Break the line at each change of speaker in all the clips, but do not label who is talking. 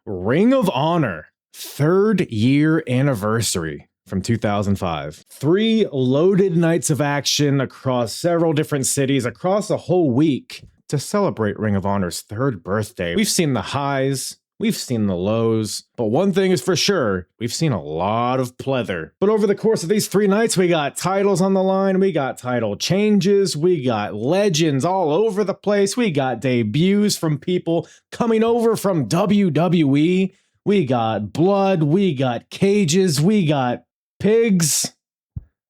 Ring of Honor, 3rd year anniversary from 2005. 3 loaded nights of action across several different cities, across a whole week to celebrate Ring of Honor's 3rd birthday. We've seen the highs, we've seen the lows, but one thing is for sure, we've seen a lot of pleather. But over the course of these 3 nights, we got titles on the line, we got title changes, we got legends all over the place, we got debuts from people coming over from WWE, we got blood, we got cages, we got pigs,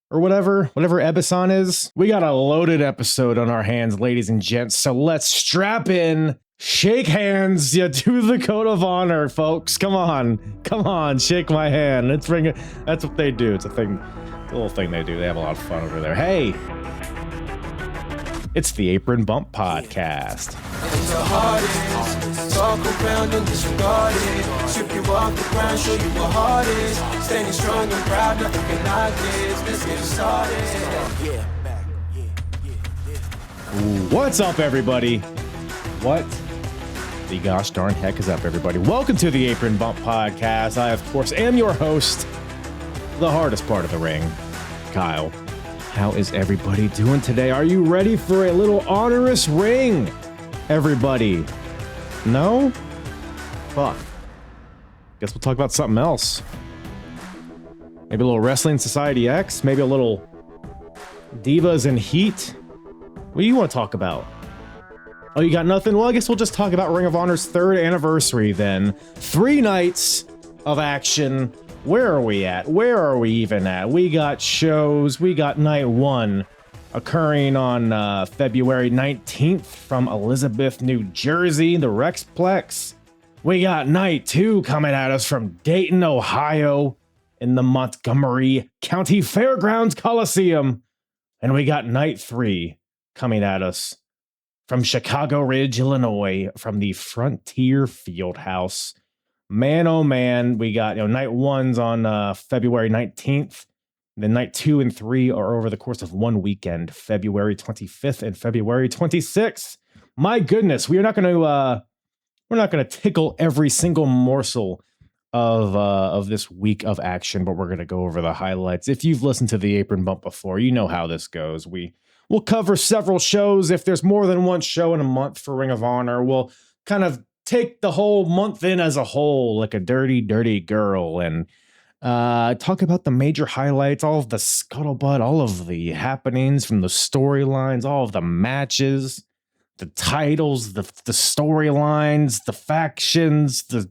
or whatever Ebessan is. We got a loaded episode on our hands, ladies and gents, so let's strap in, shake hands, you do the code of honor, folks. Come on, shake my hand. Let's bring it. That's what they do. It's a thing, a little thing they do. They have a lot of fun over there. Hey, it's the Apron Bump Podcast.
It's the hardest. Talk around and disregard it. Strip you off the ground, show you what hard is. Standing strong and proud, nothing can knock this. Let's get started.
What's up, everybody? What the gosh darn heck is up, everybody? Welcome to the Apron Bump Podcast. I, of course, am your host, the hardest part of the ring, Kyle. How is everybody doing today? Are you ready for a little honorous ring, everybody? No? Fuck. Guess we'll talk about something else. Maybe a little Wrestling Society X, maybe a little Divas and Heat. What do you want to talk about? Oh, you got nothing? Well, I guess we'll just talk about Ring of Honor's 3rd anniversary then. 3 nights of action. Where are we at? Where are we even at? We got shows. We got night 1 occurring on February 19th from Elizabeth, New Jersey, the Rexplex. We got night 2 coming at us from Dayton, Ohio, in the Montgomery County Fairgrounds Coliseum. And we got night 3 coming at us from Chicago Ridge, Illinois, from the Frontier Fieldhouse. Man, oh man, we got night 1's on February 19th. Then night 2 and 3 are over the course of one weekend, February 25th and February 26th. My goodness, we're not going to tickle every single morsel of this week of action, but we're going to go over the highlights. If you've listened to the Apron Bump before, you know how this goes. We'll cover several shows. If there's more than one show in a month for Ring of Honor, we'll kind of take the whole month in as a whole, like a dirty, dirty girl, and talk about the major highlights, all of the scuttlebutt, all of the happenings from the storylines, all of the matches, the titles, the storylines, the factions, the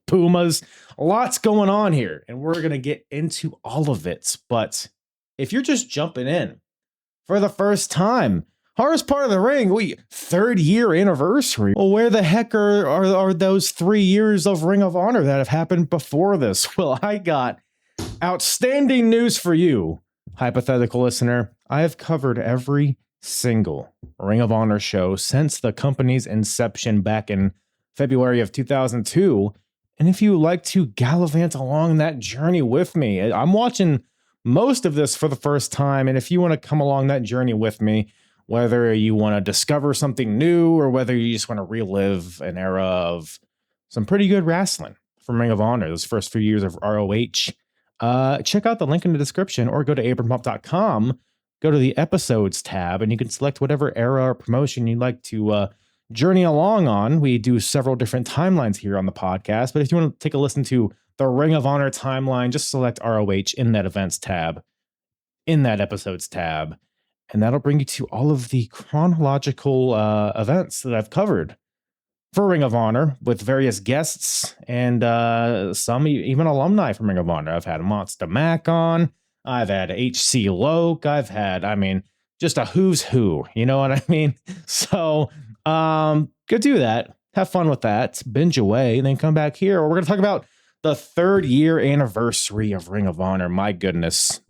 Pumas. Lots going on here, and we're going to get into all of it. But if you're just jumping in for the first time, hardest part of the ring, 3rd year anniversary. Well, where the heck are those 3 years of Ring of Honor that have happened before this? Well, I got outstanding news for you, hypothetical listener. I have covered every single Ring of Honor show since the company's inception back in February of 2002. And if you like to gallivant along that journey with me, I'm watching most of this for the first time. And if you want to come along that journey with me, whether you want to discover something new or whether you just want to relive an era of some pretty good wrestling from Ring of Honor, those first few years of ROH, check out the link in the description or go to apronpump.com, go to the episodes tab, and you can select whatever era or promotion you'd like to journey along on. We do several different timelines here on the podcast, but if you want to take a listen to the Ring of Honor timeline, just select ROH in that events tab, in that episodes tab, and that'll bring you to all of the chronological events that I've covered for Ring of Honor with various guests and some even alumni from Ring of Honor. I've had Monster Mac on. I've had HC Loke. I've had, just a who's who. You know what I mean? So go do that. Have fun with that. Binge away and then come back here. We're going to talk about the 3rd year anniversary of Ring of Honor. My goodness.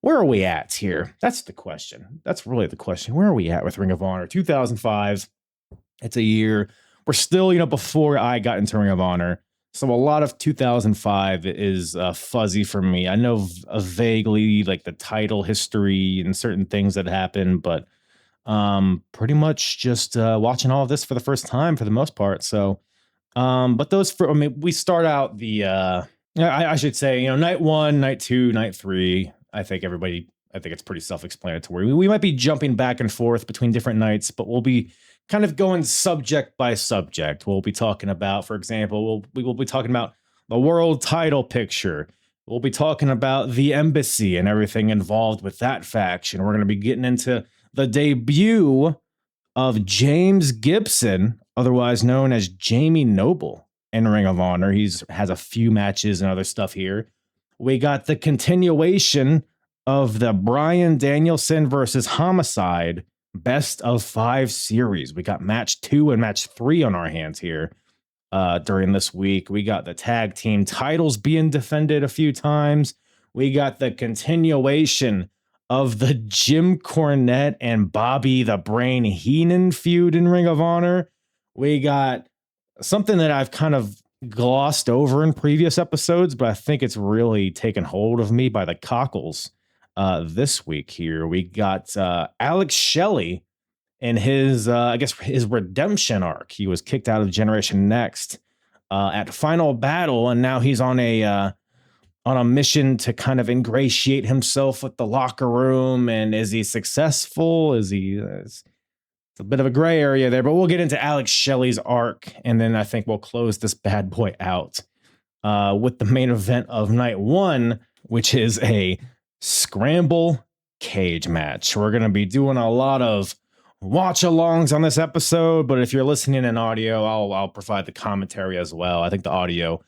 Where are we at here? That's the question. That's really the question. Where are we at with Ring of Honor? 2005. It's a year. We're still, before I got into Ring of Honor. So a lot of 2005 is fuzzy for me. I know vaguely like the title history and certain things that happened, but Pretty much just watching all of this for the first time for the most part. So, but we start out I should say, night 1, night 2, night 3. I think it's pretty self-explanatory. We might be jumping back and forth between different nights, but we'll be kind of going subject by subject. We'll be talking about, for example, we will be talking about the world title picture. We'll be talking about the embassy and everything involved with that faction. We're going to be getting into the debut of James Gibson, otherwise known as Jamie Noble, in Ring of Honor. Has a few matches and other stuff here. We got the continuation of the Bryan Danielson versus Homicide best of 5 series. We got match 2 and match 3 on our hands here during this week. We got the tag team titles being defended a few times. We got the continuation of the Jim Cornette and Bobby the Brain Heenan feud in Ring of Honor. We got something that I've kind of glossed over in previous episodes, but I think it's really taken hold of me by the cockles this week here. We got Alex Shelley in his redemption arc. He was kicked out of Generation Next at Final Battle, and now he's on a mission to kind of ingratiate himself with the locker room. And is he successful? It's a bit of a gray area there, but we'll get into Alex Shelley's arc, and then I think we'll close this bad boy out with the main event of night 1, which is a Scramble Cage match. We're going to be doing a lot of watch-alongs on this episode, but if you're listening in audio, I'll provide the commentary as well. I think the audio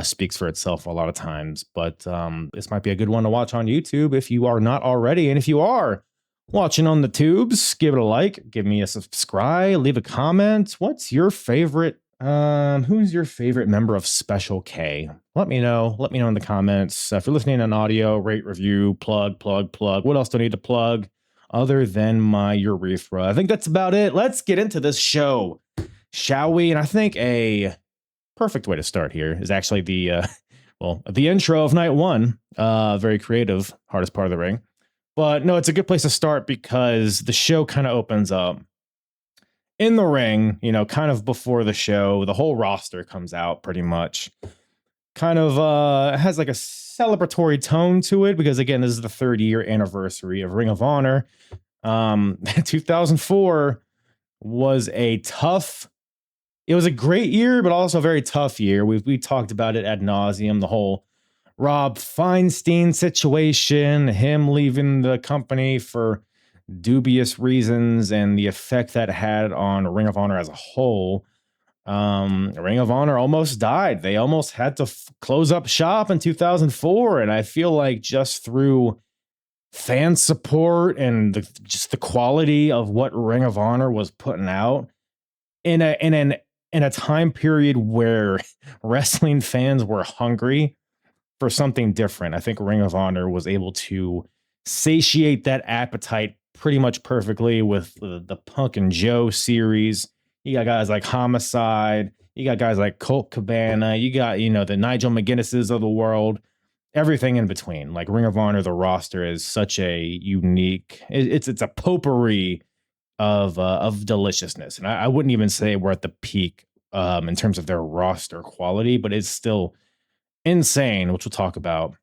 speaks for itself a lot of times, but this might be a good one to watch on YouTube if you are not already. And if you are watching on the tubes, give it a like, give me a subscribe, leave a comment. What's your favorite? Who's your favorite member of Special K? Let me know in the comments. If you're listening on audio, rate, review, plug. What else do I need to plug other than my urethra? I think that's about it. Let's get into this show, shall we? And I think a perfect way to start here is actually the intro of night 1. Very creative, hardest part of the ring. But no, it's a good place to start because the show kind of opens up in the ring, kind of before the show. The whole roster comes out pretty much. Kind of has like a celebratory tone to it because, again, this is the 30-year anniversary of Ring of Honor. 2004 was a great year, but also a very tough year. We talked about it ad nauseum, the whole Rob Feinstein situation, him leaving the company for dubious reasons, and the effect that had on Ring of Honor as a whole. Ring of Honor almost died. They almost had to close up shop in 2004, and I feel like just through fan support and just the quality of what Ring of Honor was putting out in a time period where wrestling fans were hungry for something different, I think Ring of Honor was able to satiate that appetite pretty much perfectly with the Punk and Joe series. You got guys like Homicide. You got guys like Colt Cabana. You got, the Nigel McGuinnesses of the world, everything in between. Like Ring of Honor, the roster is such a unique, it's a potpourri of deliciousness. And I wouldn't even say we're at the peak in terms of their roster quality, but it's still insane, which we'll talk about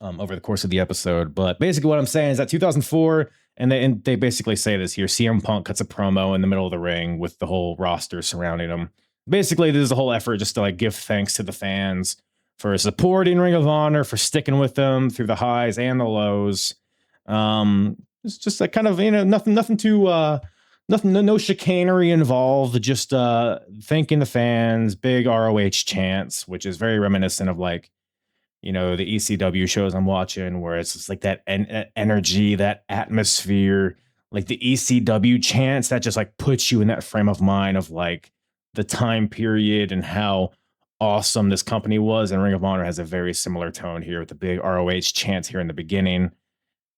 over the course of the episode. But basically what I'm saying is that 2004, and they basically say this here, CM Punk cuts a promo in the middle of the ring with the whole roster surrounding him. Basically, this is a whole effort just to like give thanks to the fans for supporting Ring of Honor, for sticking with them through the highs and the lows. It's just like kind of, nothing too no chicanery involved, just thanking the fans, big ROH chants, which is very reminiscent of like, the ECW shows I'm watching, where it's just like that energy, that atmosphere, like the ECW chants that just like puts you in that frame of mind of like the time period and how awesome this company was. And Ring of Honor has a very similar tone here with the big ROH chants here in the beginning.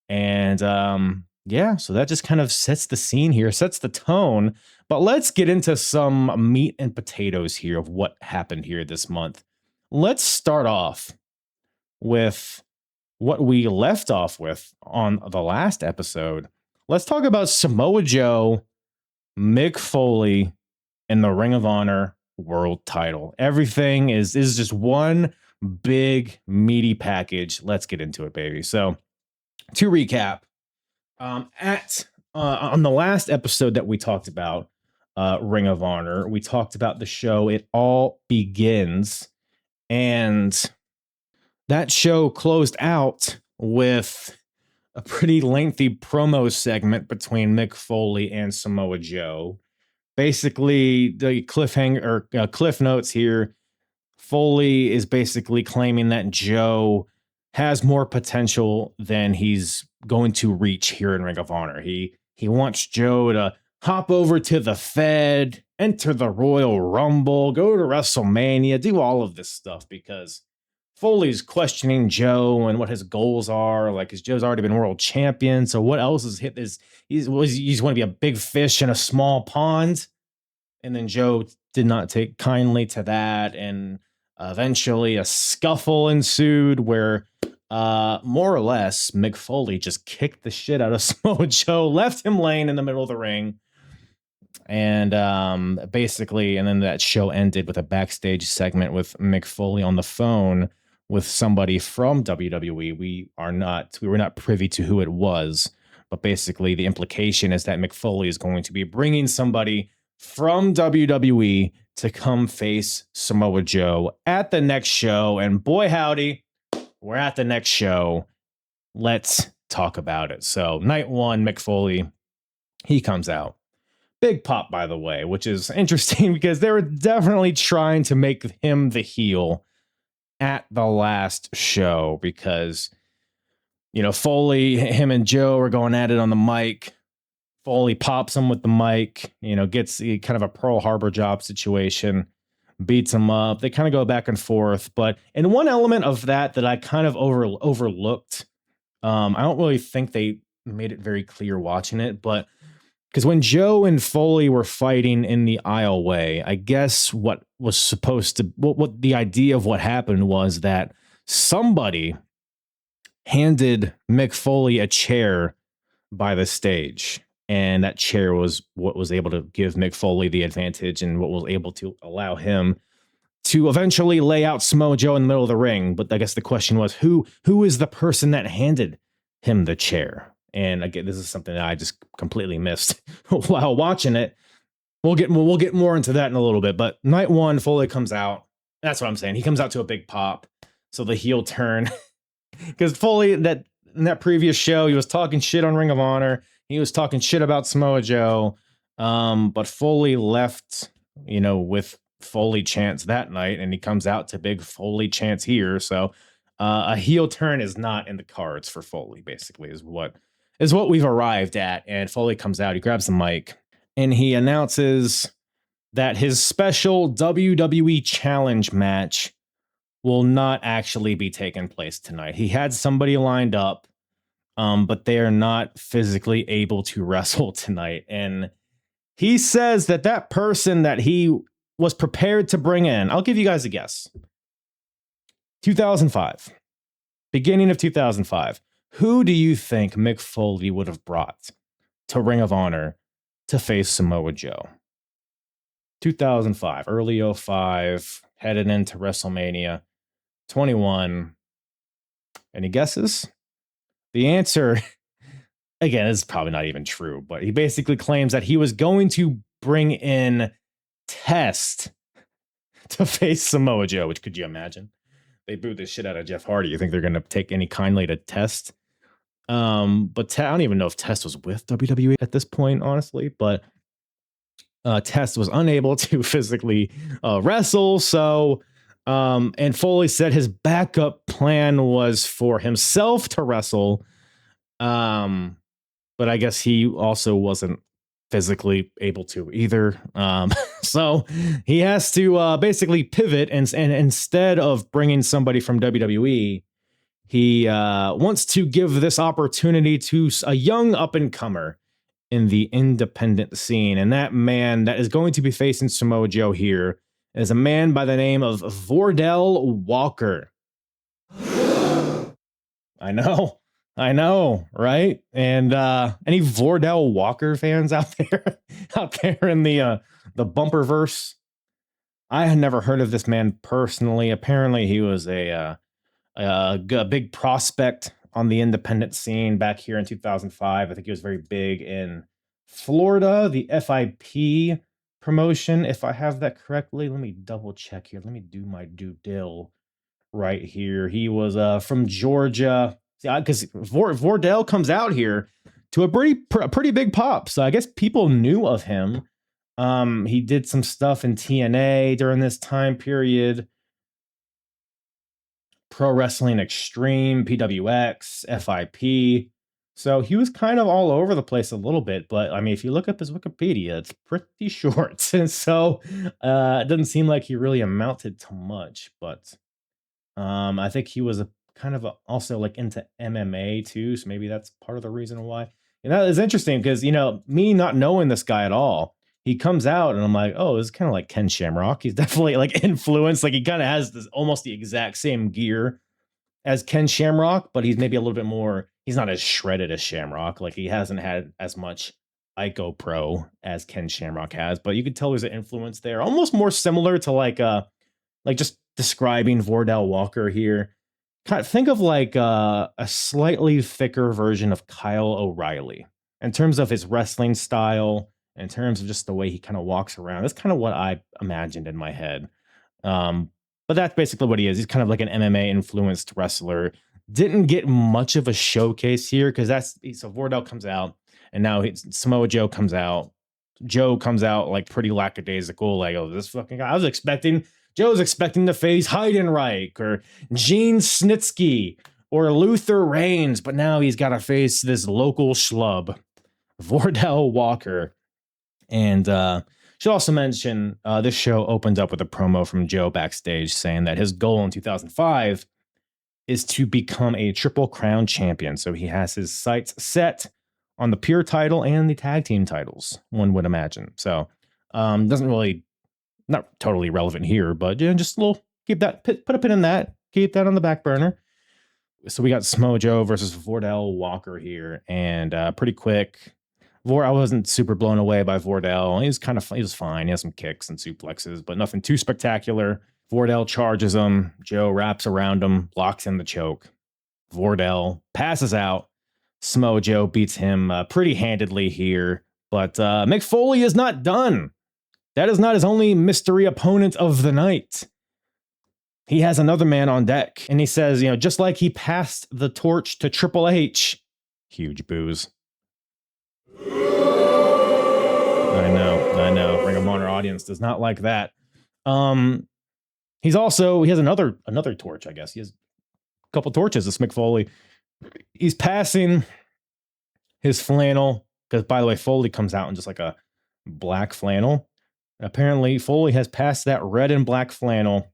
And so that just kind of sets the scene here, sets the tone. But let's get into some meat and potatoes here of what happened here this month. Let's start off with what we left off with on the last episode. let's talk about Samoa Joe, Mick Foley, and the Ring of Honor world title. Everything is just one big meaty package. Let's get into it, baby. So to recap, on the last episode that we talked about Ring of Honor, we talked about the show It All Begins, and that show closed out with a pretty lengthy promo segment between Mick Foley and Samoa Joe. Basically, the cliffhanger or cliff notes here, Foley is basically claiming that Joe has more potential than he's going to reach here in Ring of Honor. He wants Joe to hop over to the Fed, enter the Royal Rumble, go to WrestleMania, do all of this stuff because Foley's questioning Joe and what his goals are. Like, because Joe's already been world champion, so what else is hit? He's want to be a big fish in a small pond, and then Joe did not take kindly to that, and eventually a scuffle ensued where more or less Mick Foley just kicked the shit out of Samoa Joe, left him laying in the middle of the ring. And basically, and then that show ended with a backstage segment with Mick Foley on the phone with somebody from WWE. We were not privy to who it was, but basically the implication is that Mick Foley is going to be bringing somebody from WWE to come face Samoa Joe at the next show. And boy, howdy, we're at the next show. Let's talk about it. So night one, Mick Foley, he comes out. Big pop, by the way, which is interesting because they were definitely trying to make him the heel at the last show because, you know, Foley, him and Joe are going at it on the mic. Foley pops him with the mic, you know, gets kind of a Pearl Harbor job situation, beats him up. They kind of go back and forth. But in one element of that I kind of overlooked, I don't really think they made it very clear watching it, but because when Joe and Foley were fighting in the aisleway, I guess what the idea of what happened was that somebody handed Mick Foley a chair by the stage. And that chair was what was able to give Mick Foley the advantage and what was able to allow him to eventually lay out Samoa Joe in the middle of the ring. But I guess the question was, who is the person that handed him the chair? And again, this is something that I just completely missed while watching it. We'll get more into that in a little bit. But night one, Foley comes out. That's what I'm saying. He comes out to a big pop. So the heel turn, because Foley in that previous show, he was talking shit on Ring of Honor. He was talking shit about Samoa Joe. But Foley left, you know, with Foley chants that night, and he comes out to big Foley chants here. So a heel turn is not in the cards for Foley, basically, is what we've arrived at. And Foley comes out, he grabs the mic, and he announces that his special WWE challenge match will not actually be taking place tonight. He had somebody lined up, but they are not physically able to wrestle tonight. And he says that person that he was prepared to bring in, I'll give you guys a guess. 2005, beginning of 2005. Who do you think Mick Foley would have brought to Ring of Honor to face Samoa Joe? 2005, early 05, headed into WrestleMania 21. Any guesses? The answer, again, is probably not even true, but he basically claims that he was going to bring in Test to face Samoa Joe, which, could you imagine? They booed the shit out of Jeff Hardy. You think they're going to take any kindly to Test? But I don't even know if Test was with WWE at this point, honestly, but Test was unable to physically wrestle. So, and Foley said his backup plan was for himself to wrestle. But I guess he also wasn't physically able to either. So he has to basically pivot, and instead of bringing somebody from WWE, he wants to give this opportunity to a young up-and-comer in the independent scene. And that man that is going to be facing Samoa Joe here is a man by the name of Vordell Walker. I know. I know, right? And any Vordell Walker fans out there, in the bumperverse? I had never heard of this man personally. Apparently, he was a big prospect on the independent scene back here in 2005. I think he was very big in Florida, the FIP promotion. If I have that correctly, let me double check here. Let me do my due dill right here. He was from Georgia. Because Vordell comes out here to a pretty big pop. So I guess people knew of him. He did some stuff in TNA during this time period. Pro Wrestling Extreme, PWX, FIP. So he was kind of all over the place a little bit, but I mean, if you look up his Wikipedia, it's pretty short. And so it doesn't seem like he really amounted to much, but I think he was also like into MMA too. So maybe that's part of the reason why. And that is interesting because, me not knowing this guy at all, he comes out and I'm like, oh, this is kind of like Ken Shamrock. He's definitely like influenced. Like he kind of has this almost the exact same gear as Ken Shamrock, but he's maybe a little bit more, he's not as shredded as Shamrock. Like he hasn't had as much Ico Pro as Ken Shamrock has, but you can tell there's an influence there. Almost more similar to like just describing Vordell Walker here. Kind of think of like a slightly thicker version of Kyle O'Reilly in terms of his wrestling style, in terms of just the way he kind of walks around. That's kind of what I imagined in my head. But that's basically what he is. He's kind of like an MMA influenced wrestler. Didn't get much of a showcase here because so Vordell comes out and now Samoa Joe comes out. Joe comes out like pretty lackadaisical, like, oh, this fucking guy. Joe's expecting to face Heidenreich or Gene Snitsky or Luther Reigns, but now he's got to face this local schlub, Vordell Walker. And should also mention this show opened up with a promo from Joe backstage saying that his goal in 2005 is to become a Triple Crown champion. So he has his sights set on the pure title and the tag team titles, one would imagine. So doesn't really, not totally relevant here, but just a little, put a pin in that, keep that on the back burner. So we got Samoa Joe versus Vordell Walker here, and pretty quick. I wasn't super blown away by Vordell. He was fine. He has some kicks and suplexes, but nothing too spectacular. Vordell charges him. Joe wraps around him, blocks in the choke. Vordell passes out. Samoa Joe beats him pretty handedly here, but Mick Foley is not done. That is not his only mystery opponent of the night. He has another man on deck, and he says, just like he passed the torch to Triple H, huge boos. I know. Ring of Honor audience does not like that. He has another torch, I guess. He has a couple torches, this Mick Foley. He's passing his flannel, because by the way, Foley comes out in just like a black flannel. Apparently, Foley has passed that red and black flannel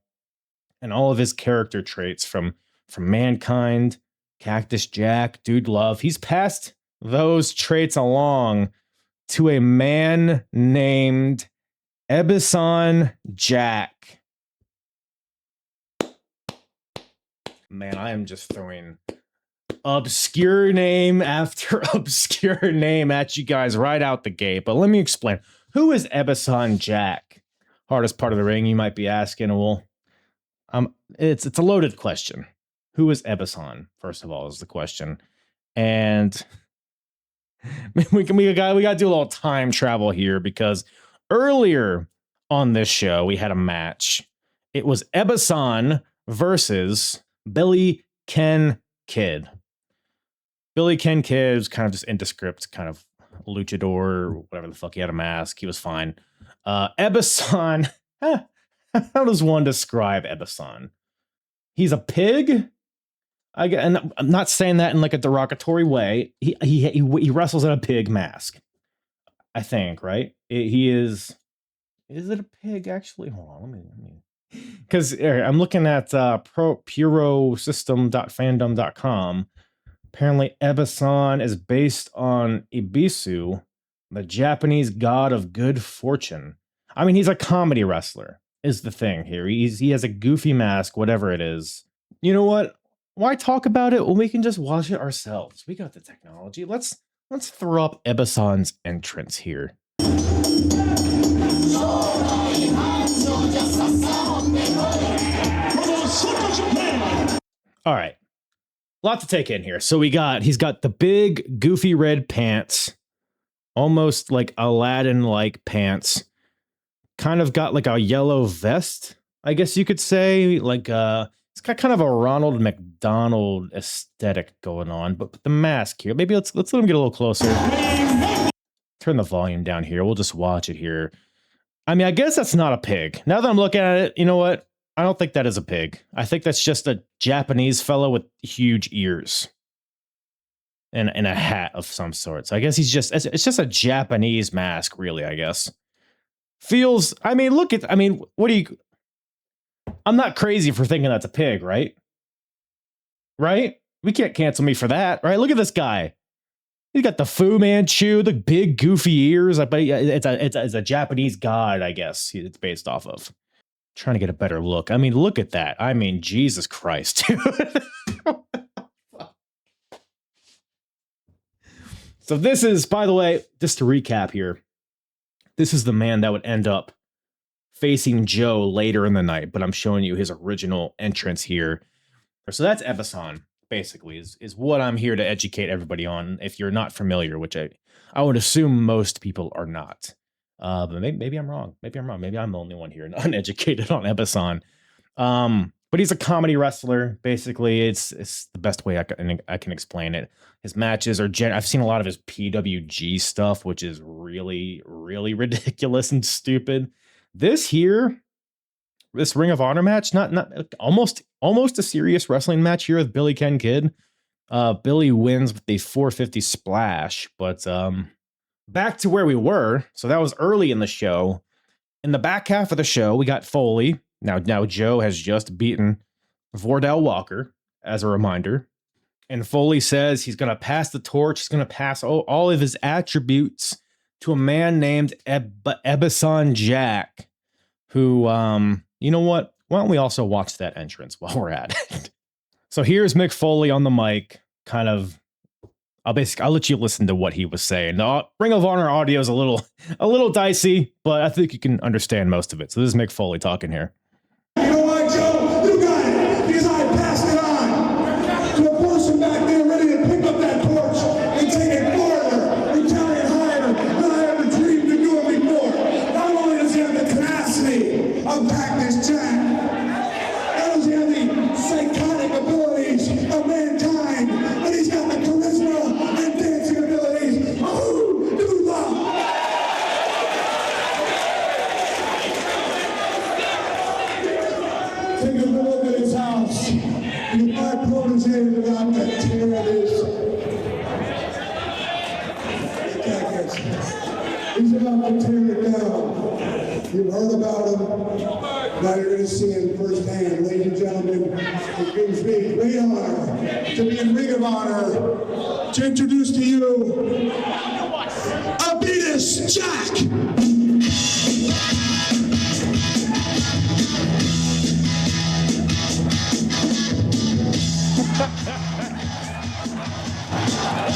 and all of his character traits from Mankind, Cactus Jack, Dude Love. He's passed those traits along to a man named Ebessan Jack. Man, I am just throwing obscure name after obscure name at you guys right out the gate. But let me explain. Who is Ebessan Jack? Hardest part of the ring, you might be asking. Well, it's a loaded question. Who is Ebessan? First of all, is the question. And we got to do a little time travel here, because earlier on this show we had a match. It was Ebessan versus Billy Ken Kidd. Billy Ken Kidd was kind of just indescript, kind of luchador or whatever the fuck. He had a mask. He was fine. Ebessan. How does one describe Ebessan? He's a pig. And I'm not saying that in like a derogatory way. He wrestles in a pig mask, I think, right? He is. Is it a pig actually? Hold on, let me. Because I'm looking at purosystem.fandom.com. Apparently, Ebessan is based on Ebisu, the Japanese god of good fortune. I mean, he's a comedy wrestler, is the thing here. He has a goofy mask, whatever it is. You know what? Why talk about it when we can just watch it ourselves? We got the technology. Let's throw up Ebessan's entrance here. All right. Lot to take in here. So he's got the big goofy red pants, almost like Aladdin-like pants. Kind of got like a yellow vest, I guess you could say. Like it's got kind of a Ronald McDonald aesthetic going on, but the mask here. Maybe let's let him get a little closer. Turn the volume down here. We'll just watch it here. I mean, I guess that's not a pig. Now that I'm looking at it, you know what? I don't think that is a pig. I think that's just a Japanese fellow with huge ears and a hat of some sort. So I guess it's just a Japanese mask, really, I guess. Feels, I mean, what do you, I'm not crazy for thinking that's a pig, right? Right? We can't cancel me for that, right? Look at this guy. He's got the Fu Manchu, the big goofy ears. But it's a Japanese god, I guess it's based off of. Trying to get a better look. I mean, look at that. I mean, Jesus Christ, dude. So this is, by the way, just to recap here, this is the man that would end up facing Joe later in the night, but I'm showing you his original entrance here. So that's Ebessan, basically, is what I'm here to educate everybody on. If you're not familiar, which I would assume most people are not. But maybe I'm wrong. Maybe I'm the only one here uneducated on Ebessan. But he's a comedy wrestler. Basically, it's the best way I can explain it. His matches are I've seen a lot of his PWG stuff, which is really, really ridiculous and stupid. This Ring of Honor match, not almost a serious wrestling match here with Billy Ken Kid. Billy wins with the 450 splash, but back to where we were. So that was early in the show. In the back half of the show, we got Foley. Now Joe has just beaten Vordell Walker, as a reminder. And Foley says he's going to pass the torch. He's going to pass all of his attributes to a man named Ebessan Jack, who, you know what? Why don't we also watch that entrance while we're at it? So here's Mick Foley on the mic, kind of. I'll let you listen to what he was saying. The Ring of Honor audio is a little dicey, but I think you can understand most of it. So this is Mick Foley talking here.
You know what, Joe? You got it, because I passed it on to a person back there ready to pick up that torch and take it farther and carry it higher than I ever dreamed of doing before. Not only does he have the tenacity of Cactus Jack, not does he have the psychotic abilities of mankind, but he's got the charisma and dancing abilities of who do love. Take a look at his house. And my protege is about to tear this. He's about to tear it down. You've heard about him. Now you're going to see him firsthand. Ladies and gentlemen, it gives me great honor to be in Ring of Honor to introduce to you Abetus Jack.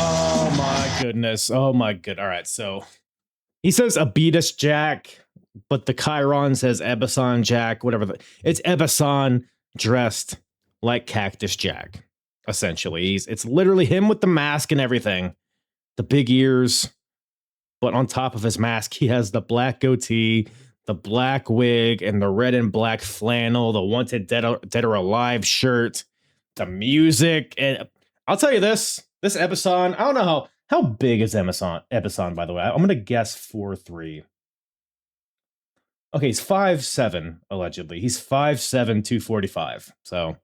Oh my goodness. Oh my good. All right. So he says Abetus Jack, but the Chiron says Ebessan Jack, whatever. It's Ebessan dressed like Cactus Jack, essentially. It's literally him with the mask and everything, the big ears, but on top of his mask, he has the black goatee, the black wig, and the red and black flannel, the Wanted Dead or Alive shirt, the music. And I'll tell you this Ebessan, I don't know how big is Ebessan, by the way. I'm going to guess 4'3". Okay, he's 5'7", allegedly. He's 5'7", 245. So,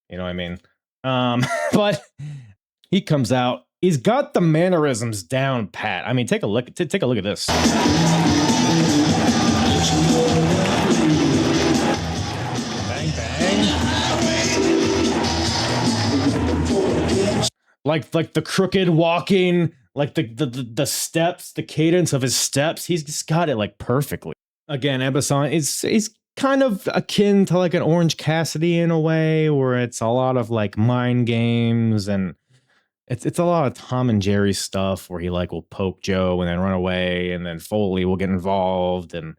you know what I mean? But he comes out. He's got the mannerisms down pat. I mean, take a look at this. Bang, bang. Like the crooked walking, like the steps, the cadence of his steps. He's just got it like perfectly. Again, Ebessan he's kind of akin to like an Orange Cassidy in a way, where it's a lot of like mind games, and it's a lot of Tom and Jerry stuff where he like will poke Joe and then run away, and then Foley will get involved, and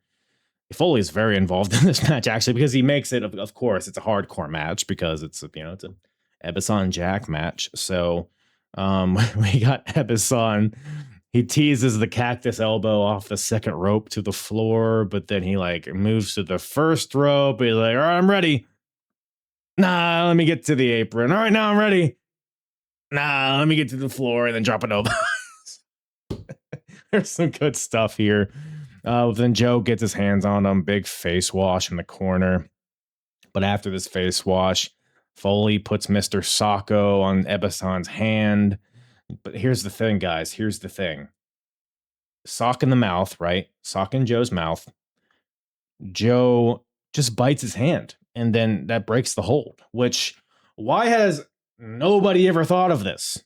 Foley is very involved in this match actually, because he makes it, of course, it's a hardcore match because it's a Ebessan Jack match. So we got Ebessan. He teases the cactus elbow off the second rope to the floor, but then he like moves to the first rope. He's like, all right, I'm ready. Nah, let me get to the apron. All right, now I'm ready. Nah, let me get to the floor, and then drop an elbow. There's some good stuff here. Then Joe gets his hands on him. Big face wash in the corner. But after this face wash, Foley puts Mr. Sacco on Ebessan's hand. But here's the thing, guys. Here's the thing. Sock in the mouth, right? Sock in Joe's mouth. Joe just bites his hand, and then that breaks the hold. Which, why has nobody ever thought of this?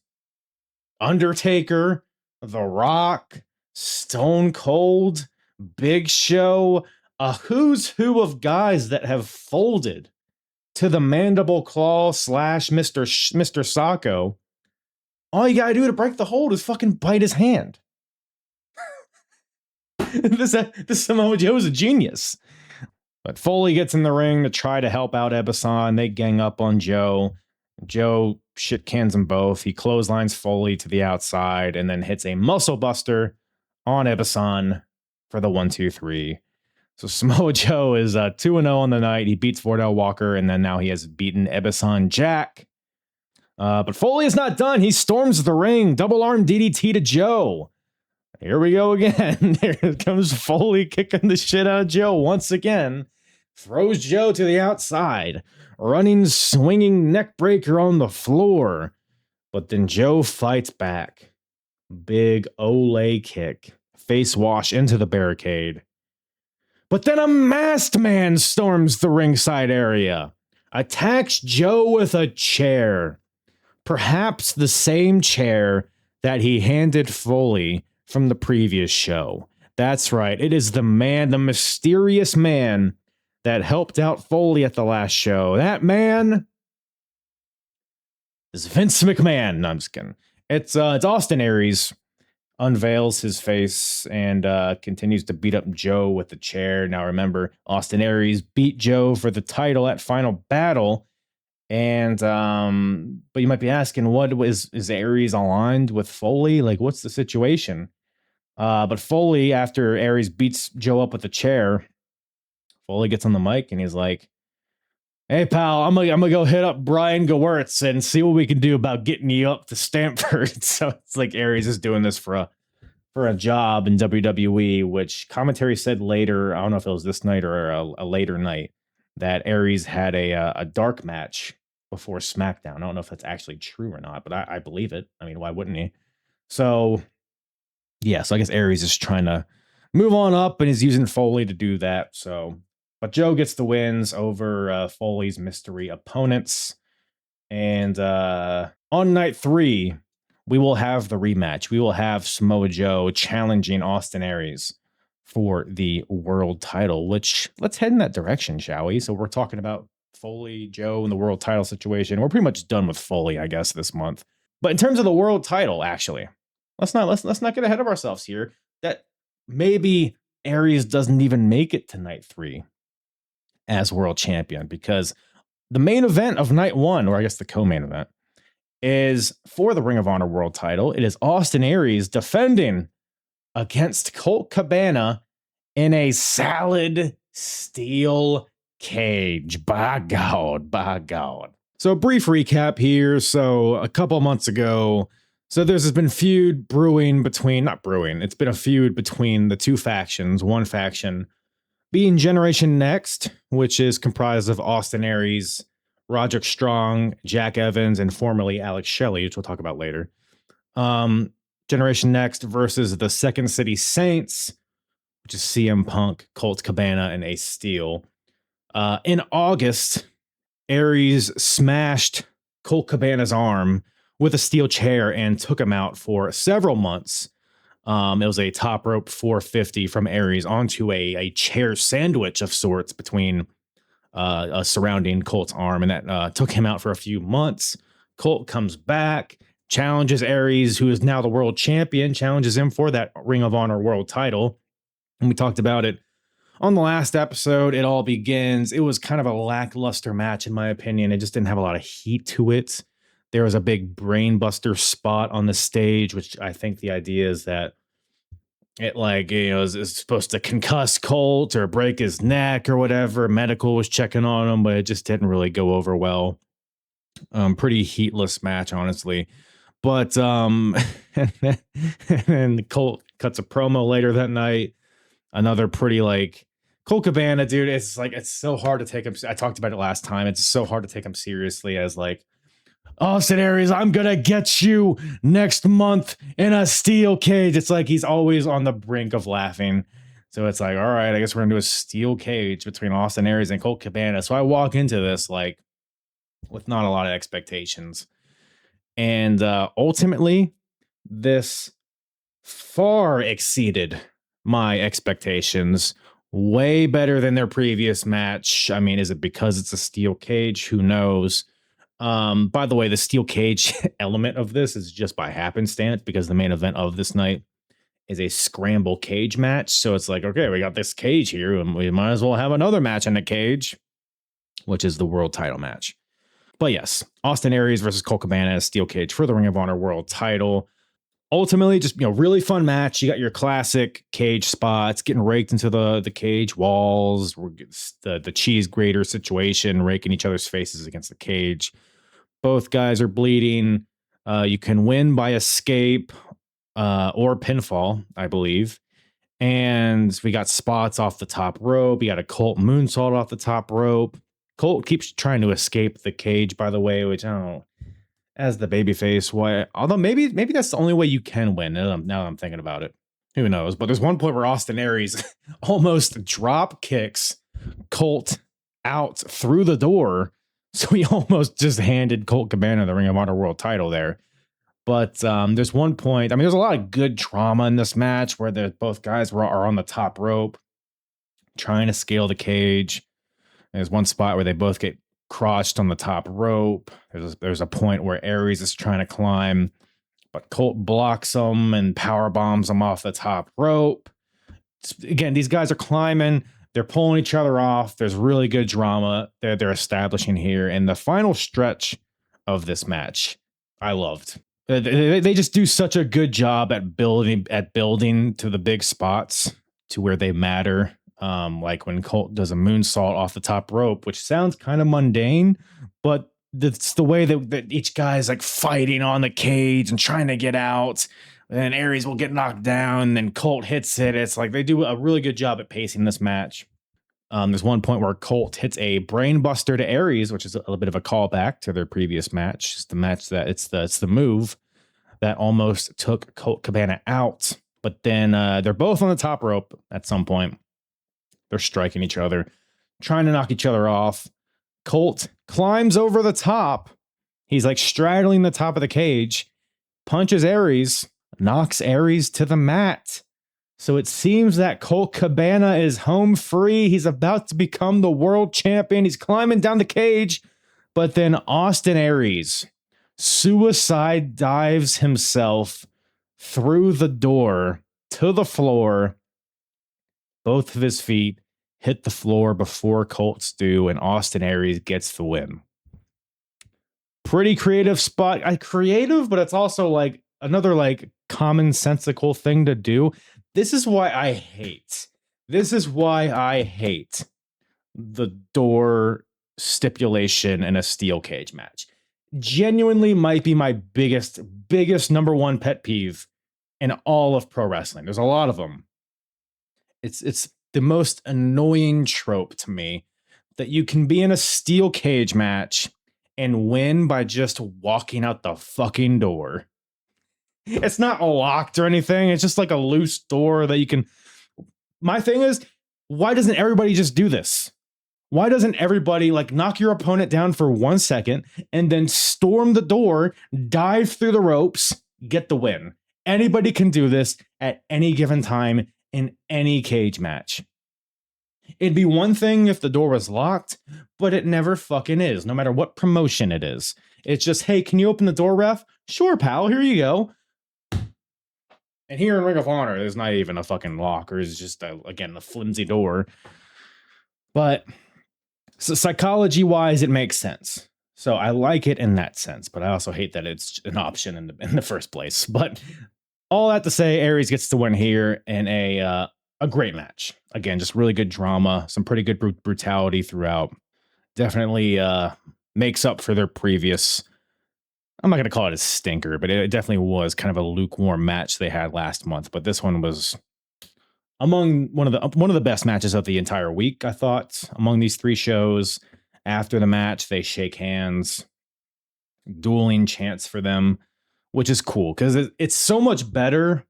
Undertaker, The Rock, Stone Cold, Big Show, a who's who of guys that have folded to the mandible claw / Mr. Sacco. All you gotta do to break the hold is fucking bite his hand. This Samoa Joe is a genius. But Foley gets in the ring to try to help out Ebessan. They gang up on Joe. Joe shit cans them both. He clotheslines Foley to the outside and then hits a muscle buster on Ebessan for the 1-2-3. So Samoa Joe is 2-0 on the night. He beats Vordell Walker, and then now he has beaten Ebessan Jack. But Foley is not done. He storms the ring. Double arm DDT to Joe. Here we go again. There comes Foley kicking the shit out of Joe once again. Throws Joe to the outside. Running, swinging neck breaker on the floor. But then Joe fights back. Big Olay kick. Face wash into the barricade. But then a masked man storms the ringside area. Attacks Joe with a chair. Perhaps the same chair that he handed Foley from the previous show. That's right. It is the man, the mysterious man that helped out Foley at the last show. That man is Vince McMahon. No, I'm just kidding. It's Austin Aries. Unveils his face and continues to beat up Joe with the chair. Now remember, Austin Aries beat Joe for the title at Final Battle. And but you might be asking, what is Aries aligned with Foley? Like, what's the situation? But Foley, after Aries beats Joe up with the chair, Foley gets on the mic and he's like, "Hey pal, I'm gonna go hit up Brian Gewirtz and see what we can do about getting you up to Stamford." So it's like Aries is doing this for a job in WWE, which commentary said later, I don't know if it was this night or a later night, that Aries had a dark match before SmackDown. I don't know if that's actually true or not, but I believe it. I mean, why wouldn't he? So yeah, so I guess Aries is trying to move on up and is using Foley to do that. So, but Joe gets the wins over Foley's mystery opponents. And on night 3, we will have the rematch. We will have Samoa Joe challenging Austin Aries for the world title, which let's head in that direction, shall we? So we're talking about Foley, Joe, and the world title situation. We're pretty much done with Foley, I guess, this month. But in terms of the world title, actually, let's not get ahead of ourselves here. That maybe Aries doesn't even make it to night 3 as world champion, because the main event of night 1, or I guess the co-main event, is for the Ring of Honor world title. It is Austin Aries defending against Colt Cabana in a solid steel cage. By God, by God. So a brief recap here. So a couple months ago, so there's been feud brewing between, not brewing, it's been a feud between the two factions. One faction being Generation Next, which is comprised of Austin Aries, Roderick Strong, Jack Evans, and formerly Alex Shelley, which we'll talk about later. Generation Next versus the Second City Saints, which is CM Punk, Colt Cabana, and Ace Steel. In August, Aries smashed Colt Cabana's arm with a steel chair and took him out for several months It was a top rope 450 from Aries onto a chair sandwich of sorts between surrounding Colt's arm, and that took him out for a few months. Colt comes back, challenges Aries, who is now the world champion, challenges him for that Ring of Honor world title. And we talked about it on the last episode. It all begins. It was kind of a lackluster match, in my opinion. It just didn't have a lot of heat to it. There was a big brainbuster spot on the stage, which I think the idea is that it is supposed to concuss Colt or break his neck or whatever. Medical was checking on him, but it just didn't really go over well. Pretty heatless match, honestly. But and Colt cuts a promo later that night. Another pretty Colt Cabana, dude. It's so hard to take him. I talked about it last time. It's so hard to take him seriously as Austin Aries, I'm gonna get you next month in a steel cage. It's he's always on the brink of laughing. So it's all right, I guess we're gonna do a steel cage between Austin Aries and Colt Cabana. So I walk into this with not a lot of expectations. And ultimately, this far exceeded my expectations. Way better than their previous match. I mean, is it because it's a steel cage? Who knows? By the way, the steel cage element of this is just by happenstance because the main event of this night is a scramble cage match. So it's okay, we got this cage here and we might as well have another match in the cage, which is the world title match. But yes, Austin Aries versus Colt Cabana, steel cage for the Ring of Honor world title. Ultimately, just, really fun match. You got your classic cage spots, getting raked into the cage walls, the cheese grater situation, raking each other's faces against the cage. Both guys are bleeding. You can win by escape or pinfall, I believe. And we got spots off the top rope. You got a Colt moonsault off the top rope. Colt keeps trying to escape the cage, by the way, which I don't know. As the babyface, why? Although maybe that's the only way you can win. Now that I'm thinking about it, who knows? But there's one point where Austin Aries almost drop kicks Colt out through the door, so he almost just handed Colt Cabana the Ring of Honor world title there. But there's one point. I mean, there's a lot of good drama in this match where both guys are on the top rope trying to scale the cage. There's one spot where they both get crotched on the top rope. There's a point where Aries is trying to climb, but Colt blocks him and power bombs him off the top rope. Again, these guys are climbing. They're pulling each other off. There's really good drama they're establishing here. And the final stretch of this match, I loved. They just do such a good job at building to the big spots to where they matter. Like when Colt does a moonsault off the top rope, which sounds kind of mundane, but it's the way that each guy is fighting on the cage and trying to get out. And then Aries will get knocked down, and then Colt hits it. It's they do a really good job at pacing this match. There's one point where Colt hits a brainbuster to Aries, which is a little bit of a callback to their previous match. It's the match that it's the move that almost took Colt Cabana out. But then they're both on the top rope at some point. They're striking each other, trying to knock each other off. Colt climbs over the top. He's straddling the top of the cage, punches Aries, knocks Aries to the mat. So it seems that Colt Cabana is home free. He's about to become the world champion. He's climbing down the cage, but then Austin Aries suicide dives himself through the door to the floor. Both of his feet hit the floor before Colt's do, and Austin Aries gets the win. Pretty creative spot. Creative, but it's also another commonsensical thing to do. This is why I hate the door stipulation in a steel cage match. Genuinely might be my biggest number one pet peeve in all of pro wrestling. There's a lot of them. It's the most annoying trope to me that you can be in a steel cage match and win by just walking out the fucking door. It's not locked or anything. It's just a loose door that you can. My thing is, why doesn't everybody just do this? Why doesn't everybody knock your opponent down for 1 second and then storm the door, dive through the ropes, get the win? Anybody can do this at any given time in any cage match. It'd be one thing if the door was locked, but it never fucking is, no matter what promotion it is. It's just, hey, can you open the door, ref? Sure, pal, here you go. And here in Ring of Honor, there's not even a fucking lock, or it's just, again, a flimsy door. But so psychology-wise, it makes sense. So I like it in that sense, but I also hate that it's an option in the first place. But all that to say, Aries gets to win here in a great match. Again, just really good drama, some pretty good brutality throughout. Definitely makes up for their previous, I'm not going to call it a stinker, but it definitely was kind of a lukewarm match they had last month. But this one was among one of the best matches of the entire week, I thought, among these three shows. After the match, they shake hands, dueling chants for them, which is cool because it's so much better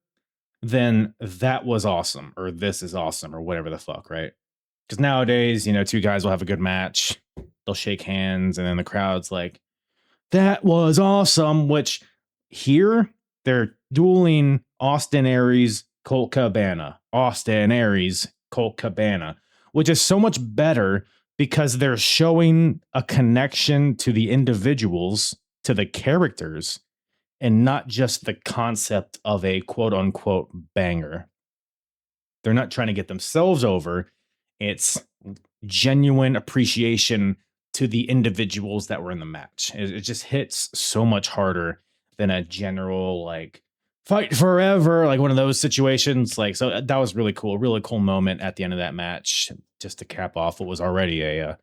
than that was awesome or this is awesome or whatever the fuck, right? Because nowadays, two guys will have a good match, they'll shake hands, and then the crowd's like, that was awesome, which here they're dueling Austin Aries, Colt Cabana, Austin Aries, Colt Cabana, which is so much better because they're showing a connection to the individuals, to the characters, and not just the concept of a quote unquote banger. They're not trying to get themselves over. It's genuine appreciation to the individuals that were in the match. It just hits so much harder than a general like fight forever, like one of those situations. Like, so that was really cool moment at the end of that match, just to cap off what was already a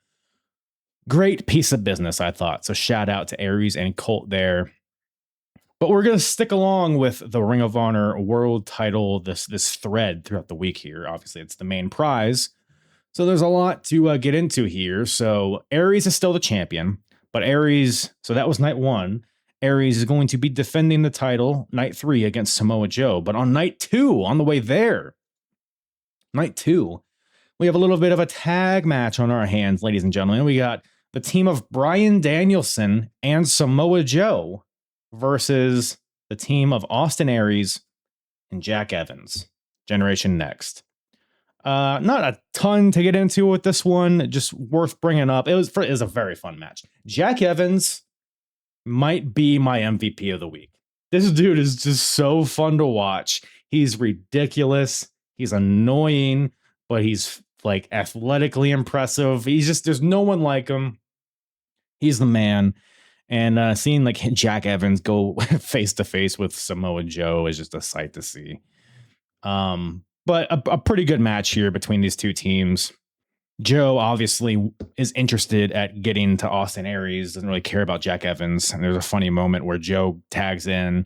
great piece of business, I thought. So shout out to Aries and Colt there. But we're going to stick along with the Ring of Honor world title, this thread throughout the week here. Obviously, it's the main prize. So there's a lot to get into here. So Aries is still the champion, but Aries, so that was night 1. Aries is going to be defending the title night 3 against Samoa Joe. But on night 2, on the way there, night 2, we have a little bit of a tag match on our hands, ladies and gentlemen. We got the team of Bryan Danielson and Samoa Joe versus the team of Austin Aries and Jack Evans, Generation Next. Not a ton to get into with this one, just worth bringing up. It was a very fun match. Jack Evans might be my MVP of the week. This dude is just so fun to watch. He's ridiculous. He's annoying, but he's like athletically impressive. There's no one like him. He's the man. And seeing like Jack Evans go face to face with Samoa Joe is just a sight to see. But a pretty good match here between these two teams. Joe obviously is interested at getting to Austin Aries, doesn't really care about Jack Evans. And there's a funny moment where Joe tags in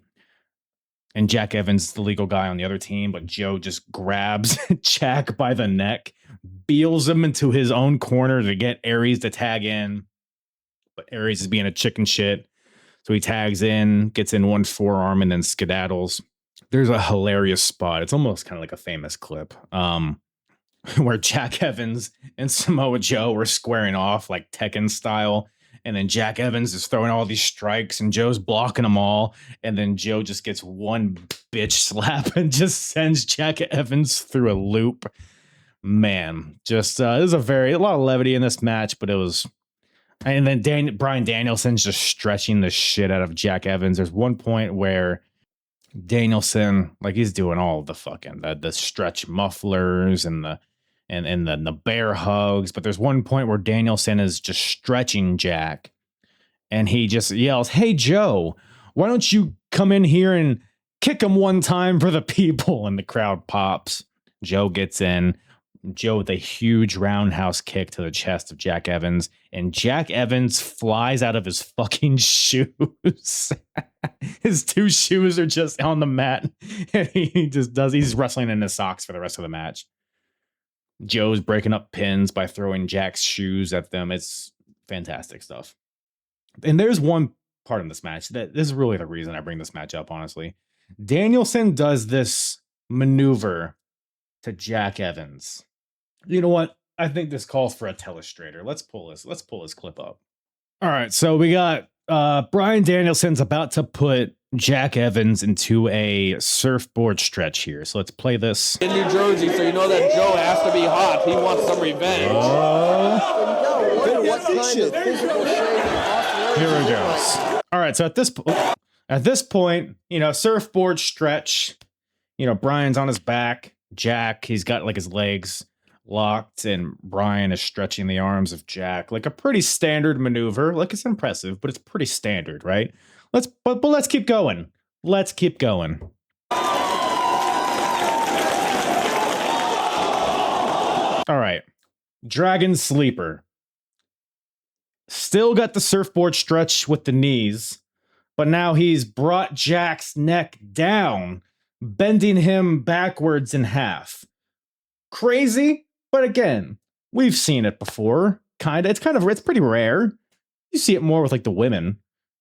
and Jack Evans is the legal guy on the other team, but Joe just grabs Jack by the neck, beels him into his own corner to get Aries to tag in. But Aries is being a chicken shit. So he tags in, gets in one forearm, and then skedaddles. There's a hilarious spot. It's almost kind of like a famous clip where Jack Evans and Samoa Joe were squaring off like Tekken style. And then Jack Evans is throwing all these strikes and Joe's blocking them all. And then Joe just gets one bitch slap and just sends Jack Evans through a loop. Man, just there's a lot of levity in this match, but it was. And then Bryan Danielson's just stretching the shit out of Jack Evans. There's one point where Danielson, like he's doing all the fucking the stretch mufflers and the bear hugs. But there's one point where Danielson is just stretching Jack and he just yells, "Hey, Joe, why don't you come in here and kick him one time for the people?" And the crowd pops. Joe gets in. Joe with a huge roundhouse kick to the chest of Jack Evans, and Jack Evans flies out of his fucking shoes. His two shoes are just on the mat, and he's wrestling in his socks for the rest of the match. Joe's breaking up pins by throwing Jack's shoes at them. It's fantastic stuff. And there's one part in this match that this is really the reason I bring this match up, honestly. Danielson does this maneuver to Jack Evans. You know what? I think this calls for a telestrator. Let's pull this clip up. All right, so we got Bryan Danielson's about to put Jack Evans into a surfboard stretch here. So let's play this.
In New Jersey, so you know that Joe has to be hot. He wants some revenge.
Here it goes. All right, so at this point, you know, surfboard stretch. You know, Bryan's on his back. Jack, he's got like his legs locked, and Bryan is stretching the arms of Jack, like a pretty standard maneuver. Like, it's impressive, but it's pretty standard, right? But let's keep going. Let's keep going. All right. Dragon Sleeper. Still got the surfboard stretch with the knees, but now he's brought Jack's neck down, bending him backwards in half. Crazy, but again, we've seen it before. It's pretty rare. You see it more with like the women,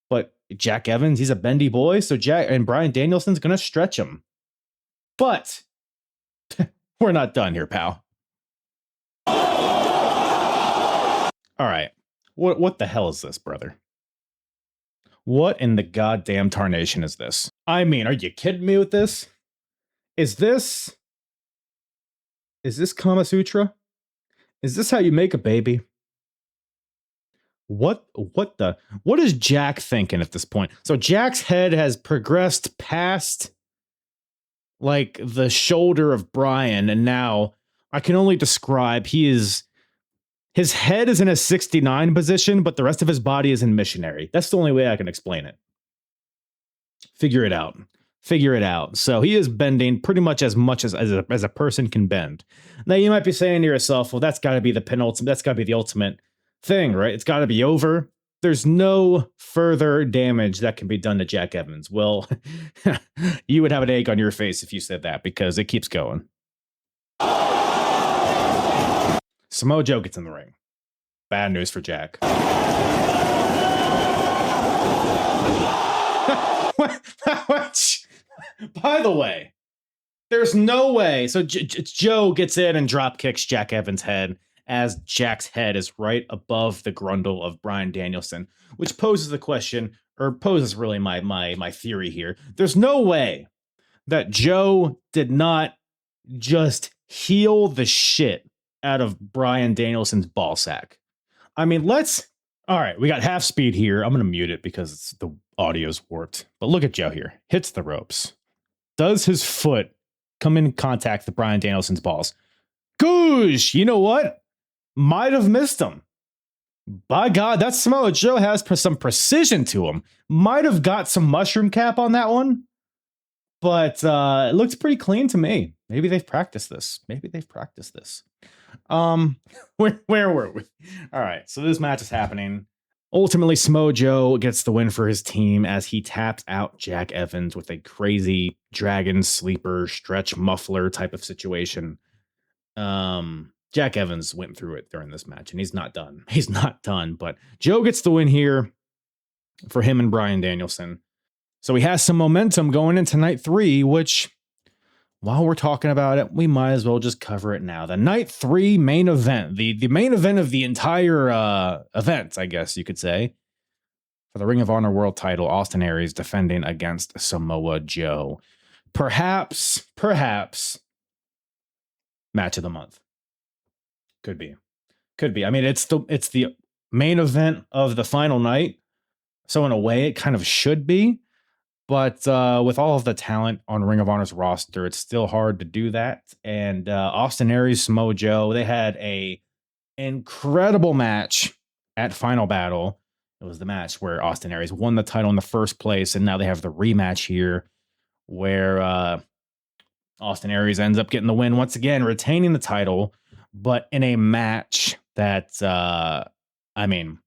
but Jack Evans, he's a bendy boy, so Jack and Bryan Danielson's gonna stretch him. But we're not done here, pal. All right. What the hell is this, brother? What in the goddamn tarnation is this? I mean, are you kidding me with this? Is this Kama Sutra? Is this how you make a baby? What is Jack thinking at this point? So Jack's head has progressed past like the shoulder of Bryan, and now I can only describe his head is in a 69 position, but the rest of his body is in missionary. That's the only way I can explain it. Figure it out. So he is bending pretty much as a person can bend. Now you might be saying to yourself, well, that's got to be the penultimate. That's got to be the ultimate thing, right? It's got to be over. There's no further damage that can be done to Jack Evans. Well, you would have an egg on your face if you said that, because it keeps going. Samoa Joe gets in the ring. Bad news for Jack. By the way, there's no way. So Joe gets in and drop kicks Jack Evans' head as Jack's head is right above the grundle of Bryan Danielson, which poses the question, or poses really my theory here. There's no way that Joe did not just heal the shit out of Bryan Danielson's ball sack. I mean, all right, we got half speed here. I'm going to mute it because the audio's warped. But look at Joe here. Hits the ropes. Does his foot come in contact with Bryan Danielson's balls? Goosh! You know what? Might have missed him. By God, that Samoa Joe has some precision to him. Might have got some mushroom cap on that one. But it looks pretty clean to me. Maybe they've practiced this. Where were we? All right, so this match is happening. Ultimately, Samoa Joe gets the win for his team as he taps out Jack Evans with a crazy dragon sleeper stretch muffler type of situation. Jack Evans went through it during this match, and he's not done. But Joe gets the win here for him and Bryan Danielson. So he has some momentum going into night 3, which, while we're talking about it, we might as well just cover it now. The night 3 main event, the main event of the entire event, I guess you could say, for the Ring of Honor World title, Austin Aries defending against Samoa Joe. Perhaps match of the month. Could be. I mean, it's the main event of the final night, so in a way, it kind of should be. But with all of the talent on Ring of Honor's roster, it's still hard to do that. And Austin Aries, Samoa Joe, they had a incredible match at Final Battle. It was the match where Austin Aries won the title in the first place, and now they have the rematch here where Austin Aries ends up getting the win once again, retaining the title, but in a match that, I mean,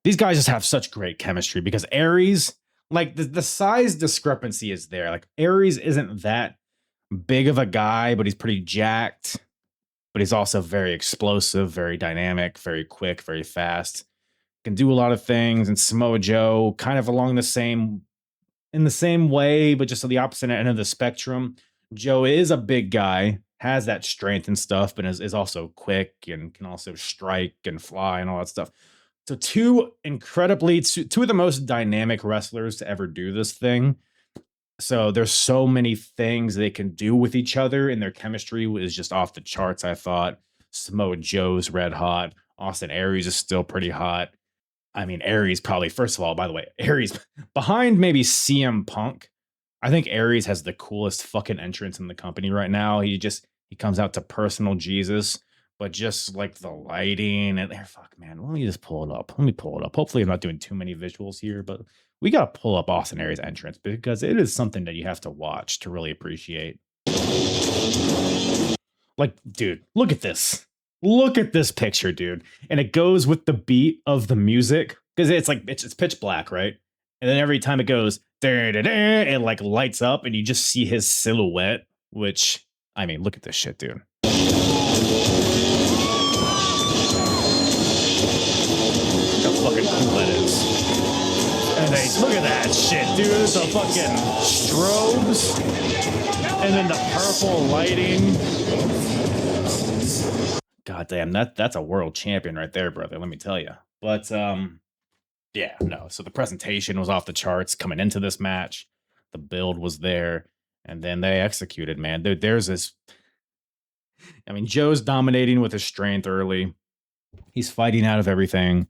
these guys just have such great chemistry because Aries, like the size discrepancy is there. Like Aries isn't that big of a guy, but he's pretty jacked, but he's also very explosive, very dynamic, very quick, very fast, can do a lot of things. And Samoa Joe kind of in the same way, but just on the opposite end of the spectrum. Joe is a big guy, has that strength and stuff, but is also quick and can also strike and fly and all that stuff. So two of the most dynamic wrestlers to ever do this thing. So there's so many things they can do with each other, and their chemistry was just off the charts, I thought. Samoa Joe's red hot. Austin Aries is still pretty hot. I mean, Aries probably, first of all, by the way, Aries behind maybe CM Punk. I think Aries has the coolest fucking entrance in the company right now. He comes out to personal Jesus, but just like the lighting and fuck, man, let me just pull it up. Hopefully I'm not doing too many visuals here, but we got to pull up Austin Aries' entrance because it is something that you have to watch to really appreciate. Like, dude, look at this. Look at this picture, dude. And it goes with the beat of the music because it's pitch black, right? And then every time it goes, it like lights up and you just see his silhouette, which, I mean, look at this shit, dude. Look how fucking cool that is. And look at that shit, dude. The fucking strobes. And then the purple lighting. God damn, that's a world champion right there, brother. Let me tell you. But yeah, no. So the presentation was off the charts coming into this match. The build was there, and then they executed, man. There's this. I mean, Joe's dominating with his strength early. He's fighting out of everything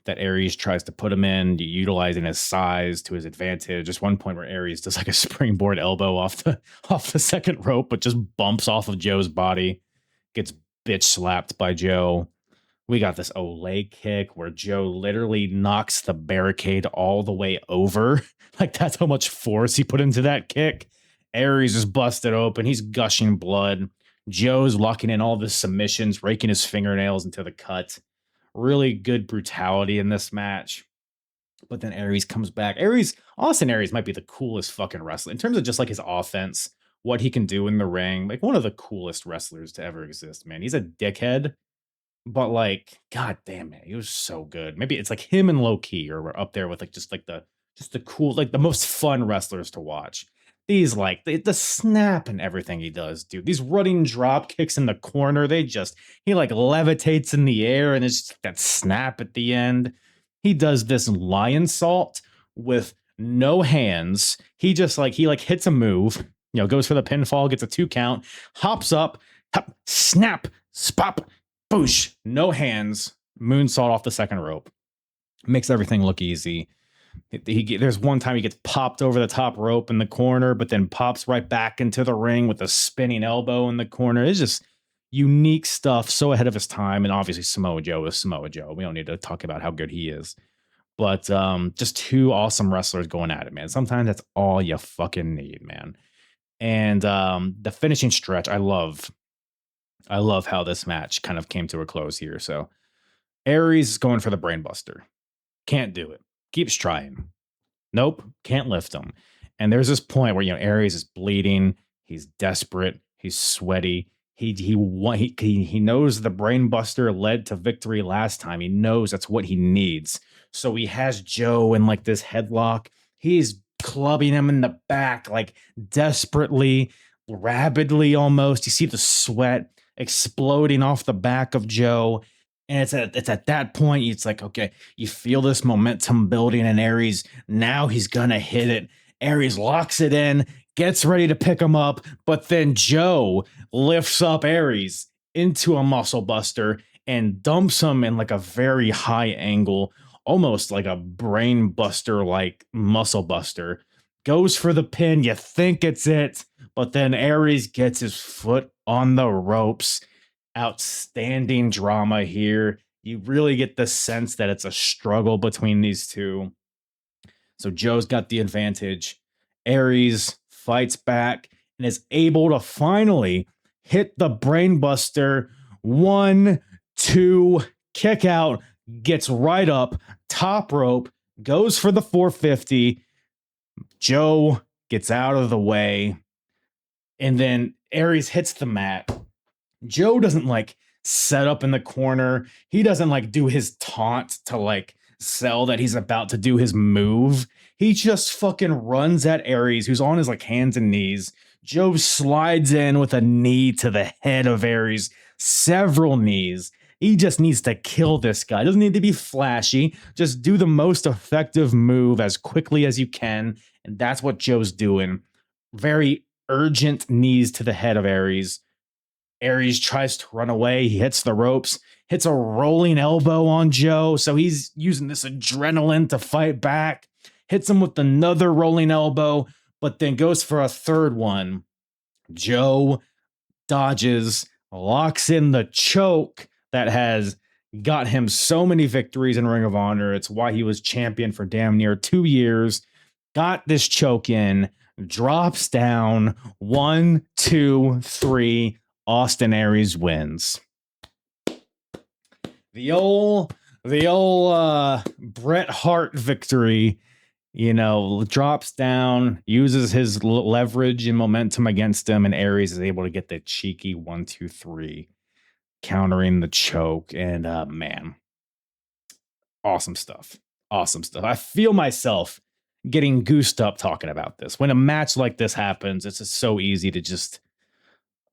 that Aries tries to put him in, utilizing his size to his advantage. Just one point where Aries does like a springboard elbow off the second rope, but just bumps off of Joe's body, gets bitch slapped by Joe. We got this Olay kick where Joe literally knocks the barricade all the way over. Like, that's how much force he put into that kick. Aries is busted open. He's gushing blood. Joe's locking in all the submissions, raking his fingernails into the cut. Really good brutality in this match. But then Aries comes back. Austin Aries might be the coolest fucking wrestler in terms of just like his offense, what he can do in the ring. Like, one of the coolest wrestlers to ever exist, man. He's a dickhead, but like, god damn it, he was so good. Maybe it's like him and Low Key are up there with like just the cool, like the most fun wrestlers to watch. These like the snap and everything he does, dude. These running drop kicks in the corner, he like levitates in the air and it's just that snap at the end. He does this lion salt with no hands. He hits a move, goes for the pinfall, gets a 2 count, hops up, hop, snap, spop, boosh, no hands, moonsault off the second rope. Makes everything look easy. There's one time he gets popped over the top rope in the corner, but then pops right back into the ring with a spinning elbow in the corner. It's just unique stuff, so ahead of his time. And obviously Samoa Joe is Samoa Joe. We don't need to talk about how good he is. But just two awesome wrestlers going at it, man. Sometimes that's all you fucking need, man. And the finishing stretch, I love how this match kind of came to a close here. So Aries is going for the brainbuster. Can't do it. Keeps trying. Nope, can't lift him. And there's this point where Aries is bleeding. He's desperate. He's sweaty. He knows the brainbuster led to victory last time. He knows that's what he needs. So he has Joe in like this headlock. He's clubbing him in the back, like desperately, rabidly almost. You see the sweat exploding off the back of Joe. And it's at that point, it's like, okay, you feel this momentum building in Aries. Now he's going to hit it. Aries locks it in, gets ready to pick him up. But then Joe lifts up Aries into a muscle buster and dumps him in like a very high angle, almost like a brain buster, like muscle buster. Goes for the pin. You think it's it. But then Aries gets his foot on the ropes. Outstanding drama here. You really get the sense that it's a struggle between these two. So Joe's got the advantage. Aries fights back and is able to finally hit the brainbuster. 1, 2, kick out, gets right up, top rope, goes for the 450. Joe gets out of the way. And then Aries hits the mat. Joe doesn't like set up in the corner. He doesn't like do his taunt to like sell that he's about to do his move. He just fucking runs at Aries, who's on his like hands and knees. Joe slides in with a knee to the head of Aries, several knees, He just needs to kill this guy. Doesn't need to be flashy. Just do the most effective move as quickly as you can. And that's what Joe's doing. Very urgent knees to the head of Aries. Aries tries to run away. He hits the ropes, hits a rolling elbow on Joe. So he's using this adrenaline to fight back. Hits him with another rolling elbow, but then goes for a third one. Joe dodges, locks in the choke that has got him so many victories in Ring of Honor. It's why he was champion for damn near 2 years. Got this choke in, drops down. 1, 2, 3. Austin Aries wins. The old Bret Hart victory, drops down, uses his leverage and momentum against him, and Aries is able to get the cheeky 1, 2, 3, countering the choke. And man, awesome stuff. Awesome stuff. I feel myself getting goosed up talking about this. When a match like this happens, it's just so easy to just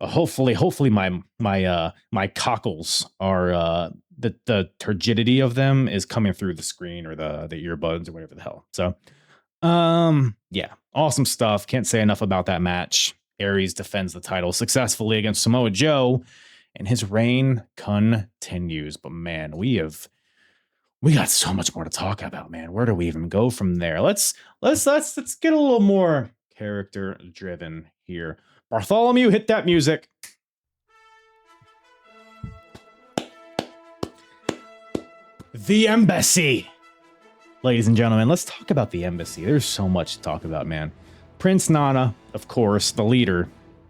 hopefully my cockles are the turgidity of them is coming through the screen or the earbuds or whatever the hell. So yeah, awesome stuff. Can't say enough about that match. Aries defends the title successfully against Samoa Joe, and his reign continues. But man, we got so much more to talk about, man. Where do we even go from there? Let's get a little more character driven here. Bartholomew, hit that music. The Embassy. Ladies and gentlemen, let's talk about the Embassy. There's so much to talk about, man. Prince Nana, of course, the leader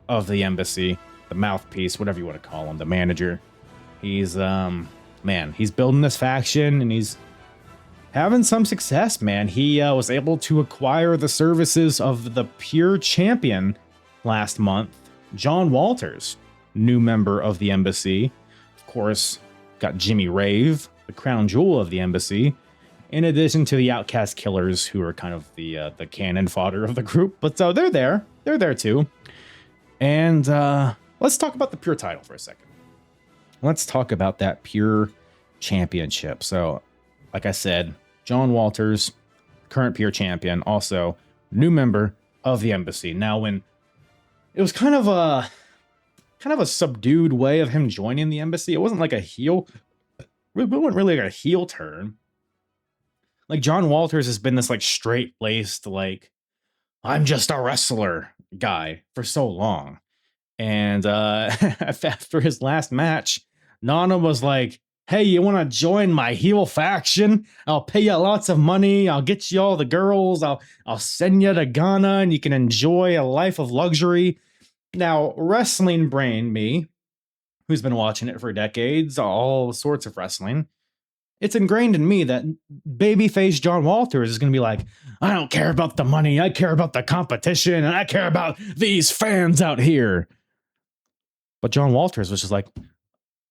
of the Embassy, the mouthpiece, whatever you want to call him, the manager. He's, he's building this faction and he's having some success, man. He was able to acquire the services of the pure champion last month, John Walters, new member of the Embassy. Of course, got Jimmy Rave, the crown jewel of the Embassy, in addition to the Outcast Killers, who are kind of the cannon fodder of the group. But so they're there too. And let's talk about the pure title for a second. Let's talk about that pure championship. So, like I said, John Walters, current pure champion, also new member of the Embassy. Now, when it was kind of a subdued way of him joining the Embassy. It wasn't like a heel. It wasn't really like a heel turn. Like John Walters has been this like straight-laced, like, I'm just a wrestler guy for so long. And after his last match, Nana was like, hey, you want to join my heel faction? I'll pay you lots of money. I'll get you all the girls. I'll send you to Ghana and you can enjoy a life of luxury. Now, wrestling brain me, who's been watching it for decades, all sorts of wrestling, it's ingrained in me that babyface John Walters is going to be like, I don't care about the money. I care about the competition and I care about these fans out here. But John Walters was just like,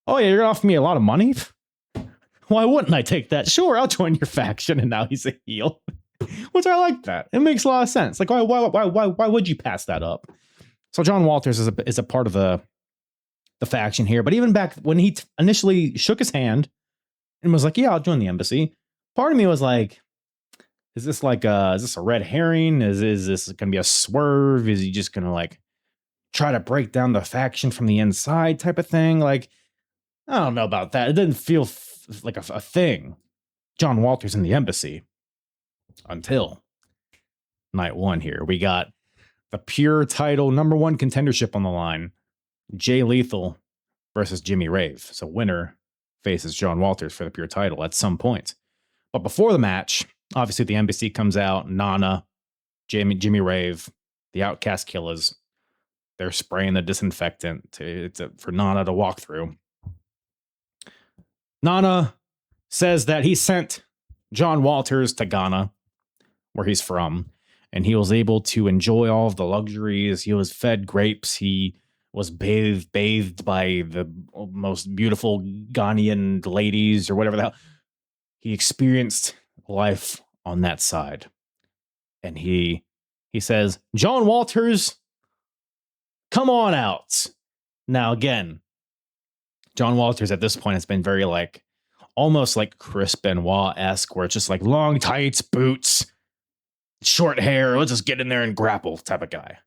oh yeah, you're going to offer me a lot of money? Why wouldn't I take that? Sure, I'll join your faction. And now he's a heel, which I like that. It makes a lot of sense. Like, why would you pass that up? So John Walters is a part of the faction here. But even back when he initially shook his hand and was like, yeah, I'll join the Embassy, part of me was like, is this a red herring? Is this going to be a swerve? Is he just going to like try to break down the faction from the inside type of thing? Like, I don't know about that. It didn't feel like a thing. John Walters in the Embassy until night one here. We got the pure title #1 contendership on the line. Jay Lethal versus Jimmy Rave. So winner faces John Walters for the pure title at some point. But before the match, obviously the Embassy comes out. Nana, Jimmy Rave, the Outcast Killers. They're spraying the disinfectant for Nana to walk through. Nana says that he sent John Walters to Ghana, where he's from, and he was able to enjoy all of the luxuries. He was fed grapes. He was bathed by the most beautiful Ghanaian ladies or whatever the hell. He experienced life on that side. And he says, John Walters, come on out. Now, again, John Walters at this point has been very like, almost like Chris Benoit-esque, where it's just like long tights, boots, short hair, let's just get in there and grapple type of guy.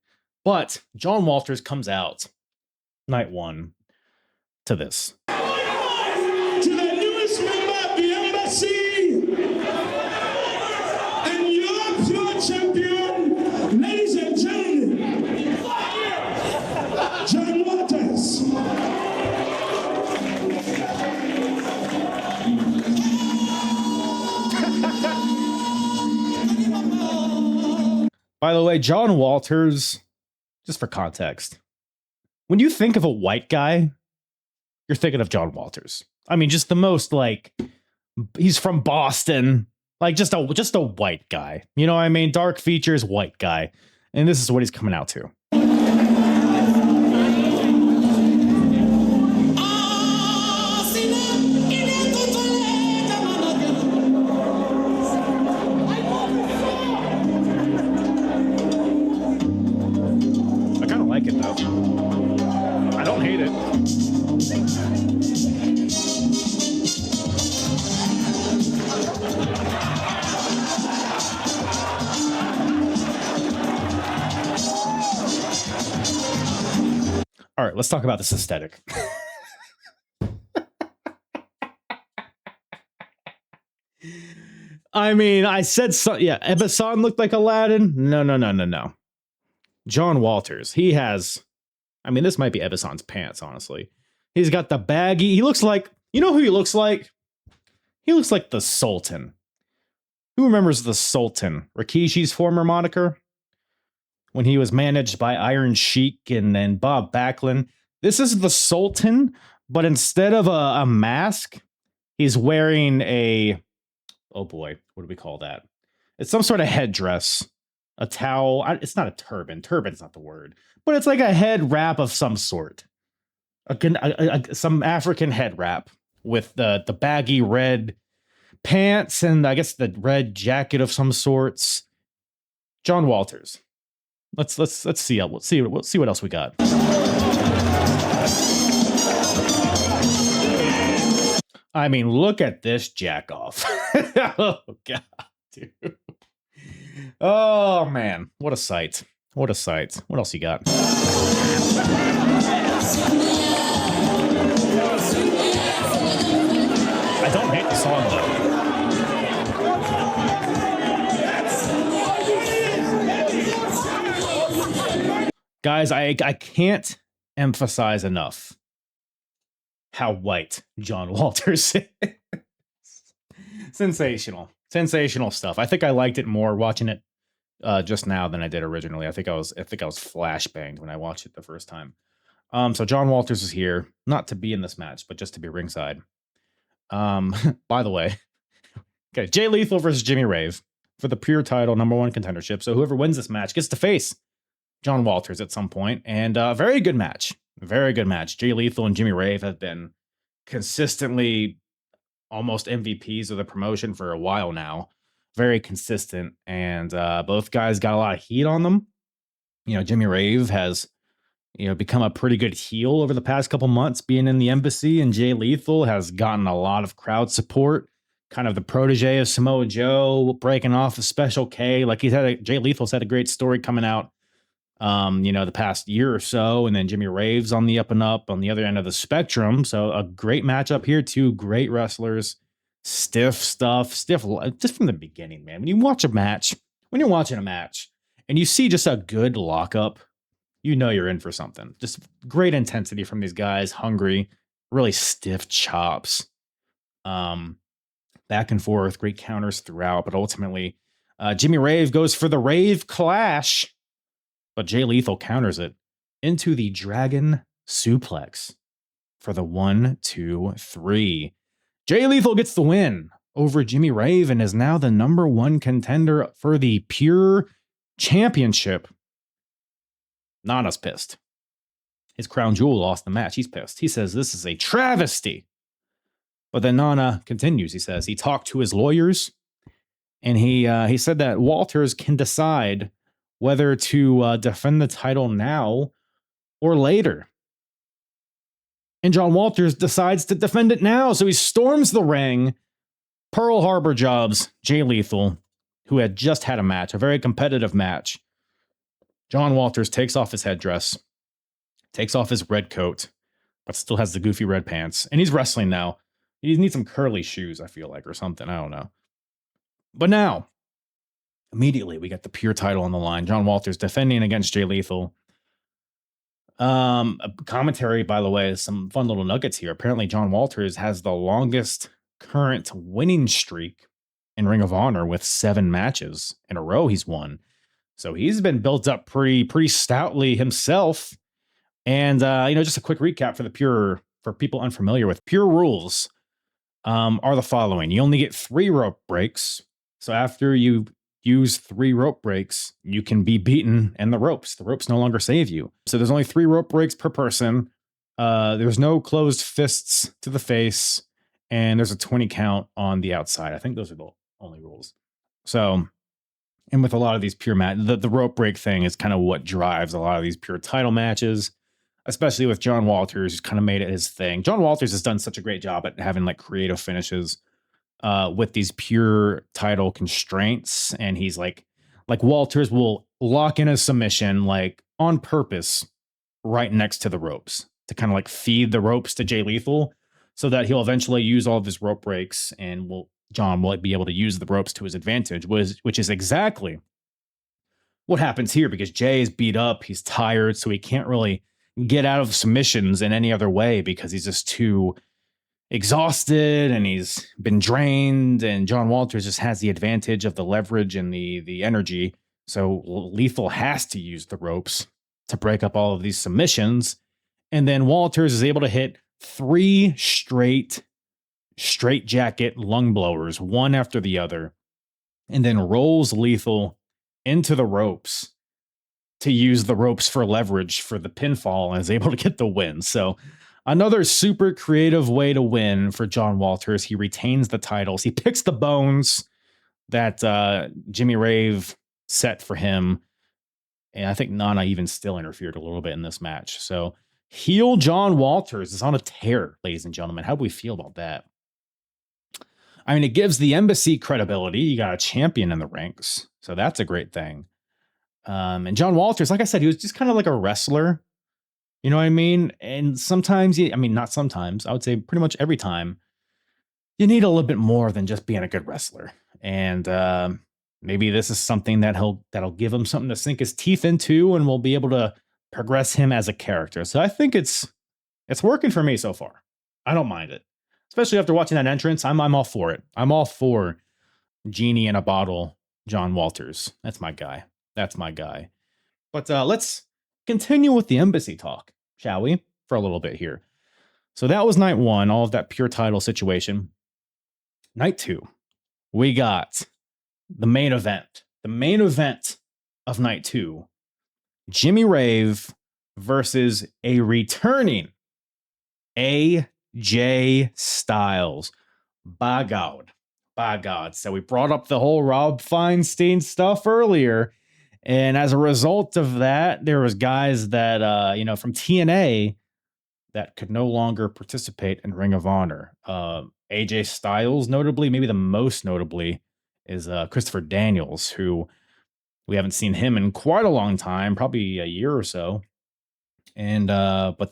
But John Walters comes out night one to this.
To the newest member of the embassy and your pure champion, ladies and gentlemen, John Walters.
By the way, John Walters, just for context, when you think of a white guy, you're thinking of John Walters. I mean, just the most like, he's from Boston, like just a white guy. You know what I mean? Dark features, white guy. And this is what he's coming out to. I kind of like it though. I don't hate it. All right, let's talk about this aesthetic. I mean, I said so. Yeah, Ebessan looked like Aladdin. No. John Walters, he has. I mean, this might be Ebessan's pants, honestly. He's got the baggy. He looks like, you know who he looks like? He looks like the Sultan. Who remembers the Sultan? Rikishi's former moniker? When he was managed by Iron Sheik and then Bob Backlund. This is the Sultan, but instead of a mask, he's wearing a, oh boy, what do we call that? It's some sort of headdress, a towel. It's not a turban. Turban's not the word, but it's like a head wrap of some sort. Some African head wrap with the baggy red pants and I guess the red jacket of some sorts. John Walters. Let's see. We'll see what else we got. I mean, look at this jack off. Oh god, dude. Oh man, what a sight. What a sight. What else you got? I don't hate the song though. Guys, I can't emphasize enough how white John Walters is. Sensational stuff. I think I liked it more watching it just now than I did originally. I think I was flashbanged when I watched it the first time. So John Walters is here, not to be in this match, but just to be ringside. By the way, okay, Jay Lethal versus Jimmy Rave for the pure title #1 contendership. So whoever wins this match gets to face John Walters at some point, and very good match. Very good match. Jay Lethal and Jimmy Rave have been consistently almost MVPs of the promotion for a while now. Very consistent, and both guys got a lot of heat on them. You know, Jimmy Rave has, you know, become a pretty good heel over the past couple months being in the embassy, and Jay Lethal has gotten a lot of crowd support. Kind of the protege of Samoa Joe, breaking off a Special K. Like Jay Lethal's had a great story coming out, you know, the past year or so, and then Jimmy Rave's on the up and up on the other end of the spectrum. So a great matchup here. Two great wrestlers, stiff just from the beginning, man. When you're watching a match and you see just a good lockup, you know you're in for something. Just great intensity from these guys, hungry, really stiff chops, back and forth, great counters throughout. But ultimately, Jimmy Rave goes for the Rave Clash, but Jay Lethal counters it into the Dragon Suplex for the 1, 2, 3. Jay Lethal gets the win over Jimmy Rave and is now the #1 contender for the Pure Championship. Nana's pissed. His crown jewel lost the match. He's pissed. He says this is a travesty. But then Nana continues. He says he talked to his lawyers, and he said that Walters can decide whether to defend the title now or later. And John Walters decides to defend it now. So he storms the ring. Pearl Harbor jobs Jay Lethal, who had just had a match, a very competitive match. John Walters takes off his headdress, takes off his red coat, but still has the goofy red pants. And he's wrestling now. He needs some curly shoes, I feel like, or something. I don't know. But now, immediately, we get the pure title on the line. John Walters defending against Jay Lethal. A commentary, by the way, some fun little nuggets here. Apparently, John Walters has the longest current winning streak in Ring of Honor with 7 matches in a row he's won. So he's been built up pretty stoutly himself. And just a quick recap for people unfamiliar with pure rules are the following. You only get 3 rope breaks. So after you use 3 rope breaks, you can be beaten in the ropes. The ropes no longer save you. So there's only 3 rope breaks per person. There's no closed fists to the face, and there's a 20 count on the outside. I think those are the only rules. So, and with a lot of these pure the rope break thing is kind of what drives a lot of these pure title matches, especially with John Walters, who's kind of made it his thing. John Walters has done such a great job at having like creative finishes with these pure title constraints. And he's like Walters will lock in a submission like on purpose right next to the ropes to kind of like feed the ropes to Jay Lethal so that he'll eventually use all of his rope breaks and John will be able to use the ropes to his advantage, which is exactly what happens here because Jay is beat up. He's tired, so he can't really get out of submissions in any other way because he's just too exhausted and he's been drained, and John Walters just has the advantage of the leverage and the energy. So Lethal has to use the ropes to break up all of these submissions. And then Walters is able to hit 3 straight jacket lung blowers, one after the other, and then rolls Lethal into the ropes to use the ropes for leverage for the pinfall and is able to get the win. So another super creative way to win for John Walters. He retains the titles. He picks the bones that Jimmy Rave set for him. And I think Nana even still interfered a little bit in this match. So heel John Walters is on a tear, ladies and gentlemen. How do we feel about that? I mean, it gives the embassy credibility. You got a champion in the ranks. So that's a great thing. And John Walters, like I said, he was just kind of like a wrestler. You know what I mean? And sometimes, not sometimes, I would say pretty much every time, you need a little bit more than just being a good wrestler. And maybe this is something that'll give him something to sink his teeth into and will be able to progress him as a character. So I think it's working for me so far. I don't mind it. Especially after watching that entrance, I'm all for it. I'm all for Genie in a Bottle, John Walters. That's my guy. But let's continue with the embassy talk, shall we? For a little bit here. So that was night 1, all of that pure title situation. Night 2, we got the main event. The main event of night 2, Jimmy Rave versus a returning AJ Styles. By God. So we brought up the whole Rob Feinstein stuff earlier. And as a result of that, there was guys that, from TNA that could no longer participate in Ring of Honor. AJ Styles, notably, maybe the most notably, is Christopher Daniels, who we haven't seen him in quite a long time, probably a year or so. And but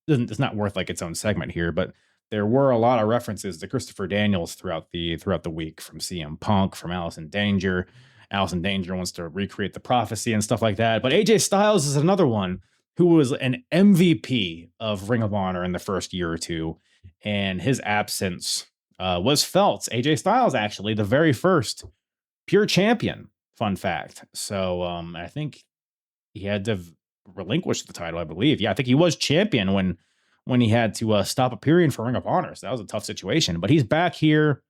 it's not worth like its own segment here, but there were a lot of references to Christopher Daniels throughout the week, from CM Punk, from Allison Danger. Allison Danger wants to recreate the prophecy and stuff like that. But AJ Styles is another one who was an MVP of Ring of Honor in the first year or two. And his absence was felt. AJ Styles, actually, the very first pure champion. Fun fact. So I think he had to relinquish the title, I believe. Yeah, I think he was champion when he had to stop appearing for Ring of Honor. So that was a tough situation. But he's back here.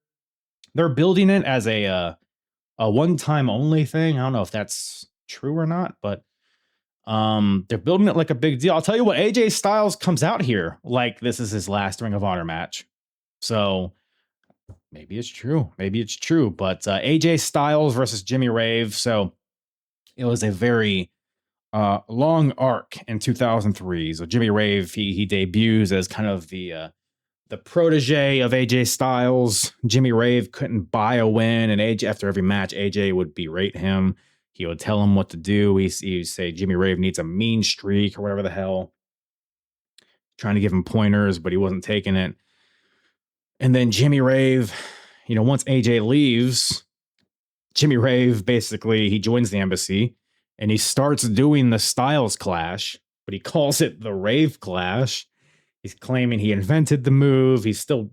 They're building it as a one-time only thing. I don't know if that's true or not, but they're building it like a big deal. I'll tell you what, AJ Styles comes out here like this is his last Ring of Honor match. So maybe it's true. But AJ Styles versus Jimmy Rave. So it was a very long arc in 2003. So Jimmy Rave, he debuts as kind of the protege of AJ Styles. Jimmy Rave couldn't buy a win, and AJ, after every match, AJ would berate him. He would tell him what to do. He'd say Jimmy Rave needs a mean streak or whatever the hell. Trying to give him pointers, but he wasn't taking it. And then Jimmy Rave, once AJ leaves, Jimmy Rave basically, he joins the embassy and he starts doing the Styles Clash, but he calls it the Rave Clash. He's claiming he invented the move. He's still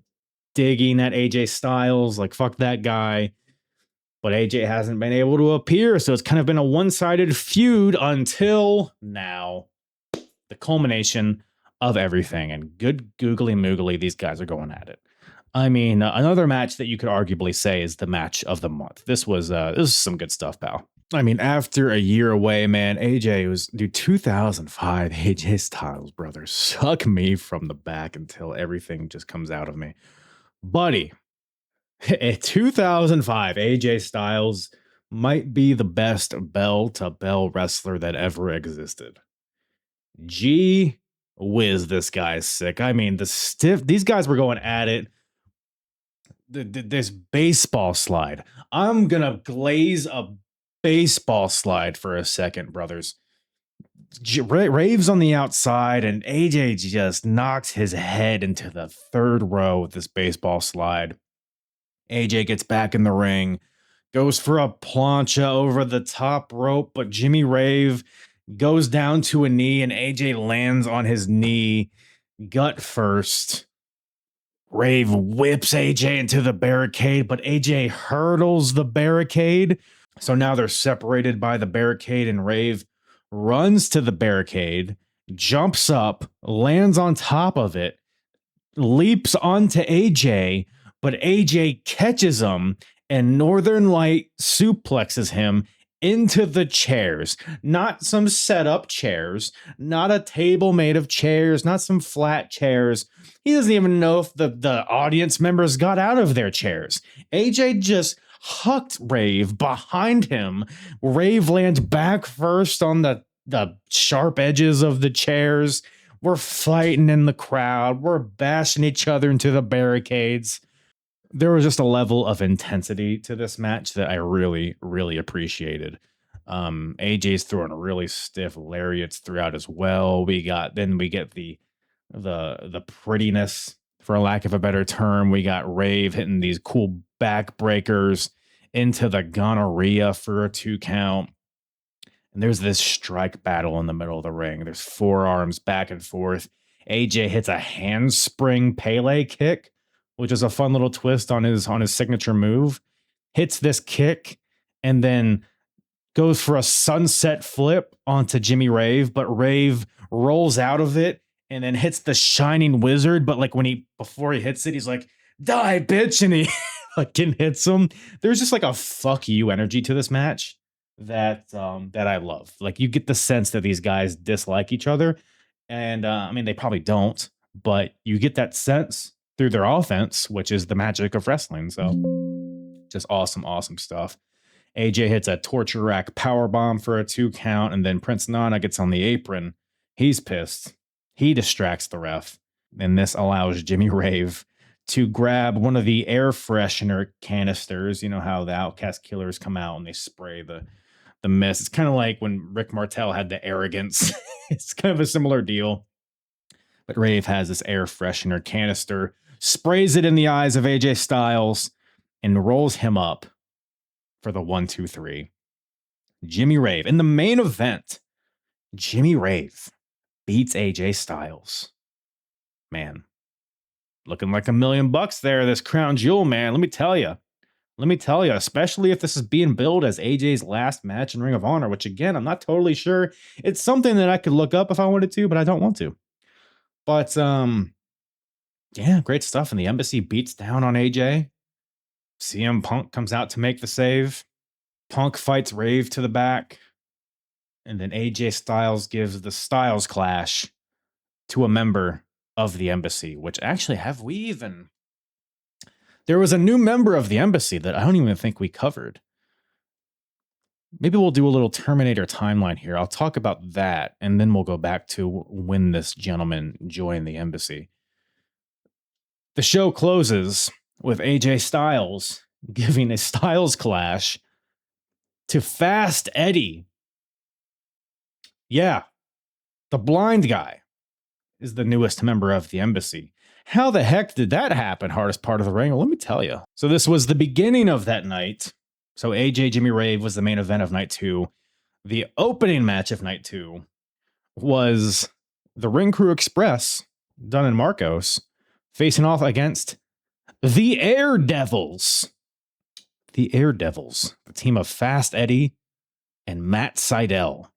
digging at AJ Styles, like, fuck that guy. But AJ hasn't been able to appear, so it's kind of been a one-sided feud until now. The culmination of everything. And good googly moogly, these guys are going at it. I mean, another match that you could arguably say is the match of the month. This was some good stuff, pal. I mean, after a year away, man, 2005, AJ Styles, brother, suck me from the back until everything just comes out of me. Buddy, in 2005, AJ Styles might be the best bell-to-bell wrestler that ever existed. Gee whiz, this guy's sick. I mean, these guys were going at it. This baseball slide. I'm going to glaze a baseball slide for a second, brothers. Rave's on the outside, and AJ just knocks his head into the third row with this baseball slide. AJ gets back in the ring, goes for a plancha over the top rope, but Jimmy Rave goes down to a knee, and AJ lands on his knee, gut first. Rave whips AJ into the barricade, but AJ hurdles the barricade. So now they're separated by the barricade, and Rave runs to the barricade, jumps up, lands on top of it, leaps onto AJ, but AJ catches him and Northern Light suplexes him into the chairs. Not some setup chairs, not a table made of chairs, not some flat chairs. He doesn't even know if the audience members got out of their chairs. AJ just hucked Rave behind him. Rave lands back first on the sharp edges of the chairs. We're fighting in the crowd. We're bashing each other into the barricades. There was just a level of intensity to this match that I really, really appreciated. AJ's throwing really stiff lariats throughout as well. We get the prettiness, for lack of a better term. We got Rave hitting these cool backbreakers into the gonorrhea for a 2 count. And there's this strike battle in the middle of the ring. There's forearms back and forth. AJ hits a handspring Pele kick, which is a fun little twist on his signature move. Hits this kick and then goes for a sunset flip onto Jimmy Rave, but Rave rolls out of it and then hits the Shining Wizard. But like before he hits it, he's like, "Die, bitch," and he fucking hits him. There's just like a fuck you energy to this match that I love. Like, you get the sense that these guys dislike each other, and I mean, they probably don't, but you get that sense through their offense, which is the magic of wrestling. So just awesome stuff. AJ hits a torture rack power bomb for a 2 count, and then Prince Nana gets on the apron. He's pissed. He distracts the ref, and this allows Jimmy Rave to grab one of the air freshener canisters. You know how the Outcast Killers come out and they spray the mist. It's kind of like when Rick Martel had the Arrogance. It's kind of a similar deal. But Rave has this air freshener canister, sprays it in the eyes of AJ Styles, and rolls him up for the 1, 2, 3. Jimmy Rave. In the main event, Jimmy Rave beats AJ Styles. Man, looking like $1 million there, this crown jewel, man. Let me tell you, especially if this is being billed as AJ's last match in Ring of Honor, which again, I'm not totally sure. It's something that I could look up if I wanted to, but I don't want to. But yeah, great stuff. And the Embassy beats down on AJ. CM Punk comes out to make the save. Punk fights Rave to the back. And then AJ Styles gives the Styles Clash to a member of the Embassy, which actually there was a new member of the Embassy that I don't even think we covered. maybe we'll do a little Terminator timeline here. I'll talk about that, and then we'll go back to when this gentleman joined the embassy. The show closes with AJ Styles giving a Styles clash to Fast Eddie. Yeah, the blind guy is the newest member of the embassy. How the heck did that happen? Hardest part of the ring? Well, let me tell you. So this was the beginning of that night. So AJ Jimmy Rave was the main event of night 2. The opening match of night 2 was the Ring Crew Express, Dunn and Marcos, facing off against the Air Devils. The Air Devils, the team of Fast Eddie and Matt Sydal.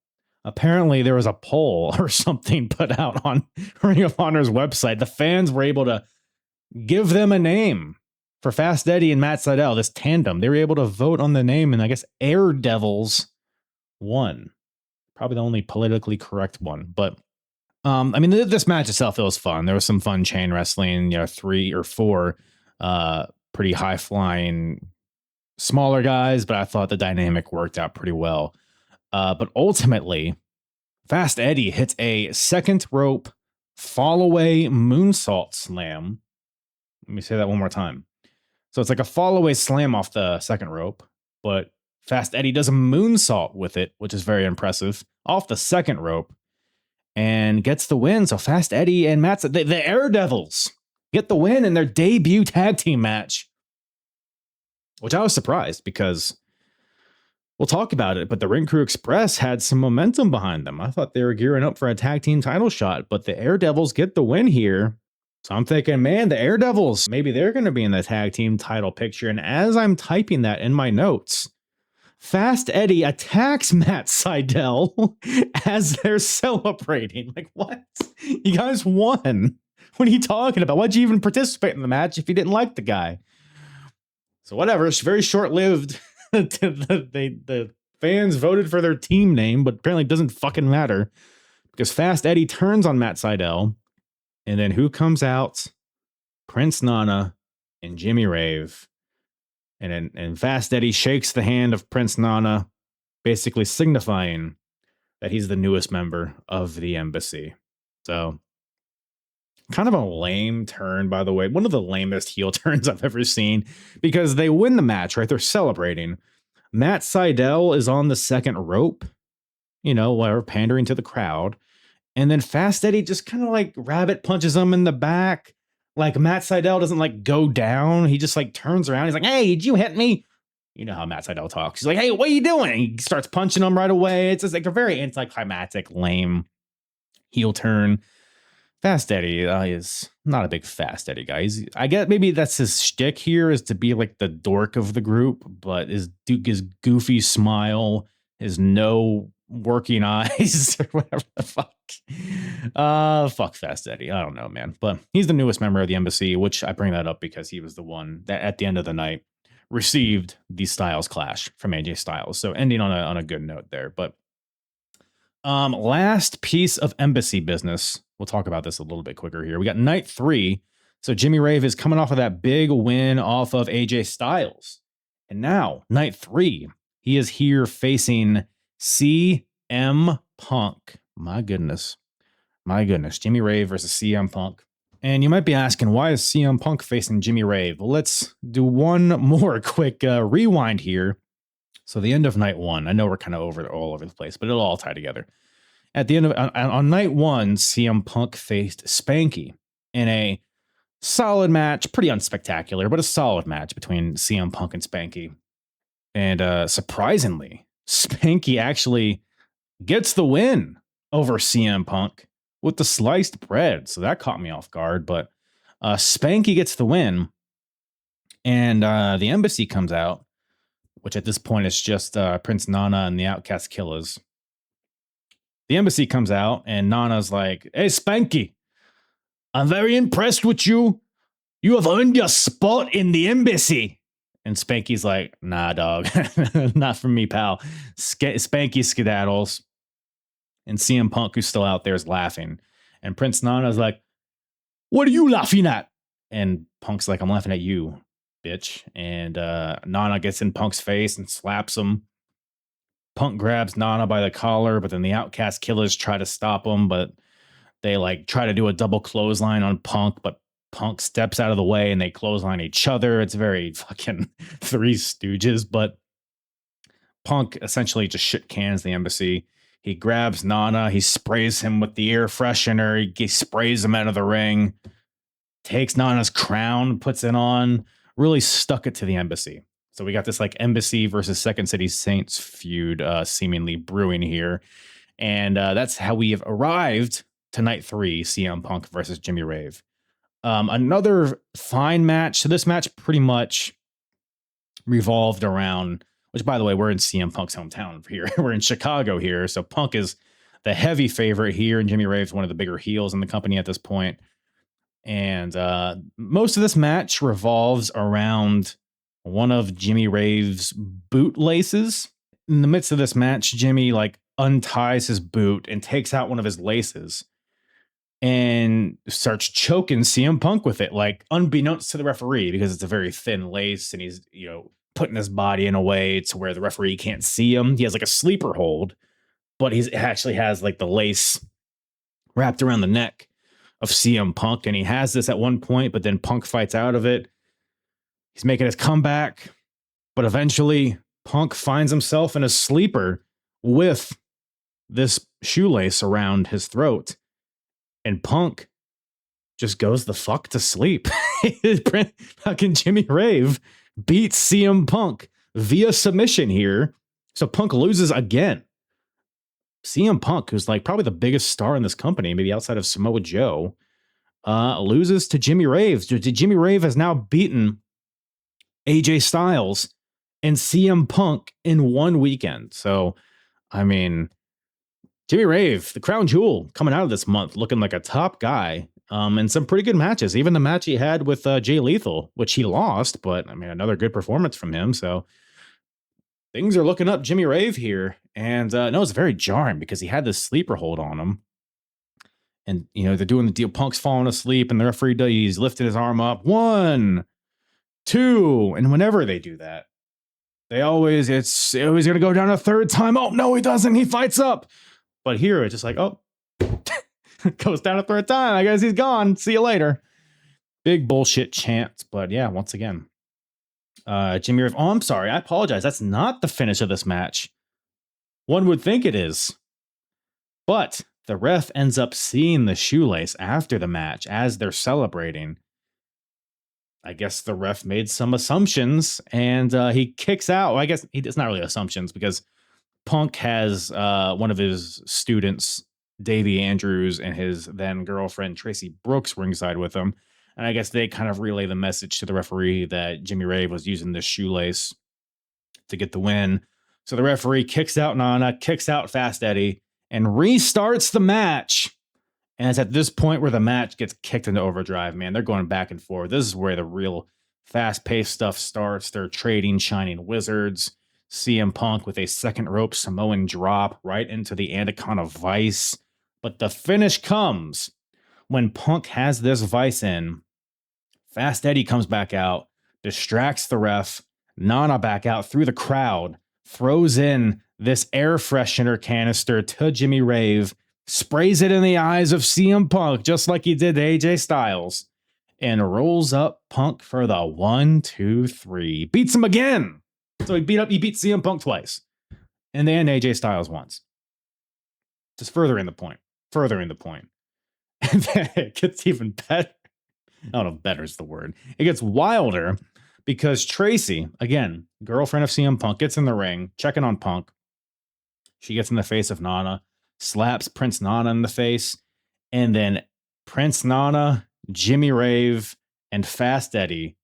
Apparently, there was a poll or something put out on Ring of Honor's website. The fans were able to give them a name for Fast Eddie and Matt Sydal, this tandem. They were able to vote on the name, and I guess Air Devils won. Probably the only politically correct one. But, I mean, this match itself, it was fun. There was some fun chain wrestling, 3 or 4 pretty high-flying smaller guys, but I thought the dynamic worked out pretty well. But ultimately, Fast Eddie hits a second rope fall-away moonsault slam. Let me say that one more time. So it's like a fall-away slam off the second rope, but Fast Eddie does a moonsault with it, which is very impressive, off the second rope, and gets the win. So Fast Eddie and Matt, the Air Devils, get the win in their debut tag team match, which I was surprised because we'll talk about it, but the Ring Crew Express had some momentum behind them. I thought they were gearing up for a tag team title shot, but the Air Devils get the win here. So I'm thinking, man, the Air Devils, maybe they're going to be in the tag team title picture. And as I'm typing that in my notes, Fast Eddie attacks Matt Sydal as they're celebrating. Like, what? You guys won. What are you talking about? Why'd you even participate in the match if you didn't like the guy? So whatever, it's very short-lived. The fans voted for their team name, but apparently it doesn't fucking matter because Fast Eddie turns on Matt Sydal, and then who comes out? Prince Nana and Jimmy Rave, and Fast Eddie shakes the hand of Prince Nana, basically signifying that he's the newest member of the embassy. So kind of a lame turn, by the way. One of the lamest heel turns I've ever seen because they win the match, right? They're celebrating. Matt Sydal is on the second rope, whatever, pandering to the crowd. And then Fast Eddie just kind of like rabbit punches him in the back. Like Matt Sydal doesn't like go down. He just like turns around. He's like, hey, did you hit me? You know how Matt Sydal talks. He's like, hey, what are you doing? And he starts punching him right away. It's just like a very anticlimactic, lame heel turn. Fast Eddie is not a big Fast Eddie guy. I guess maybe that's his shtick here, is to be like the dork of the group, but his goofy smile, his no working eyes, or whatever the fuck. Fuck Fast Eddie. I don't know, man. But he's the newest member of the embassy, which I bring that up because he was the one that at the end of the night received the Styles clash from AJ Styles. So ending on a good note there. But last piece of embassy business. We'll talk about this a little bit quicker here. We got night 3. So Jimmy Rave is coming off of that big win off of AJ Styles. And now, night 3, he is here facing CM Punk. My goodness. Jimmy Rave versus CM Punk. And you might be asking, why is CM Punk facing Jimmy Rave? Well, let's do one more quick rewind here. So the end of night 1, I know we're kind of all over the place, but it'll all tie together. At the end of on night 1, CM Punk faced Spanky in a solid match, pretty unspectacular, but a solid match between CM Punk and Spanky. And surprisingly, Spanky actually gets the win over CM Punk with the sliced bread. So that caught me off guard, but Spanky gets the win, and the embassy comes out, which at this point is just Prince Nana and the Outcast Killers. The embassy comes out, and Nana's like, hey, Spanky, I'm very impressed with you. You have earned your spot in the embassy. And Spanky's like, nah, dog, not from me, pal. Spanky skedaddles. And CM Punk, who's still out there, is laughing. And Prince Nana's like, what are you laughing at? And Punk's like, I'm laughing at you, bitch. And Nana gets in Punk's face and slaps him. Punk grabs Nana by the collar, but then the Outcast Killers try to stop him, but they like try to do a double clothesline on Punk, but Punk steps out of the way and they clothesline each other. It's very fucking Three Stooges, but Punk essentially just shit cans the Embassy. He grabs Nana, he sprays him with the air freshener, he sprays him out of the ring, takes Nana's crown, puts it on, really stuck it to the Embassy. So we got this like Embassy versus Second City Saints feud seemingly brewing here. And that's how we have arrived to night 3, CM Punk versus Jimmy Rave. Another fine match. So this match pretty much revolved around, which by the way, we're in CM Punk's hometown here. We're in Chicago here. So Punk is the heavy favorite here, and Jimmy Rave's one of the bigger heels in the company at this point. And most of this match revolves around one of Jimmy Rave's boot laces. In the midst of this match, Jimmy like unties his boot and takes out one of his laces and starts choking CM Punk with it, like unbeknownst to the referee, because it's a very thin lace and he's, you know, putting his body in a way to where the referee can't see him. He has like a sleeper hold, but he actually has like the lace wrapped around the neck of CM Punk. And he has this at one point, but then Punk fights out of it. He's making his comeback, but eventually Punk finds himself in a sleeper with this shoelace around his throat. And Punk just goes the fuck to sleep. Fucking Jimmy Rave beats CM Punk via submission here. So Punk loses again. CM Punk, who's like probably the biggest star in this company, maybe outside of Samoa Joe, loses to Jimmy Rave. Jimmy Rave has now beaten AJ Styles and CM Punk in one weekend. So, I mean, Jimmy Rave, the crown jewel, coming out of this month, looking like a top guy, and some pretty good matches. Even the match he had with Jay Lethal, which he lost, but I mean, another good performance from him. So things are looking up Jimmy Rave here. And no, it's very jarring because he had this sleeper hold on him. And, you know, they're doing the deal. Punk's falling asleep and the referee, he's lifting his arm up. 1, 2. And whenever they do that, it's always going to go down a third time. Oh, no, he doesn't. He fights up. But here it's just like, oh, goes down a third time. I guess he's gone. See you later. Big bullshit chant. But yeah, once again, Jimmy Rave. Oh, I'm sorry. I apologize. That's not the finish of this match. One would think it is. But the ref ends up seeing the shoelace after the match as they're celebrating. I guess the ref made some assumptions and he kicks out. Well, I guess it's not really assumptions because Punk has one of his students, Davey Andrews, and his then girlfriend, Tracy Brooks, ringside with him. And I guess they kind of relay the message to the referee that Jimmy Rave was using this shoelace to get the win. So the referee kicks out Nana, kicks out Fast Eddie, and restarts the match. And it's at this point where the match gets kicked into overdrive, man. They're going back and forth. This is where the real fast-paced stuff starts. They're trading Shining Wizards. CM Punk with a second rope Samoan drop right into the Anaconda Vice. But the finish comes when Punk has this Vice in. Fast Eddie comes back out, distracts the ref. Nana back out through the crowd, throws in this air freshener canister to Jimmy Rave, sprays it in the eyes of CM Punk, just like he did to AJ Styles, and rolls up Punk for the 1, 2, 3. Beats him again. So he beat CM Punk twice. And then AJ Styles once. Just furthering the point. And then it gets even better. I don't know if better is the word. It gets wilder because Tracy, again, girlfriend of CM Punk, gets in the ring, checking on Punk. She gets in the face of Nana, slaps Prince Nana in the face, and then Prince Nana, Jimmy Rave, and Fast Eddie,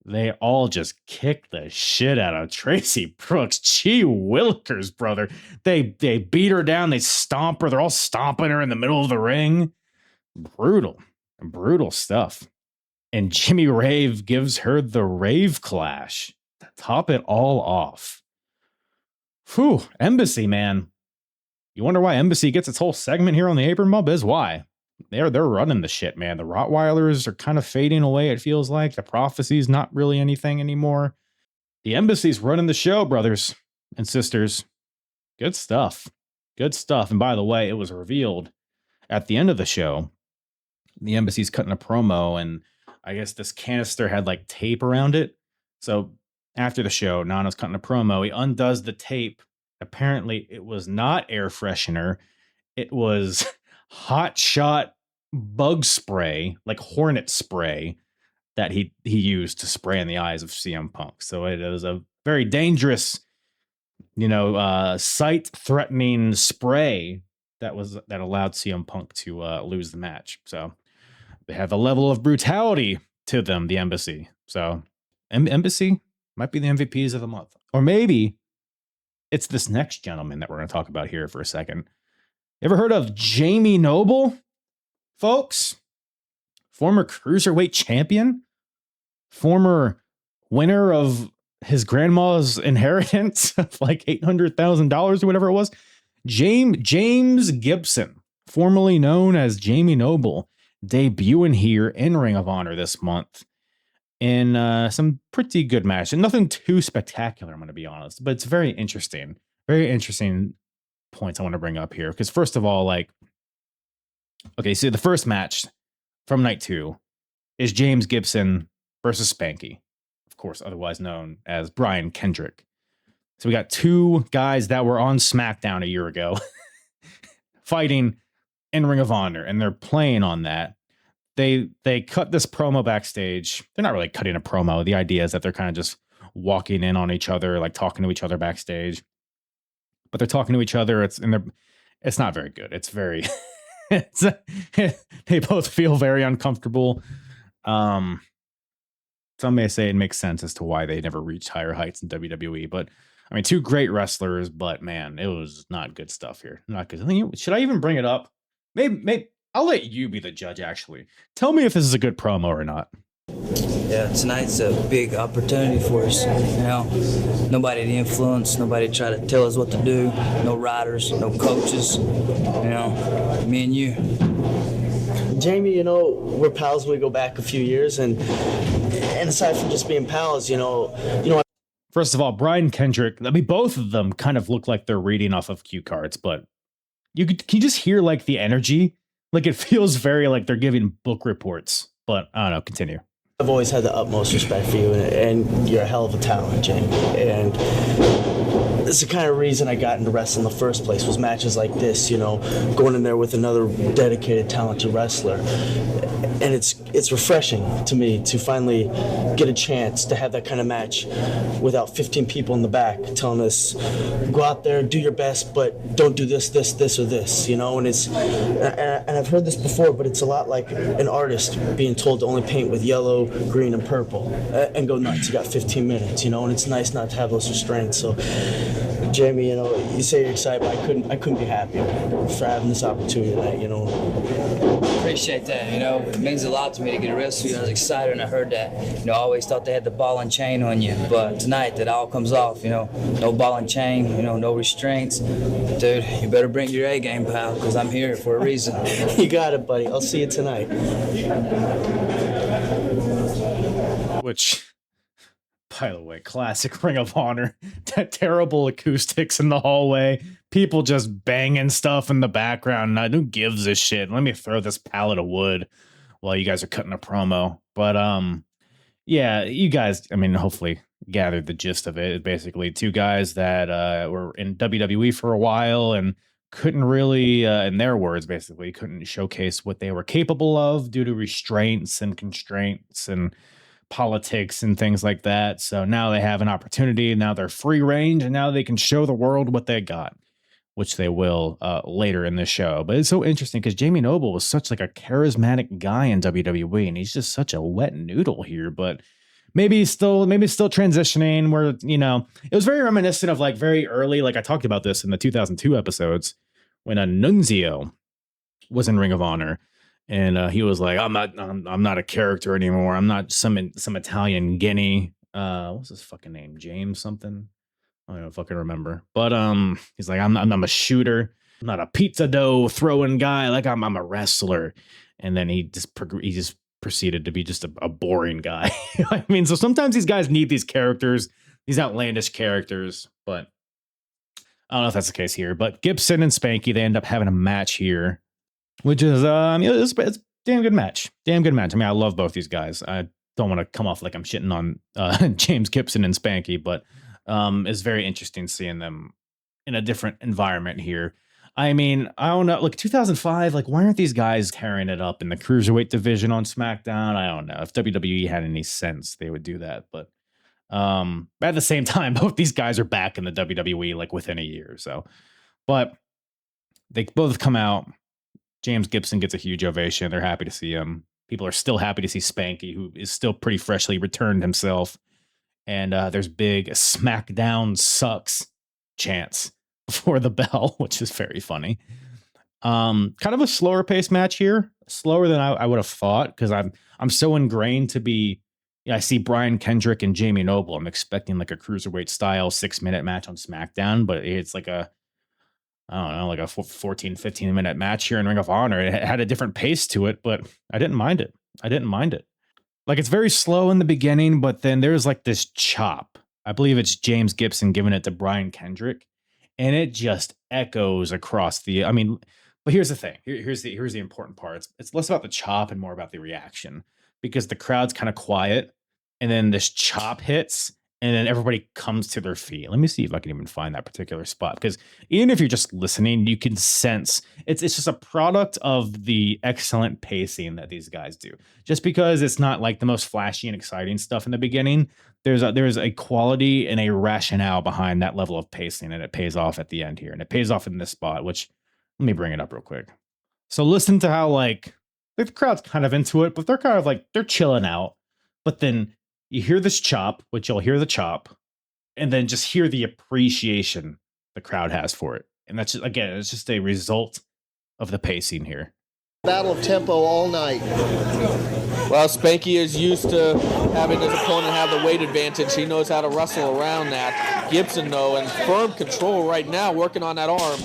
they all just kick the shit out of Tracy Brooks. Gee Willikers, brother. They beat her down. They stomp her. They're all stomping her in the middle of the ring. Brutal stuff. And Jimmy Rave gives her the Rave Clash to top it all off. Whew, Embassy, man. You wonder why Embassy gets its whole segment here on the Apron Bump? Is why. They're running the shit, man. The Rottweilers are kind of fading away, it feels like. The Prophecy's not really anything anymore. The Embassy's running the show, brothers and sisters. Good stuff. Good stuff. And by the way, it was revealed at the end of the show, the Embassy's cutting a promo, and I guess this canister had like tape around it. So after the show, Nana's cutting a promo. He undoes the tape. Apparently, it was not air freshener. It was hot shot bug spray, like hornet spray, that he used to spray in the eyes of CM Punk. So it was a very dangerous, sight-threatening spray that allowed CM Punk to lose the match. So they have a level of brutality to them, the Embassy. So Embassy might be the MVPs of the month. Or maybe it's this next gentleman that we're going to talk about here for a second. You ever heard of Jamie Noble, folks? Former cruiserweight champion? Former winner of his grandma's inheritance of like $800,000 or whatever it was. James Gibson, formerly known as Jamie Noble, debuting here in Ring of Honor this month in some pretty good match. And nothing too spectacular, I'm going to be honest, but it's very interesting. Very interesting points I want to bring up here. Because first of all, so the first match from night 2 is James Gibson versus Spanky, of course, otherwise known as Brian Kendrick. So we got two guys that were on SmackDown a year ago fighting in Ring of Honor, and they're playing on that. They cut this promo backstage. They're not really cutting a promo. The idea is that they're kind of just walking in on each other, like talking to each other backstage. But they're talking to each other. It's not very good. It's very they both feel very uncomfortable. Some may say it makes sense as to why they never reached higher heights in WWE, but I mean, two great wrestlers, but man, it was not good stuff here. Not good. Should I even bring it up? Maybe I'll let you be the judge, actually. Tell me if this is a good promo or not.
Yeah, tonight's a big opportunity for us. Nobody to influence, nobody to try to tell us what to do. No riders, no coaches. Me and you.
Jamie, we're pals. We go back a few years, and aside from just being pals,
First of all, Brian Kendrick, I mean, both of them kind of look like they're reading off of cue cards, but can you just hear like the energy? Like it feels very like they're giving book reports, but I don't know, continue.
I've always had the utmost respect for you, and you're a hell of a talent, Jamie. And this is the kind of reason I got into wrestling in the first place, was matches like this, going in there with another dedicated, talented wrestler. And it's refreshing to me to finally get a chance to have that kind of match without 15 people in the back telling us, go out there, do your best, but don't do this, or this, And I've heard this before, but it's a lot like an artist being told to only paint with yellow, green, and purple and go nuts. You got 15 minutes, and it's nice not to have those restraints. So, Jamie, you say you're excited, but I couldn't be happier for having this opportunity tonight,
Appreciate that, It means a lot to me to get a wrestle you. I was excited when I heard that. I always thought they had the ball and chain on you, but tonight that all comes off, no ball and chain, no restraints. Dude, you better bring your A game, pal, because I'm here for a reason.
You got it, buddy. I'll see you tonight.
Which, by the way, classic Ring of Honor. That terrible acoustics in the hallway. People just banging stuff in the background. Who gives a shit? Let me throw this pallet of wood while you guys are cutting a promo. But yeah, you guys, I mean, hopefully gathered the gist of it. Basically, two guys that were in WWE for a while and couldn't really, in their words, basically couldn't showcase what they were capable of due to restraints and constraints and politics and things like that. So now they have an opportunity. Now they're free range, and now they can show the world what they got, which they will later in this show. But it's so interesting because Jamie Noble was such like a charismatic guy in WWE, and he's just such a wet noodle here. But maybe still transitioning where, it was very reminiscent of like very early, like I talked about this in the 2002 episodes when Nunzio was in Ring of Honor. And he was like, I'm not a character anymore. I'm not some Italian guinea. What's his fucking name? James something? I don't know if I can remember. But he's like, I'm a shooter. I'm not a pizza dough throwing guy. Like I'm a wrestler. And then he just proceeded to be just a boring guy. I mean, so sometimes these guys need these characters, these outlandish characters. But I don't know if that's the case here, but Gibson and Spanky, they end up having a match here, which is, it's a damn good match. Damn good match. I mean, I love both these guys. I don't want to come off like I'm shitting on James Gibson and Spanky, but it's very interesting seeing them in a different environment here. I mean, I don't know, like 2005, like why aren't these guys tearing it up in the cruiserweight division on SmackDown? I don't know. If WWE had any sense, they would do that. But at the same time, both these guys are back in the WWE like within a year. So, but they both come out. James Gibson gets a huge ovation. They're happy to see him. People are still happy to see Spanky, who is still pretty freshly returned himself. And there's big SmackDown sucks chants before the bell, which is very funny. Kind of a slower paced match here, slower than I would have thought, because I'm so ingrained to be. Yeah, I see Brian Kendrick and Jamie Noble. I'm expecting like a cruiserweight style 6-minute match on SmackDown, but it's like a, I don't know, like a 14, 15-minute match here in Ring of Honor. It had a different pace to it, but I didn't mind it. Like it's very slow in the beginning, but then there's like this chop. I believe it's James Gibson giving it to Brian Kendrick, and it just echoes across the. I mean, but here's the thing. Here's the important part. It's less about the chop and more about the reaction, because the crowd's kind of quiet, and then this chop hits, and then everybody comes to their feet. Let me see if I can even find that particular spot, because even if you're just listening, you can sense it's just a product of the excellent pacing that these guys do. Just because it's not like the most flashy and exciting stuff in the beginning, there's a quality and a rationale behind that level of pacing, and it pays off at the end here, and it pays off in this spot, which let me bring it up real quick. So listen to how like the crowd's kind of into it, but they're kind of like they're chilling out, but then you hear this chop, which you'll hear the chop, and then just hear the appreciation the crowd has for it. And that's just, again, it's just a result of the pacing here.
Battle of tempo all night.
Well, Spanky is used to having his opponent have the weight advantage. He knows how to wrestle around that. Gibson, though, in firm control right now, working on that arm.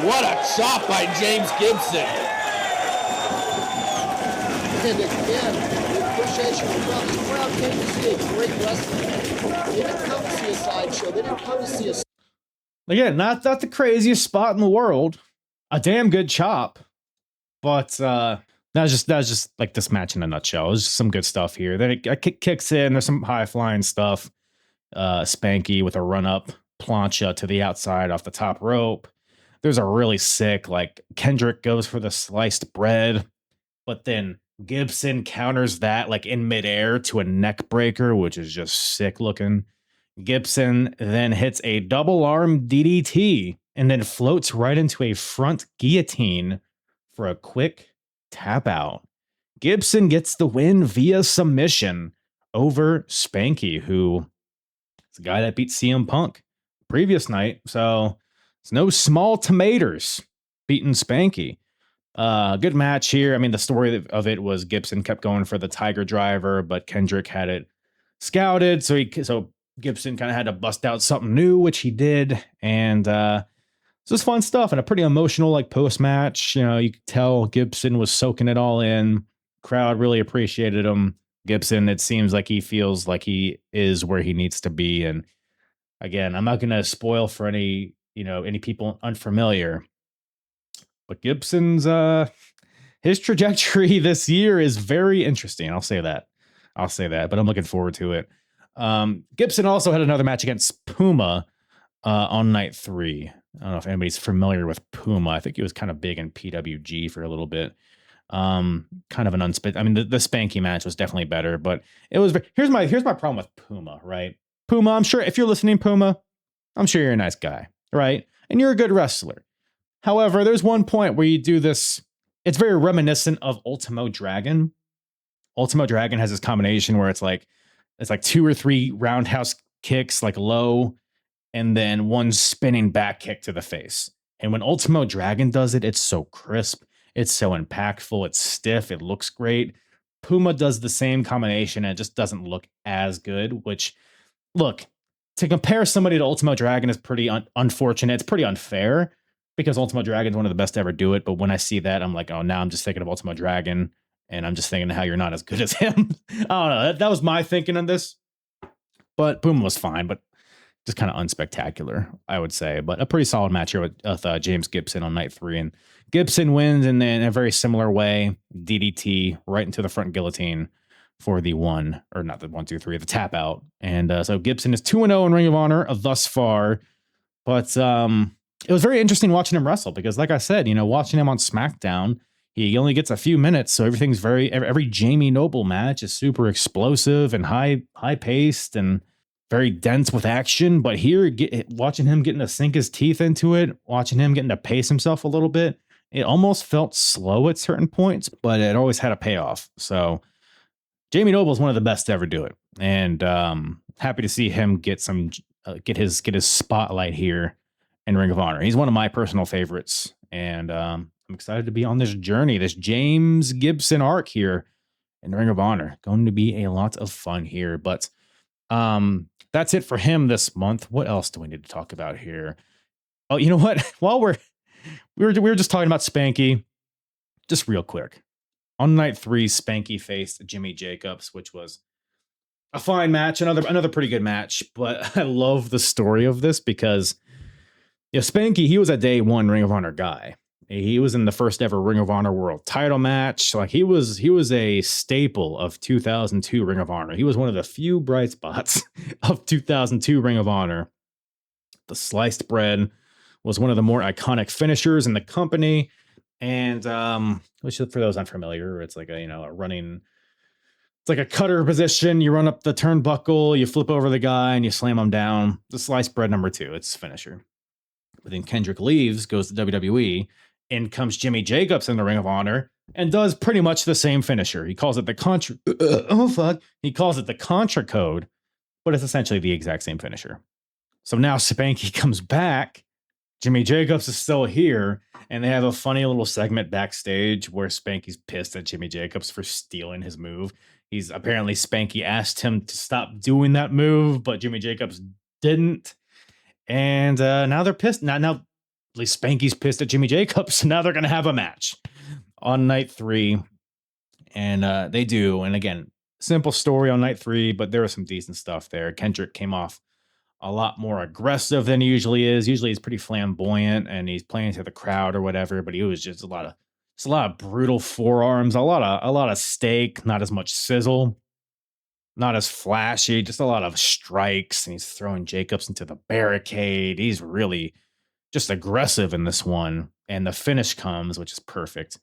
What a chop by James Gibson.
And again, the appreciation of the crowd. This crowd came to see a great wrestler. They didn't come to see a sideshow. They didn't come to see a...
Again, not the craziest spot in the world. A damn good chop. But that was just like this match in a nutshell. It was just some good stuff here. Then it kicks in. There's some high-flying stuff. Spanky with a run-up plancha to the outside off the top rope. There's a really sick, like, Kendrick goes for the sliced bread, but then Gibson counters that like in midair to a neck breaker, which is just sick looking. Gibson then hits a double arm DDT and then floats right into a front guillotine for a quick tap out. Gibson gets the win via submission over Spanky, who is the guy that beat CM Punk previous night. So it's no small tomatoes beating Spanky. Good match here. I mean, the story of it was Gibson kept going for the Tiger Driver, but Kendrick had it scouted, so Gibson kind of had to bust out something new, which he did, and so it's fun stuff and a pretty emotional like post match. You know, you could tell Gibson was soaking it all in. Crowd really appreciated him. Gibson, it seems like he feels like he is where he needs to be, and again, I'm not going to spoil for any people unfamiliar. But Gibson's his trajectory this year is very interesting. I'll say that, but I'm looking forward to it. Gibson also had another match against Puma on night 3. I don't know if anybody's familiar with Puma. I think he was kind of big in PWG for a little bit. Kind of an I mean, the Spanky match was definitely better, but it was. Here's my problem with Puma, right? Puma, I'm sure if you're listening, Puma, I'm sure you're a nice guy, right? And you're a good wrestler. However, there's one point where you do this. It's very reminiscent of Ultimo Dragon. Ultimo Dragon has this combination where it's like 2 or 3 roundhouse kicks, like low, and then one spinning back kick to the face. And when Ultimo Dragon does it, it's so crisp. It's so impactful. It's stiff. It looks great. Puma does the same combination and it just doesn't look as good, which, look, to compare somebody to Ultimo Dragon is pretty unfortunate. It's pretty unfair, because Ultimo Dragon is one of the best to ever do it. But when I see that, I'm like, oh, now I'm just thinking of Ultimo Dragon, and I'm just thinking how you're not as good as him. I don't know. That was my thinking on this. But Puma was fine. But just kind of unspectacular, I would say. But a pretty solid match here with James Gibson on night 3. And Gibson wins in a very similar way. DDT right into the front guillotine for the the tap out. And so Gibson is 2-0 in Ring of Honor thus far. But it was very interesting watching him wrestle because, like I said, watching him on SmackDown, he only gets a few minutes. So everything's every Jamie Noble match is super explosive and high paced and very dense with action. But here, watching him getting to sink his teeth into it, watching him getting to pace himself a little bit, it almost felt slow at certain points, but it always had a payoff. So Jamie Noble is one of the best to ever do it, and happy to see him get his spotlight here in Ring of Honor. He's one of my personal favorites, and I'm excited to be on this journey, this James Gibson arc here in Ring of Honor. Going to be a lot of fun here, but that's it for him this month. What else do we need to talk about here? Oh, you know what? While we were just talking about Spanky, just real quick. On night 3, Spanky faced Jimmy Jacobs, which was a fine match, another pretty good match. But I love the story of this because Spanky, he was a day 1 Ring of Honor guy. He was in the first ever Ring of Honor World Title match. Like he was a staple of 2002 Ring of Honor. He was one of the few bright spots of 2002 Ring of Honor. The sliced bread was one of the more iconic finishers in the company. And which, for those unfamiliar, it's like a running. It's like a cutter position. You run up the turnbuckle, you flip over the guy, and you slam him down. The sliced bread number 2. It's finisher. But then Kendrick leaves, goes to WWE. In comes Jimmy Jacobs in the Ring of Honor and does pretty much the same finisher. He calls it the Contra. He calls it the Contra Code, but it's essentially the exact same finisher. So now Spanky comes back. Jimmy Jacobs is still here, and they have a funny little segment backstage where Spanky's pissed at Jimmy Jacobs for stealing his move. Apparently Spanky asked him to stop doing that move, but Jimmy Jacobs didn't. And now they're pissed. Now at least Spanky's pissed at Jimmy Jacobs. So now they're going to have a match on night 3. And they do. And again, simple story on night 3, but there was some decent stuff there. Kendrick came off a lot more aggressive than he usually is. Usually he's pretty flamboyant and he's playing to the crowd or whatever, but he was just a lot of brutal forearms, a lot of steak, not as much sizzle, not as flashy, just a lot of strikes. And he's throwing Jacobs into the barricade. He's really just aggressive in this one. And the finish comes, which is perfect.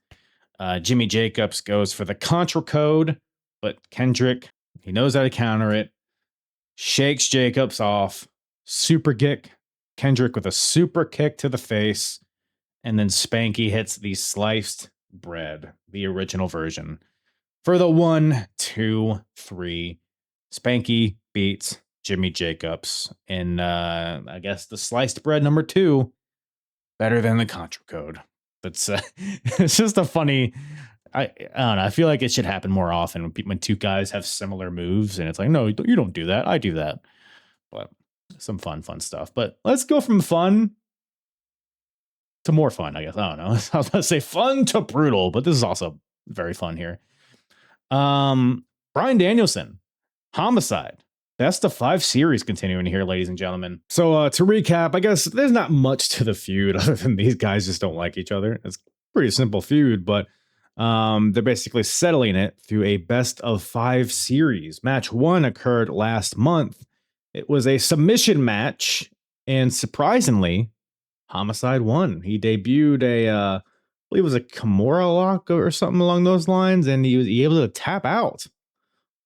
Jimmy Jacobs goes for the Contra Code, but Kendrick, he knows how to counter it. Shakes Jacobs off, super kick, Kendrick with a super kick to the face, and then Spanky hits the sliced bread, the original version. For the 1, 2, 3, Spanky beats Jimmy Jacobs in, I guess, the sliced bread number 2, better than the Contra Code. It's just a funny... I don't know. I feel like it should happen more often when 2 guys have similar moves, and it's like, no, you don't do that. I do that. But some fun stuff. But let's go from fun to more fun, I guess. I don't know. I was about to say fun to brutal, but this is also very fun here. Bryan Danielson, Homicide, best of 5 series continuing here, ladies and gentlemen. So to recap, I guess there's not much to the feud other than these guys just don't like each other. It's a pretty simple feud, but they're basically settling it through a best of 5 series. Match 1 occurred last month. It was a submission match, and surprisingly, Homicide won. He debuted I believe it was a Kimura lock or something along those lines, and he was able to tap out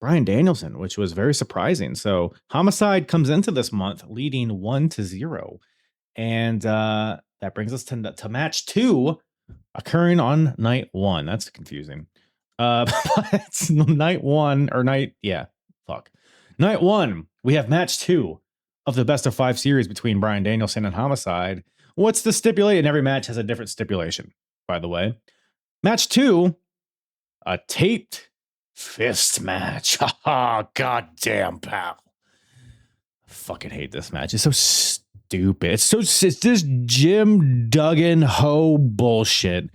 Bryan Danielson, which was very surprising. So Homicide comes into this month leading 1-0, and that brings us to match 2. Occurring on night 1. That's confusing. But it's night 1 or night. Yeah. Fuck. Night 1. We have match 2 of the best of 5 series between Bryan Danielson and Homicide. What's the stipulation? Every match has a different stipulation, by the way. Match 2. A taped fist match. Haha. Goddamn, pal. I fucking hate this match. It's so stupid. It's this Jim Duggan ho bullshit.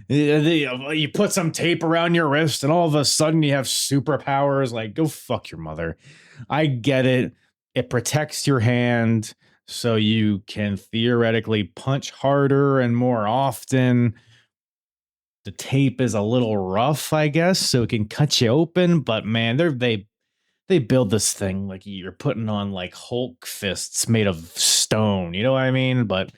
You put some tape around your wrist and all of a sudden you have superpowers. Like, go fuck your mother. I get it. It protects your hand so you can theoretically punch harder and more often. The tape is a little rough, I guess, so it can cut you open. But man, they build this thing like you're putting on like Hulk fists made of stone. You know what I mean? But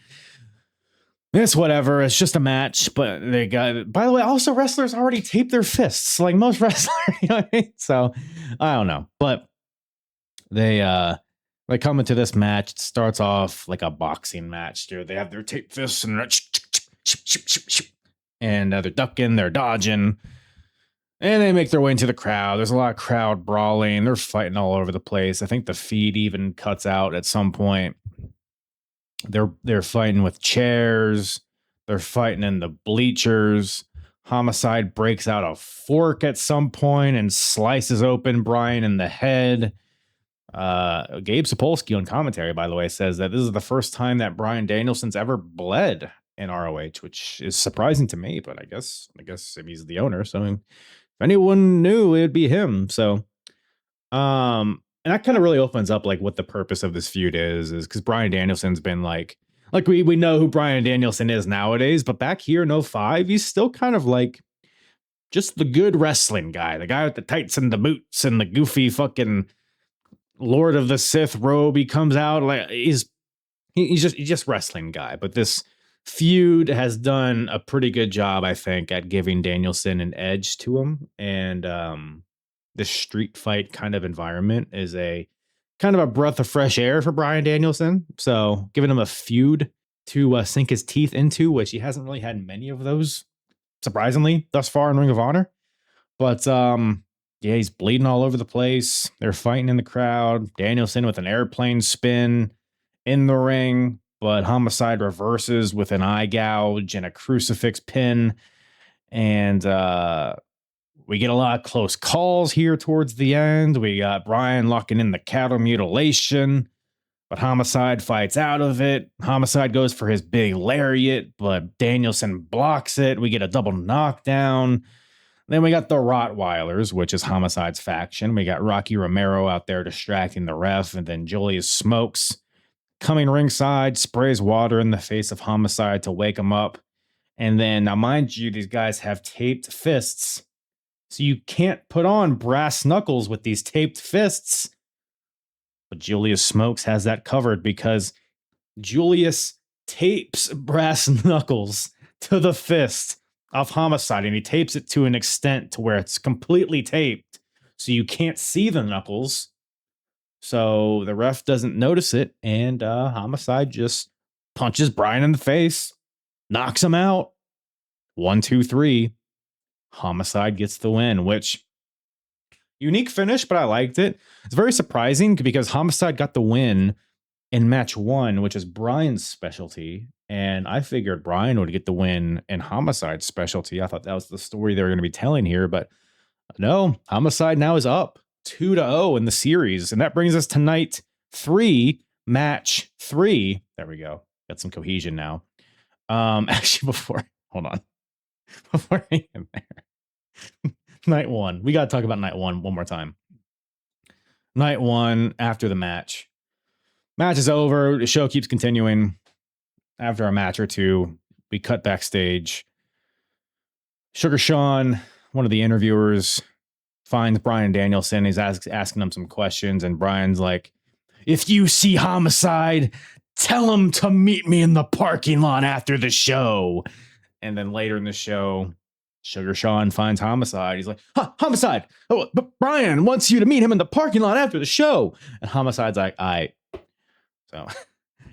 it's whatever. It's just a match. But they got. By the way, also wrestlers already tape their fists, like most wrestlers. You know what I mean? So I don't know, but they come into this match. It starts off like a boxing match. Dude, they have their tape fists and they're ducking, they're dodging, and they make their way into the crowd. There's a lot of crowd brawling. They're fighting all over the place. I think the feed even cuts out at some point. They're fighting with chairs. They're fighting in the bleachers. Homicide breaks out a fork at some point and slices open Brian in the head. Gabe Sapolsky on commentary, by the way, says that this is the first time that Bryan Danielson's ever bled in ROH, which is surprising to me, but I guess he's the owner. So if anyone knew, it'd be him. So, and that kind of really opens up like what the purpose of this feud is because Bryan Danielson's been like we know who Bryan Danielson is nowadays, but back here in 05, he's still kind of like just the good wrestling guy, the guy with the tights and the boots and the goofy fucking Lord of the Sith robe. He comes out like he's just wrestling guy, but this feud has done a pretty good job, I think, at giving Danielson an edge to him. And this street fight kind of environment is a kind of a breath of fresh air for Bryan Danielson. So giving him a feud to sink his teeth into, which he hasn't really had many of those, surprisingly, thus far in Ring of Honor. But yeah, he's bleeding all over the place. They're fighting in the crowd. Danielson with an airplane spin in the ring, but Homicide reverses with an eye gouge and a crucifix pin. And we get a lot of close calls here towards the end. We got Brian locking in the cattle mutilation, but Homicide fights out of it. Homicide goes for his big lariat, but Danielson blocks it. We get a double knockdown. Then we got the Rottweilers, which is Homicide's faction. We got Rocky Romero out there distracting the ref, and then Julius Smokes coming ringside, sprays water in the face of Homicide to wake him up. And then, now mind you, these guys have taped fists, so you can't put on brass knuckles with these taped fists. But Julius Smokes has that covered because Julius tapes brass knuckles to the fist of Homicide, and he tapes it to an extent to where it's completely taped, so you can't see the knuckles. So the ref doesn't notice it, and Homicide just punches Brian in the face, knocks him out. 1, 2, 3. Homicide gets the win, which unique finish, but I liked it. It's very surprising because Homicide got the win in match 1, which is Brian's specialty. And I figured Brian would get the win in Homicide's specialty. I thought that was the story they were going to be telling here, but no, Homicide now is up 2-0 in the series. And that brings us to night 3, match 3. There we go. Got some cohesion now. Actually, hold on. Before I get there. Night 1. We got to talk about night 1 more time. Night 1, after the match. Match is over. The show keeps continuing. After a match or two, we cut backstage. Sugar Sean, one of the interviewers, finds Bryan Danielson. He's asking him some questions, and Brian's like, "If you see Homicide, tell him to meet me in the parking lot after the show." And then later in the show, Sugar Sean finds Homicide. He's like, "Homicide, oh, but Brian wants you to meet him in the parking lot after the show." And Homicide's like, "All right." So I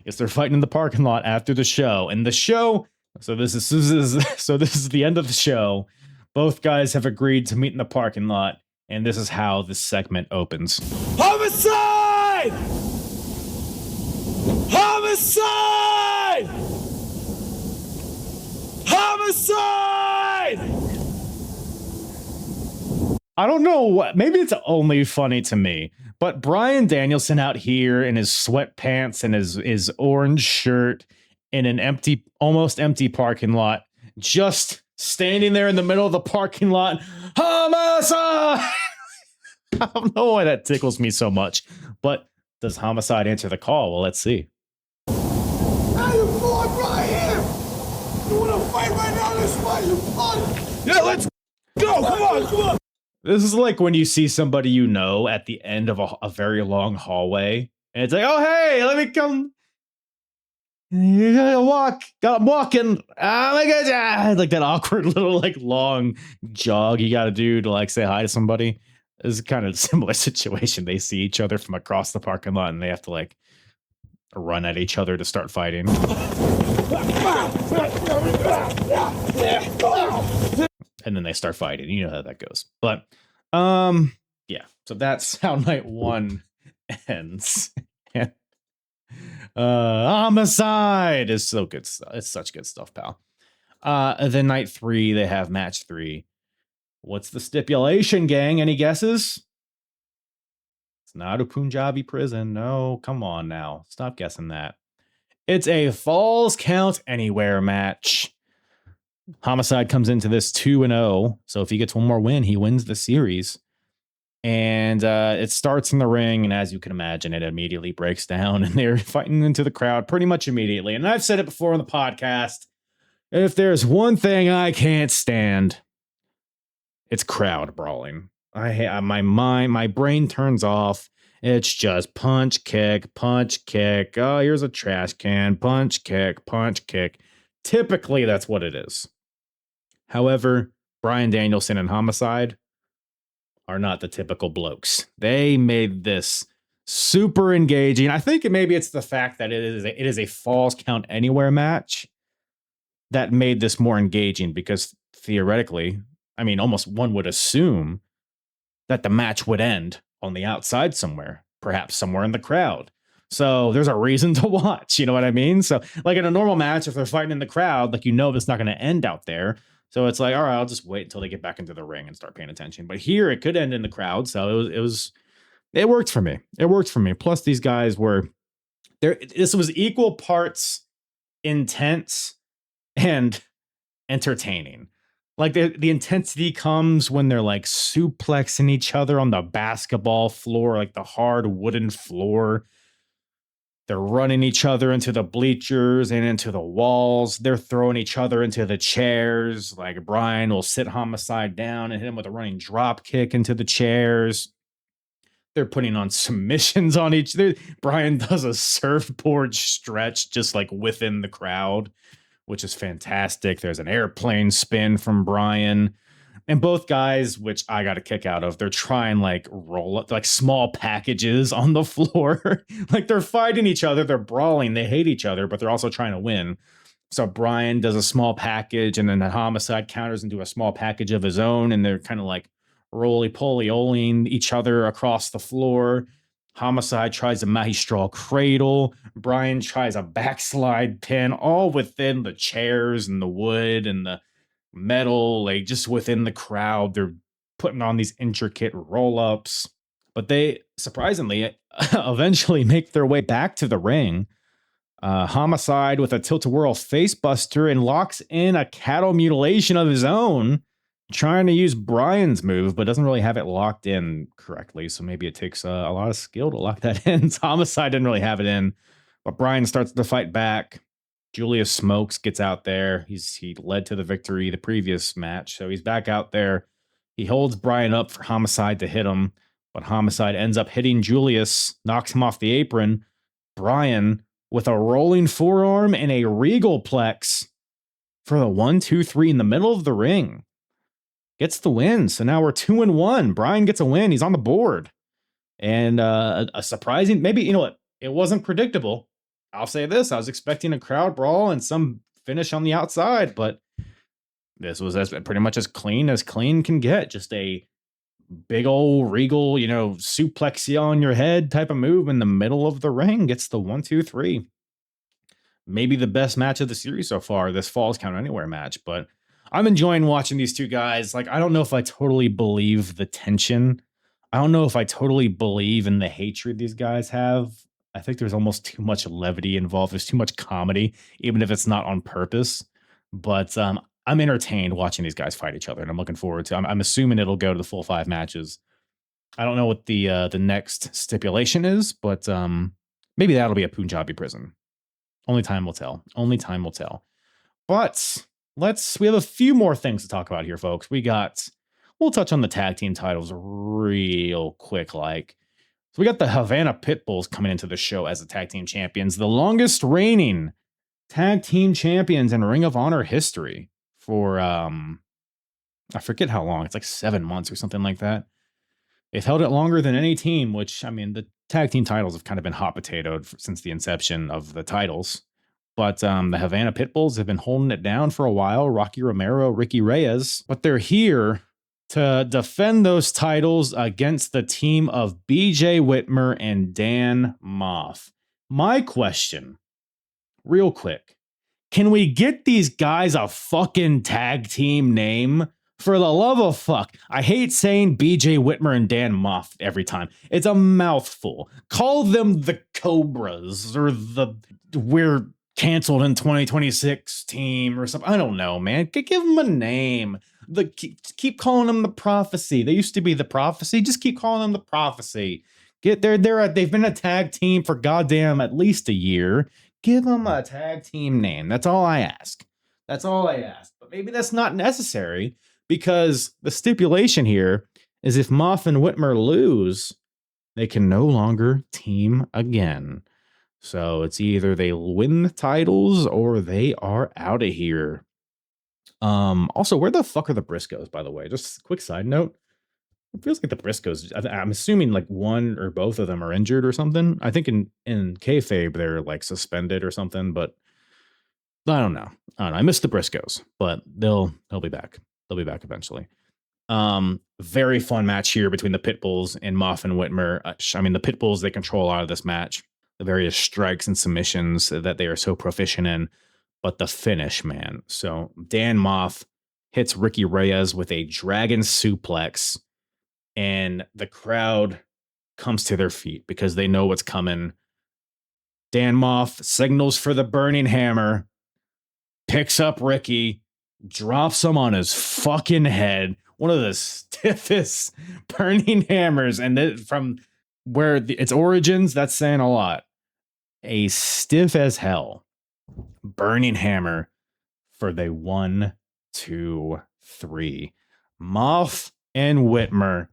guess they're fighting in the parking lot after the show. And the show, so this is the end of the show. Both guys have agreed to meet in the parking lot, and this is how this segment opens. Homicide! Homicide! Homicide! I don't know what, maybe it's only funny to me, but Bryan Danielson out here in his sweatpants and his orange shirt in an almost empty parking lot, just standing there in the middle of the parking lot. Homicide! I don't know why that tickles me so much, but Does Homicide answer the call? Well, let's see.
Hey, you boy right here! You wanna fight right now? This way, you fun!
Yeah, let's go! Come on! This is like when you see somebody you know at the end of a very long hallway, and it's like, oh, hey, let me come. You gotta walk. I'm walking. Oh my God. Like that awkward little like long jog you gotta do to like say hi to somebody. This is kind of a similar situation. They see each other from across the parking lot and they have to like run at each other to start fighting. And then they start fighting. You know how that goes. But yeah. So that's how night one ends. Homicide is so good stuff. It's such good stuff, pal. Then night 3, they have match 3. What's the stipulation, gang? Any guesses? It's not a Punjabi prison. No, come on now. Stop guessing that. It's a Falls Count Anywhere match. Homicide comes into this 2-0. So if he gets one more win, he wins the series. And it starts in the ring, and as you can imagine, it immediately breaks down, and they're fighting into the crowd pretty much immediately. And I've said it before on the podcast, if there's one thing I can't stand, it's crowd brawling. My brain turns off. It's just punch, kick, punch, kick. Oh, here's a trash can. Punch, kick, punch, kick. Typically, that's what it is. However, Bryan Danielson and Homicide are not the typical blokes. They made this super engaging. I think maybe it's the fact that it is a Falls Count Anywhere match that made this more engaging, because theoretically, I mean, almost one would assume that the match would end on the outside somewhere, perhaps somewhere in the crowd. So there's a reason to watch, you know what I mean? So like in a normal match, if they're fighting in the crowd, like, you know, it's not going to end out there. So it's like, all right, I'll just wait until they get back into the ring and start paying attention. But here it could end in the crowd. So it worked for me. It worked for me. Plus these guys were there. This was equal parts intense and entertaining. Like the intensity comes when they're like suplexing each other on the basketball floor, like the hard wooden floor. They're running each other into the bleachers and into the walls. They're throwing each other into the chairs. Like Bryan will sit Homicide down and hit him with a running drop kick into the chairs. They're putting on submissions on each other. Bryan does a surfboard stretch just like within the crowd, which is fantastic. There's an airplane spin from Bryan. And both guys, which I got a kick out of, they're trying like roll up like small packages on the floor. Like they're fighting each other. They're brawling. They hate each other, but they're also trying to win. So Bryan does a small package, and then the Homicide counters into a small package of his own. And they're kind of like roly-poly-oling each other across the floor. Homicide tries a Magistral cradle. Bryan tries a backslide pin, all within the chairs and the wood and the metal, like just within the crowd. They're putting on these intricate roll-ups, but they surprisingly eventually make their way back to the ring. Homicide with a tilt-a-whirl face buster and locks in a cattle mutilation of his own, trying to use Bryan's move, but doesn't really have it locked in correctly. So maybe it takes a lot of skill to lock that in. Homicide didn't really have it in, but Bryan starts to fight back. Julius Smokes gets out there. He led to the victory the previous match, so he's back out there. He holds Bryan up for Homicide to hit him, but Homicide ends up hitting Julius, knocks him off the apron. Bryan with a rolling forearm and a regal plex for the 1-2-3 in the middle of the ring. Gets the win. So now we're 2-1. Bryan gets a win. He's on the board. And a surprising, maybe, you know what? It wasn't predictable. I'll say this. I was expecting a crowd brawl and some finish on the outside, but this was pretty much as clean can get. Just a big old regal, you know, suplex you on your head type of move in the middle of the ring. Gets the 1-2-3. Maybe the best match of the series so far, this Falls Count Anywhere match, but I'm enjoying watching these two guys. Like, I don't know if I totally believe the tension. I don't know if I totally believe in the hatred these guys have. I think there's almost too much levity involved. There's too much comedy, even if it's not on purpose. But I'm entertained watching these guys fight each other, and I'm looking forward to. I'm assuming it'll go to the full 5 matches. I don't know what the next stipulation is, but maybe that'll be a Punjabi prison. Only time will tell. Only time will tell. But we have a few more things to talk about here, folks. We'll touch on the tag team titles real quick. So we got the Havana Pitbulls coming into the show as the tag team champions, the longest reigning tag team champions in Ring of Honor history for, I forget how long. It's like 7 months or something like that. They've held it longer than any team, which, I mean, the tag team titles have kind of been hot potatoed since the inception of the titles. But the Havana Pitbulls have been holding it down for a while. Rocky Romero, Ricky Reyes. But they're here to defend those titles against the team of BJ Whitmer and Dan Moff. My question, real quick, can we get these guys a fucking tag team name? For the love of fuck. I hate saying BJ Whitmer and Dan Moff every time. It's a mouthful. Call them the Cobras or the We're Canceled in 2026 team or something. I don't know, man. Give them a name. Keep calling them the Prophecy. They used to be the Prophecy. Just keep calling them the Prophecy. They've been a tag team for goddamn at least a year. Give them a tag team name. That's all I ask. That's all I ask. But maybe that's not necessary. Because the stipulation here is if Moff and Whitmer lose, they can no longer team again. So it's either they win the titles or they are out of here. Also, where the fuck are the Briscoes, by the way? Just a quick side note. It feels like the Briscoes, I'm assuming like one or both of them are injured or something. I think in kayfabe they're like suspended or something, but I don't know. I miss the Briscoes, but they'll be back. They'll be back eventually. Very fun match here between the Pitbulls and Moff and Whitmer. I mean, the Pitbulls, they control a lot of this match. The various strikes and submissions that they are so proficient in. But the finish, man. So Dan Moff hits Ricky Reyes with a dragon suplex. And the crowd comes to their feet because they know what's coming. Dan Moff signals for the burning hammer. Picks up Ricky. Drops him on his fucking head. One of the stiffest burning hammers. And from where its origins, that's saying a lot. A stiff as hell burning hammer for the 1, 2, 3. Moff and Whitmer,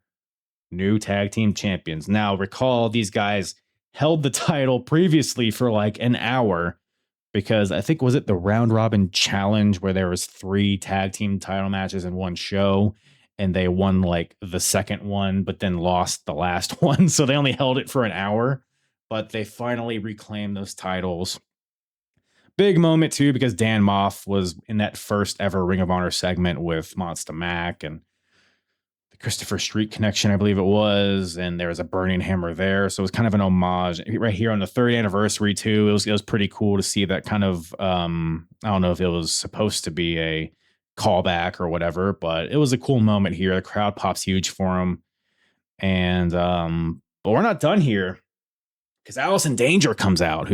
new tag team champions. Now, recall these guys held the title previously for like an hour. Because I think, was it the round robin challenge where there was 3 tag team title matches in one show and they won like the second one, but then lost the last one. So they only held it for an hour, but they finally reclaimed those titles. Big moment too, because Dan Moff was in that first ever Ring of Honor segment with Monster Mac and the Christopher Street connection, I believe it was, and there was a burning hammer there. So it was kind of an homage right here on the 3rd anniversary too. It was pretty cool to see that kind of, I don't know if it was supposed to be a callback or whatever, but it was a cool moment here. The crowd pops huge for him. And, but we're not done here because Allison Danger comes out,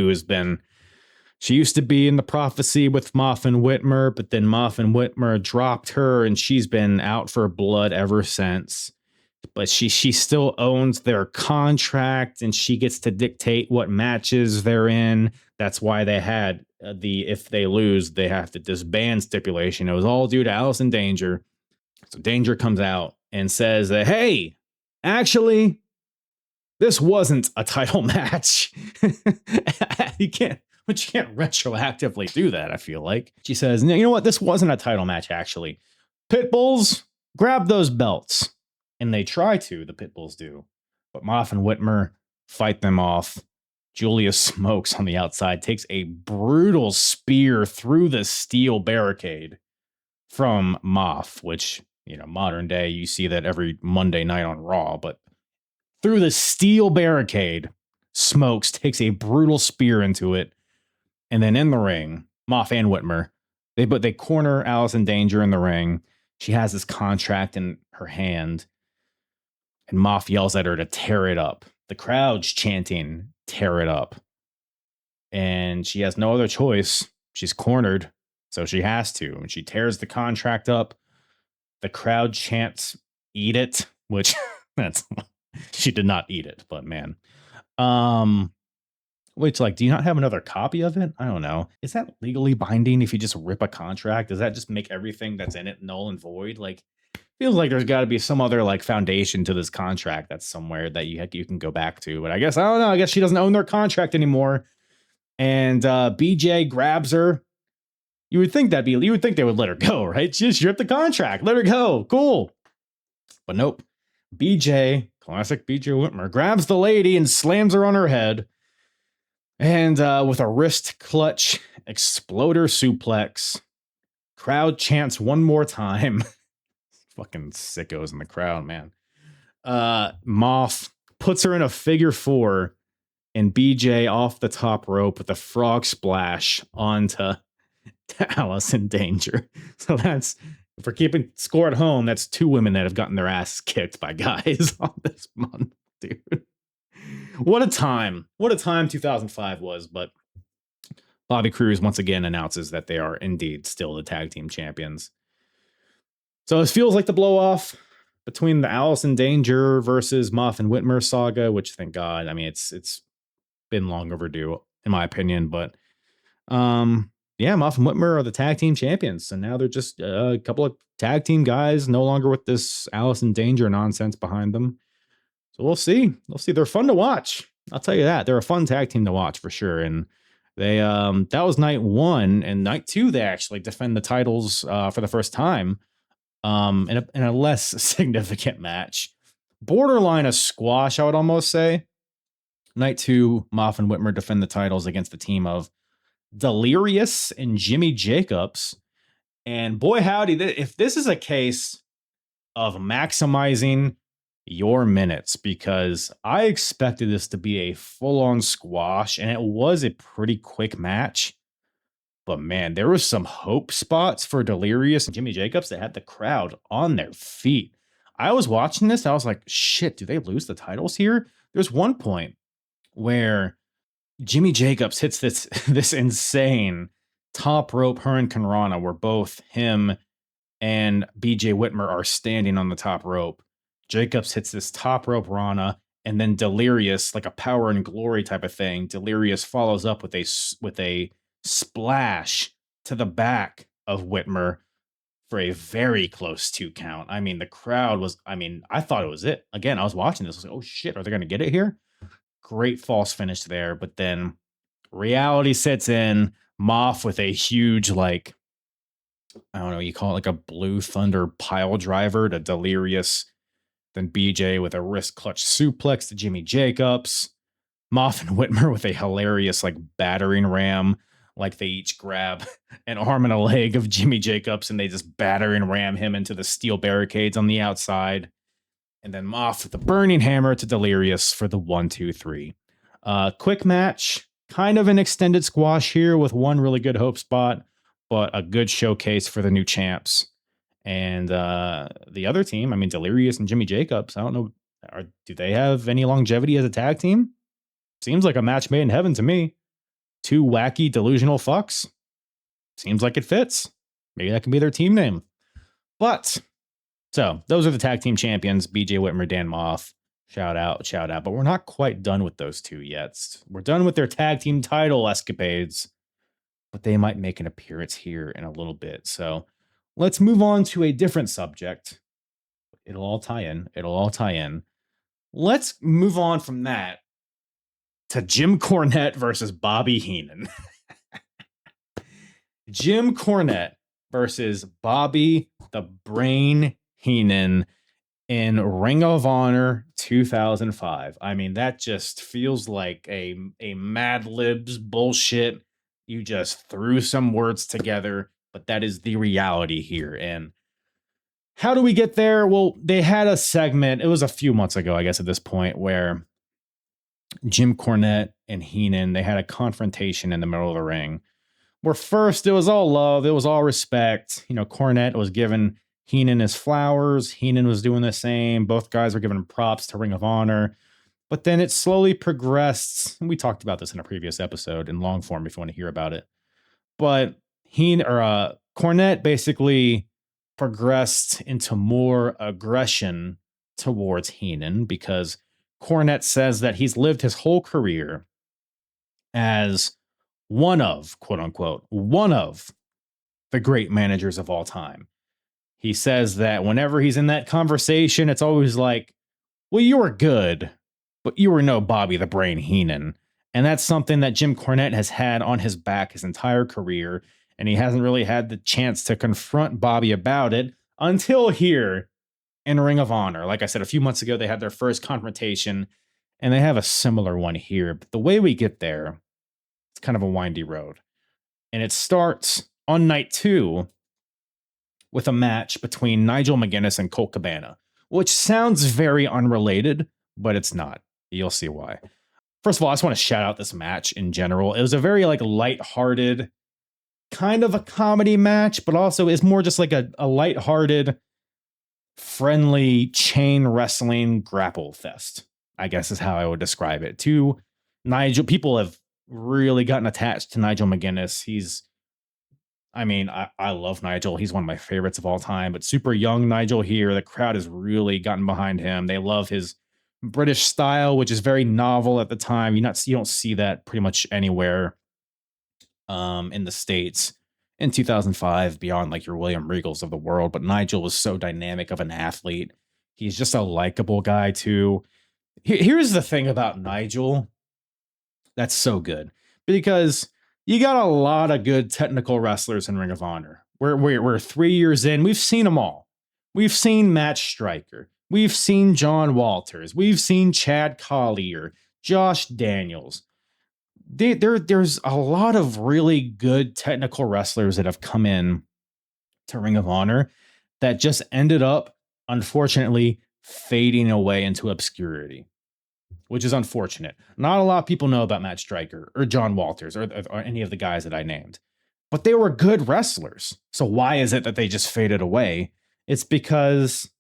she used to be in the Prophecy with Moff and Whitmer, but then Moff and Whitmer dropped her and she's been out for blood ever since. But she still owns their contract and she gets to dictate what matches they're in. That's why they had if they lose, they have to disband stipulation. It was all due to Allison Danger. So Danger comes out and says that, hey, actually, this wasn't a title match. You can't retroactively do that, I feel like. She says, you know what? This wasn't a title match, actually. Pitbulls, grab those belts. And they try to, the Pitbulls do. But Moff and Whitmer fight them off. Julia Smokes on the outside takes a brutal spear through the steel barricade from Moff, which, modern day, you see that every Monday night on Raw. But through the steel barricade, Smokes takes a brutal spear into it. And then in the ring, Moff and Whitmer, they corner Allison Danger in the ring. She has this contract in her hand. And Moff yells at her to tear it up. The crowd's chanting, tear it up. And she has no other choice. She's cornered, so she has to. And she tears the contract up. The crowd chants, eat it, which that's She did not eat it, but man. Which, like, do you not have another copy of it? I don't know. Is that legally binding if you just rip a contract? Does that just make everything that's in it null and void? Like, feels like there's got to be some other like foundation to this contract that's somewhere that you can go back to. But I guess, I don't know. I guess she doesn't own their contract anymore. And BJ grabs her. You would think they would let her go, right? Just rip the contract, let her go. Cool. But nope. BJ, classic BJ Whitmer, grabs the lady and slams her on her head. And with a wrist clutch exploder suplex, crowd chants one more time. Fucking sickos in the crowd, man. Moth puts her in a figure four and BJ off the top rope with a frog splash onto Alice in Danger. So that's, for keeping score at home, that's 2 women that have gotten their ass kicked by guys on this month, dude. What a time. What a time 2005 was. But Bobby Cruz once again announces that they are indeed still the tag team champions. So it feels like the blow off between the Alice in Danger versus Moth and Whitmer saga, which thank God, I mean, it's been long overdue in my opinion, but yeah, Moth and Whitmer are the tag team champions. And now they're just a couple of tag team guys, no longer with this Alice in Danger nonsense behind them. So we'll see. They're fun to watch. I'll tell you that. They're a fun tag team to watch for sure. And they that was night 1, and night 2 they actually defend the titles for the first time in a less significant match. Borderline a squash, I would almost say. Night 2, Moth and Whitmer defend the titles against the team of Delirious and Jimmy Jacobs. And boy howdy, if this is a case of maximizing your minutes, because I expected this to be a full-on squash, and it was a pretty quick match. But man, there was some hope spots for Delirious and Jimmy Jacobs that had the crowd on their feet. I was watching this, and I was like, shit, do they lose the titles here? There's one point where Jimmy Jacobs hits this insane top rope Hurricane Rana, where both him and BJ Whitmer are standing on the top rope. Jacobs hits this top rope Rana, and then Delirious, like a power and glory type of thing, Delirious follows up with a splash to the back of Whitmer for a very close 2 count. I mean, the crowd was, I thought it was it. Again, I was watching this. I was like, oh shit, are they going to get it here? Great false finish there. But then reality sets in. Moth with a huge, like, I don't know, you call it like a Blue Thunder pile driver to Delirious. Then BJ with a wrist clutch suplex to Jimmy Jacobs. Moth and Whitmer with a hilarious, like, battering ram. Like, they each grab an arm and a leg of Jimmy Jacobs and they just battering ram him into the steel barricades on the outside. And then Moth with the burning hammer to Delirious for the 1, 2, 3. Quick match. Kind of an extended squash here with one really good hope spot, but a good showcase for the new champs. And the other team, Delirious and Jimmy Jacobs, I don't know, do they have any longevity as a tag team? Seems like a match made in heaven to me. 2 wacky, delusional fucks. Seems like it fits. Maybe that can be their team name. But, so, those are the tag team champions, BJ Whitmer, Dan Moth. Shout out. But we're not quite done with those 2 yet. We're done with their tag team title escapades. But they might make an appearance here in a little bit. So, let's move on to a different subject. It'll all tie in. Let's move on from that to Jim Cornette versus Bobby Heenan. Jim Cornette versus Bobby the Brain Heenan in Ring of Honor 2005. That just feels like a Mad Libs bullshit. You just threw some words together, but that is the reality here. And how do we get there? Well, they had a segment, it was a few months ago, I guess, at this point, where Jim Cornette and Heenan, they had a confrontation in the middle of the ring, where first it was all love, it was all respect. Cornette was giving Heenan his flowers, Heenan was doing the same, both guys were giving props to Ring of Honor. But then it slowly progressed, and we talked about this in a previous episode in long form if you want to hear about it. But Cornette basically progressed into more aggression towards Heenan because Cornette says that he's lived his whole career as one of, quote unquote, one of the great managers of all time. He says that whenever he's in that conversation, it's always like, well, you were good, but you were no Bobby the Brain Heenan. And that's something that Jim Cornette has had on his back his entire career. And he hasn't really had the chance to confront Bobby about it until here in Ring of Honor. Like I said, a few months ago, they had their first confrontation, and they have a similar one here. But the way we get there, it's kind of a windy road. And it starts on night 2 with a match between Nigel McGuinness and Colt Cabana, which sounds very unrelated, but it's not. You'll see why. First of all, I just want to shout out this match in general. It was a very lighthearted, kind of a comedy match, but also is more just like a lighthearted, friendly chain wrestling grapple fest, I guess is how I would describe it. People have really gotten attached to Nigel McGuinness. I love Nigel. He's one of my favorites of all time, but super young Nigel here. The crowd has really gotten behind him. They love his British style, which is very novel at the time. You don't see that pretty much anywhere in the States in 2005 beyond your William Regals of the world. But Nigel was so dynamic of an athlete. He's just a likable guy too. Here's the thing about Nigel that's so good, because you got a lot of good technical wrestlers in Ring of Honor. We're 3 years in. We've seen them all. We've seen Matt Striker. We've seen John Walters. We've seen Chad Collier, Josh Daniels. There's a lot of really good technical wrestlers that have come in to Ring of Honor that just ended up, unfortunately, fading away into obscurity, which is unfortunate. Not a lot of people know about Matt Striker or John Walters or any of the guys that I named, but they were good wrestlers. So why is it that they just faded away? It's because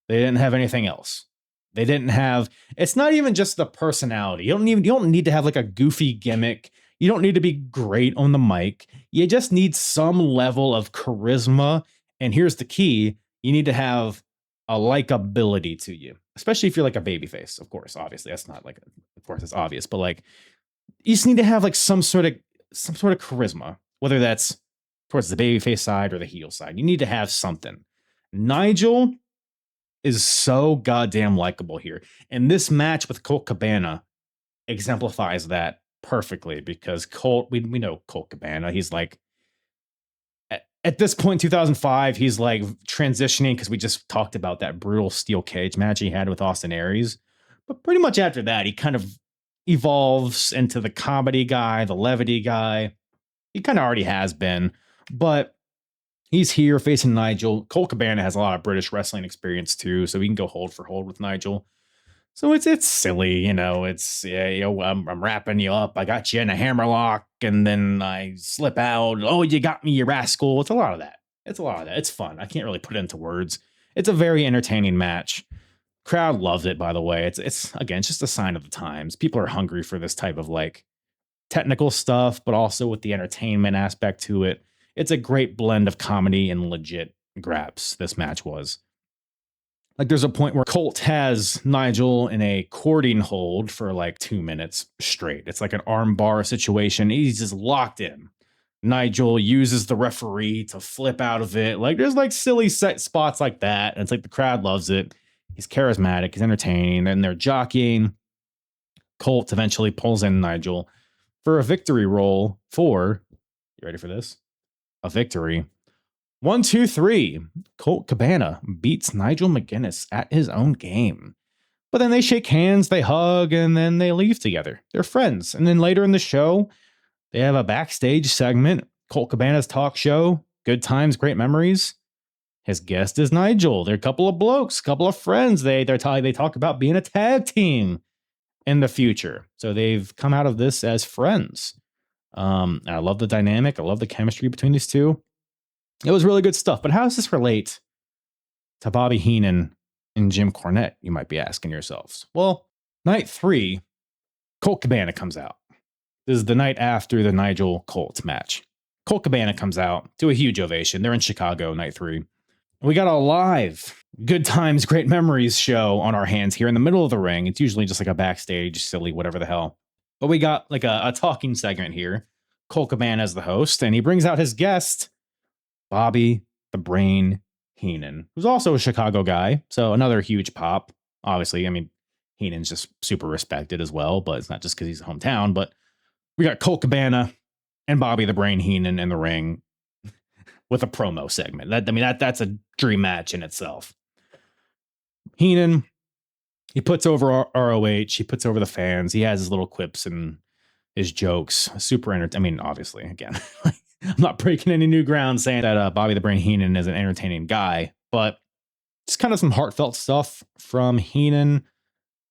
they didn't have anything else. It's not even just the personality. You don't need to have a goofy gimmick. You don't need to be great on the mic. You just need some level of charisma. And here's the key. You need to have a likability to you, especially if you're a babyface. Of course, obviously that's not of course it's obvious, but you just need to have some sort of charisma, whether that's towards the babyface side or the heel side. You need to have something. Nigel is so goddamn likable here. And this match with Colt Cabana exemplifies that perfectly, because Colt, we know Colt Cabana. He's at this point, 2005, he's transitioning, because we just talked about that brutal steel cage match he had with Austin Aries. But pretty much after that, he kind of evolves into the comedy guy, the levity guy. He kind of already has been, but he's here facing Nigel. Colt Cabana has a lot of British wrestling experience too, so we can go hold for hold with Nigel. So it's silly, I'm wrapping you up. I got you in a hammerlock, and then I slip out. Oh, you got me, you rascal. It's a lot of that. It's fun. I can't really put it into words. It's a very entertaining match. Crowd loved it, by the way. It's just a sign of the times. People are hungry for this type of technical stuff, but also with the entertainment aspect to it. It's a great blend of comedy and legit grabs, this match was. There's a point where Colt has Nigel in a cording hold for 2 minutes straight. It's an arm bar situation. He's just locked in. Nigel uses the referee to flip out of it. There's silly set spots like that. And it's the crowd loves it. He's charismatic. He's entertaining. And they're jockeying. Colt eventually pulls in Nigel for a victory roll for, you ready for this? A victory. 1, 2, 3. Colt Cabana beats Nigel McGuinness at his own game. But then they shake hands, they hug, and then they leave together. They're friends. And then later in the show, they have a backstage segment. Colt Cabana's talk show. Good times, great memories. His guest is Nigel. They're a couple of blokes, couple of friends. They talk about being a tag team in the future. So they've come out of this as friends. I love the dynamic. I love the chemistry between these two. It was really good stuff. But how does this relate to Bobby Heenan and Jim Cornette, you might be asking yourselves? Well, night 3, Colt Cabana comes out. This is the night after the Nigel Colt match. Colt Cabana comes out to a huge ovation. They're in Chicago, night 3. We got a live good times, great memories show on our hands here in the middle of the ring. It's usually just like a backstage, silly, whatever the hell. But we got like a talking segment here. Colt Cabana as the host, and he brings out his guest, Bobby the Brain Heenan, who's also a Chicago guy. So another huge pop. Obviously, I mean, Heenan's just super respected as well, but it's not just because he's hometown. But we got Colt Cabana and Bobby the Brain Heenan in the ring with a promo segment. That's a dream match in itself. Heenan, he puts over ROH. He puts over the fans. He has his little quips and his jokes. Super entertaining. I mean, obviously, again, I'm not breaking any new ground saying that Bobby the Brain Heenan is an entertaining guy, but just kind of some heartfelt stuff from Heenan.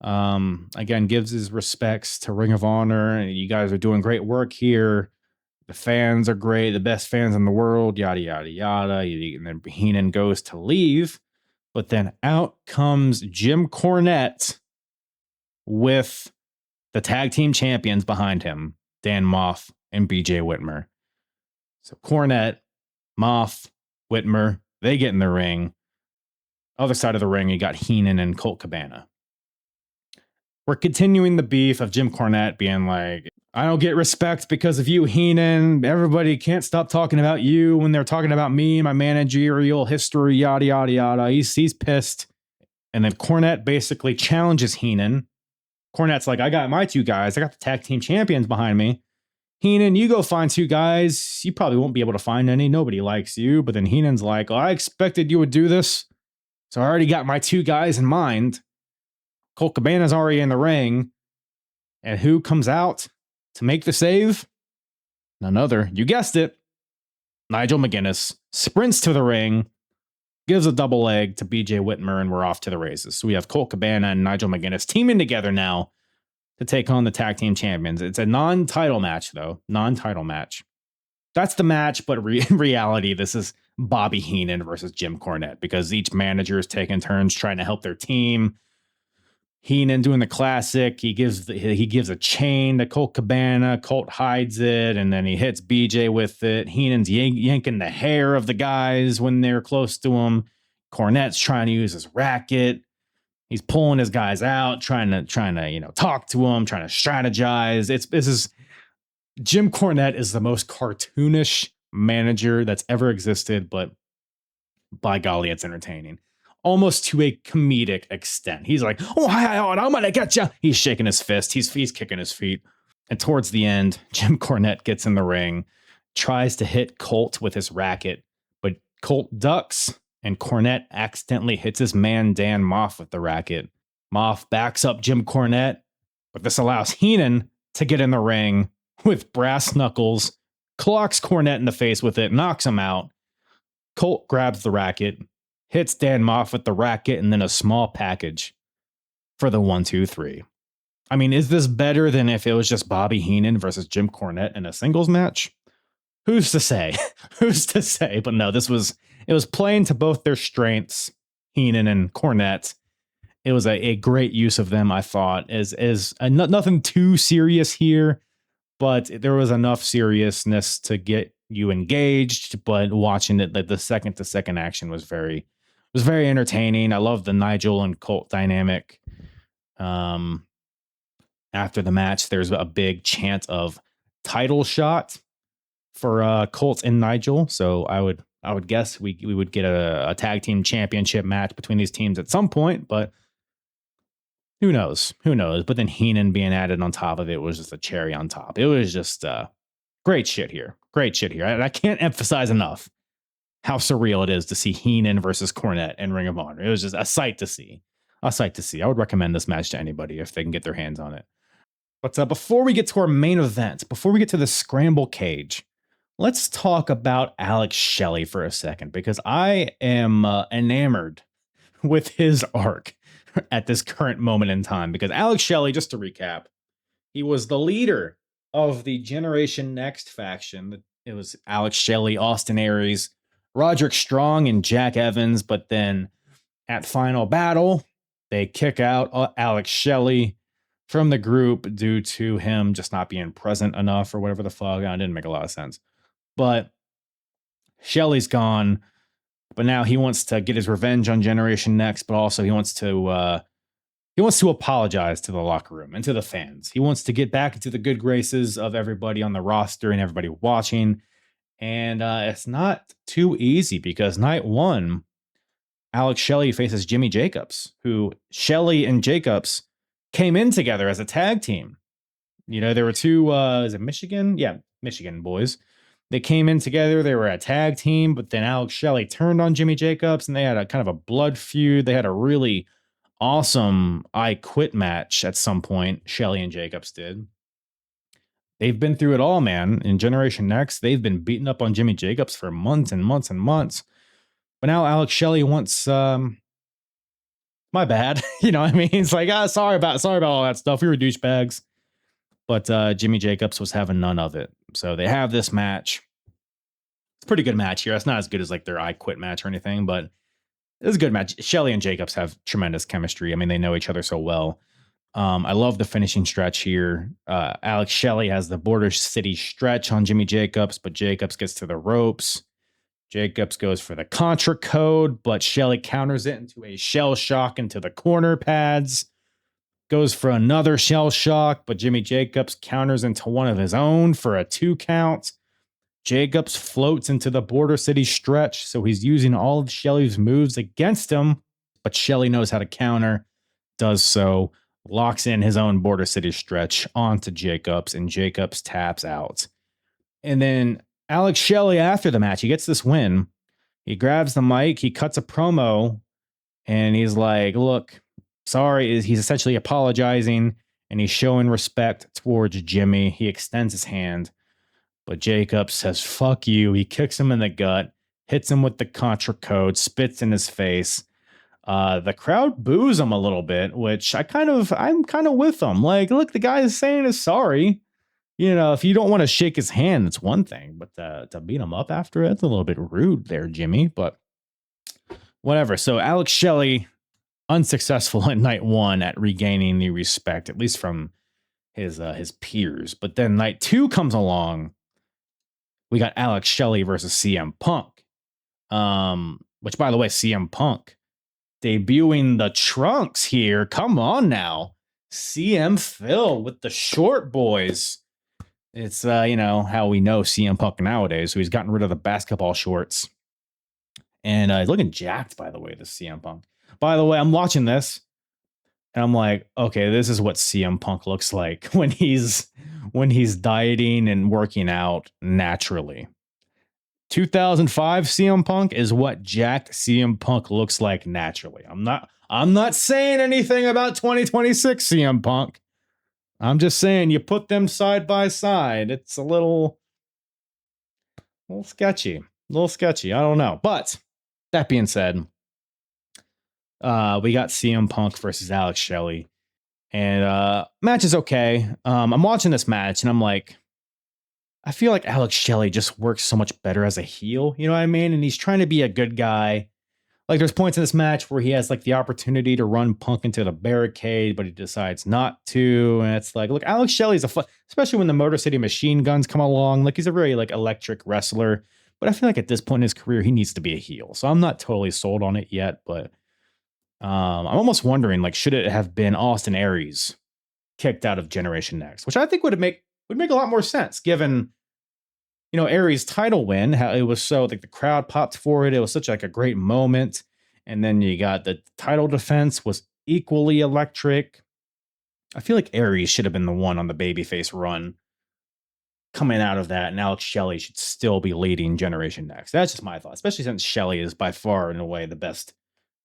Again, gives his respects to Ring of Honor. You guys are doing great work here. The fans are great, the best fans in the world, yada, yada, yada. And then Heenan goes to leave, but then out comes Jim Cornette with the tag team champions behind him, Dan Moff and BJ Whitmer. So Cornette, Moff, Whitmer, they get in the ring. Other side of the ring, you got Heenan and Colt Cabana. We're continuing the beef of Jim Cornette being like, I don't get respect because of you, Heenan. Everybody can't stop talking about you when they're talking about me, my managerial history, yada, yada, yada. He's pissed. And then Cornette basically challenges Heenan. Cornette's like, I got my two guys. I got the tag team champions behind me. Heenan, you go find two guys. You probably won't be able to find any. Nobody likes you. But then Heenan's like, I expected you would do this. So I already got my two guys in mind. Colt Cabana's already in the ring. And who comes out to make the save? None other. You guessed it. Nigel McGuinness sprints to the ring, gives a double leg to BJ Whitmer, and we're off to the races. So we have Colt Cabana and Nigel McGuinness teaming together now to take on the tag team champions. It's a non-title match, though. Non-title match. That's the match, but in reality, this is Bobby Heenan versus Jim Cornette because each manager is taking turns trying to help their team. Heenan doing the classic. He gives a chain to Colt Cabana. Colt hides it, and then he hits BJ with it. Heenan's yanking the hair of the guys when they're close to him. Cornette's trying to use his racket. He's pulling his guys out, trying to talk to him, trying to strategize. This is Jim Cornette is the most cartoonish manager that's ever existed, but by golly, it's entertaining. Almost to a comedic extent. He's like, oh, hi, I'm gonna get you. He's shaking his fist. He's kicking his feet. And towards the end, Jim Cornette gets in the ring, tries to hit Colt with his racket, but Colt ducks, and Cornette accidentally hits his man Dan Moff with the racket. Moff backs up Jim Cornette, but this allows Heenan to get in the ring with brass knuckles, clocks Cornette in the face with it, knocks him out. Colt grabs the racket, hits Dan Moff with the racket, and then a small package for the 1, 2, 3. I mean, is this better than if it was just Bobby Heenan versus Jim Cornette in a singles match? Who's to say? Who's to say? But no, it was playing to both their strengths, Heenan and Cornette. It was a great use of them, I thought. Nothing too serious here, but there was enough seriousness to get you engaged. But watching it, the second to second action was very entertaining. I love the Nigel and Colt dynamic. After the match, there's a big chant of title shot for Colt and Nigel. So I would guess we would get a tag team championship match between these teams at some point, but who knows? But then Heenan being added on top of it was just a cherry on top. It was just great shit here. And I can't emphasize enough how surreal it is to see Heenan versus Cornette in Ring of Honor. It was just a sight to see. I would recommend this match to anybody if they can get their hands on it. But before we get to our main event, before we get to the Scramble Cage, let's talk about Alex Shelley for a second, because I am enamored with his arc at this current moment in time. Because Alex Shelley, just to recap, he was the leader of the Generation Next faction. It was Alex Shelley, Austin Aries, Roderick Strong, and Jack Evans. But then at Final Battle, they kick out Alex Shelley from the group due to him just not being present enough or whatever the fuck. It didn't make a lot of sense. But Shelley's gone. But now he wants to get his revenge on Generation Next, but also he wants to apologize to the locker room and to the fans. He wants to get back into the good graces of everybody on the roster and everybody watching. And it's not too easy because night one, Alex Shelley faces Jimmy Jacobs, who Shelley and Jacobs came in together as a tag team. You know, there were two, is it Michigan? Yeah, Michigan boys. They came in together. They were a tag team, but then Alex Shelley turned on Jimmy Jacobs and they had a kind of a blood feud. They had a really awesome I Quit match at some point. Shelley and Jacobs did. They've been through it all, man. In Generation Next, they've been beating up on Jimmy Jacobs for months and months and months. But now Alex Shelley wants, my bad. You know what I mean? It's like, sorry about all that stuff. We were douchebags. But Jimmy Jacobs was having none of it. So they have this match. It's a pretty good match here. It's not as good as like their I Quit match or anything, but it's a good match. Shelley and Jacobs have tremendous chemistry. I mean, they know each other so well. I love the finishing stretch here. Alex Shelley has the Border City stretch on Jimmy Jacobs, but Jacobs gets to the ropes. Jacobs goes for the Contra Code, but Shelley counters it into a shell shock into the corner pads. Goes for another shell shock, but Jimmy Jacobs counters into one of his own for a 2 count. Jacobs floats into the Border City stretch, so he's using all of Shelley's moves against him, but Shelley knows how to counter, does so, locks in his own Border City stretch onto Jacobs, and Jacobs taps out. And then Alex Shelley, after the match, he gets this win. He grabs the mic, he cuts a promo, and he's like, look, sorry, he's essentially apologizing, and he's showing respect towards Jimmy. He extends his hand, but Jacobs says, fuck you. He kicks him in the gut, hits him with the Contra Code, spits in his face. The crowd boos him a little bit, which I'm kind of with him. Like, look, the guy is saying is sorry. You know, if you don't want to shake his hand, it's one thing, but to beat him up after it's a little bit rude there, Jimmy, but whatever. So Alex Shelley, unsuccessful in night one at regaining the respect, at least from his peers. But then night two comes along. We got Alex Shelley versus CM Punk. Which, by the way, CM Punk debuting the trunks here. Come on now. CM Phil with the short boys. It's, how we know CM Punk nowadays. So he's gotten rid of the basketball shorts. And he's looking jacked, by the way, this CM Punk. By the way, I'm watching this and I'm like, okay, this is what CM Punk looks like when he's dieting and working out naturally. 2005 CM Punk is what jacked CM Punk looks like naturally. I'm not saying anything about 2026 CM Punk. I'm just saying you put them side by side. It's a little sketchy. I don't know. But that being said, we got CM Punk versus Alex Shelley, and match is okay. I'm watching this match and I'm like, I feel like Alex Shelley just works so much better as a heel. You know what I mean? And he's trying to be a good guy. Like there's points in this match where he has like the opportunity to run Punk into the barricade, but he decides not to. And it's like, look, Alex Shelley's especially when the Motor City Machine Guns come along. Like he's a very like electric wrestler, but I feel like at this point in his career, he needs to be a heel. So I'm not totally sold on it yet, but I'm almost wondering, like, should it have been Austin Aries kicked out of Generation Next, which I think would make a lot more sense given, Aries' title win, how it was so like the crowd popped for it. It was such like a great moment. And then you got the title defense was equally electric. I feel like Aries should have been the one on the babyface run coming out of that. And Alex Shelley should still be leading Generation Next. That's just my thought, especially since Shelley is by far in a way the best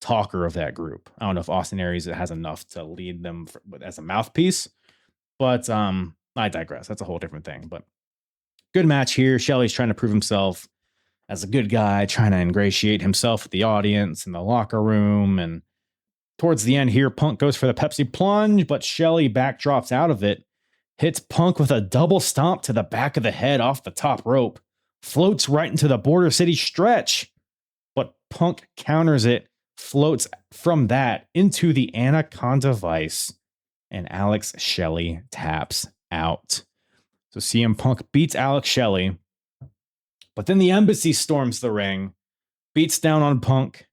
talker of that group. I don't know if Austin Aries has enough to lead them as a mouthpiece, but I digress. That's a whole different thing. But good match here. Shelley's trying to prove himself as a good guy, trying to ingratiate himself with the audience in the locker room. And towards the end here, Punk goes for the Pepsi plunge, but Shelley backdrops out of it, hits Punk with a double stomp to the back of the head off the top rope, floats right into the Border City stretch, but Punk counters it, floats from that into the Anaconda Vice, and Alex Shelley taps out. So CM Punk beats Alex Shelley, but then the Embassy storms the ring, beats down on Punk.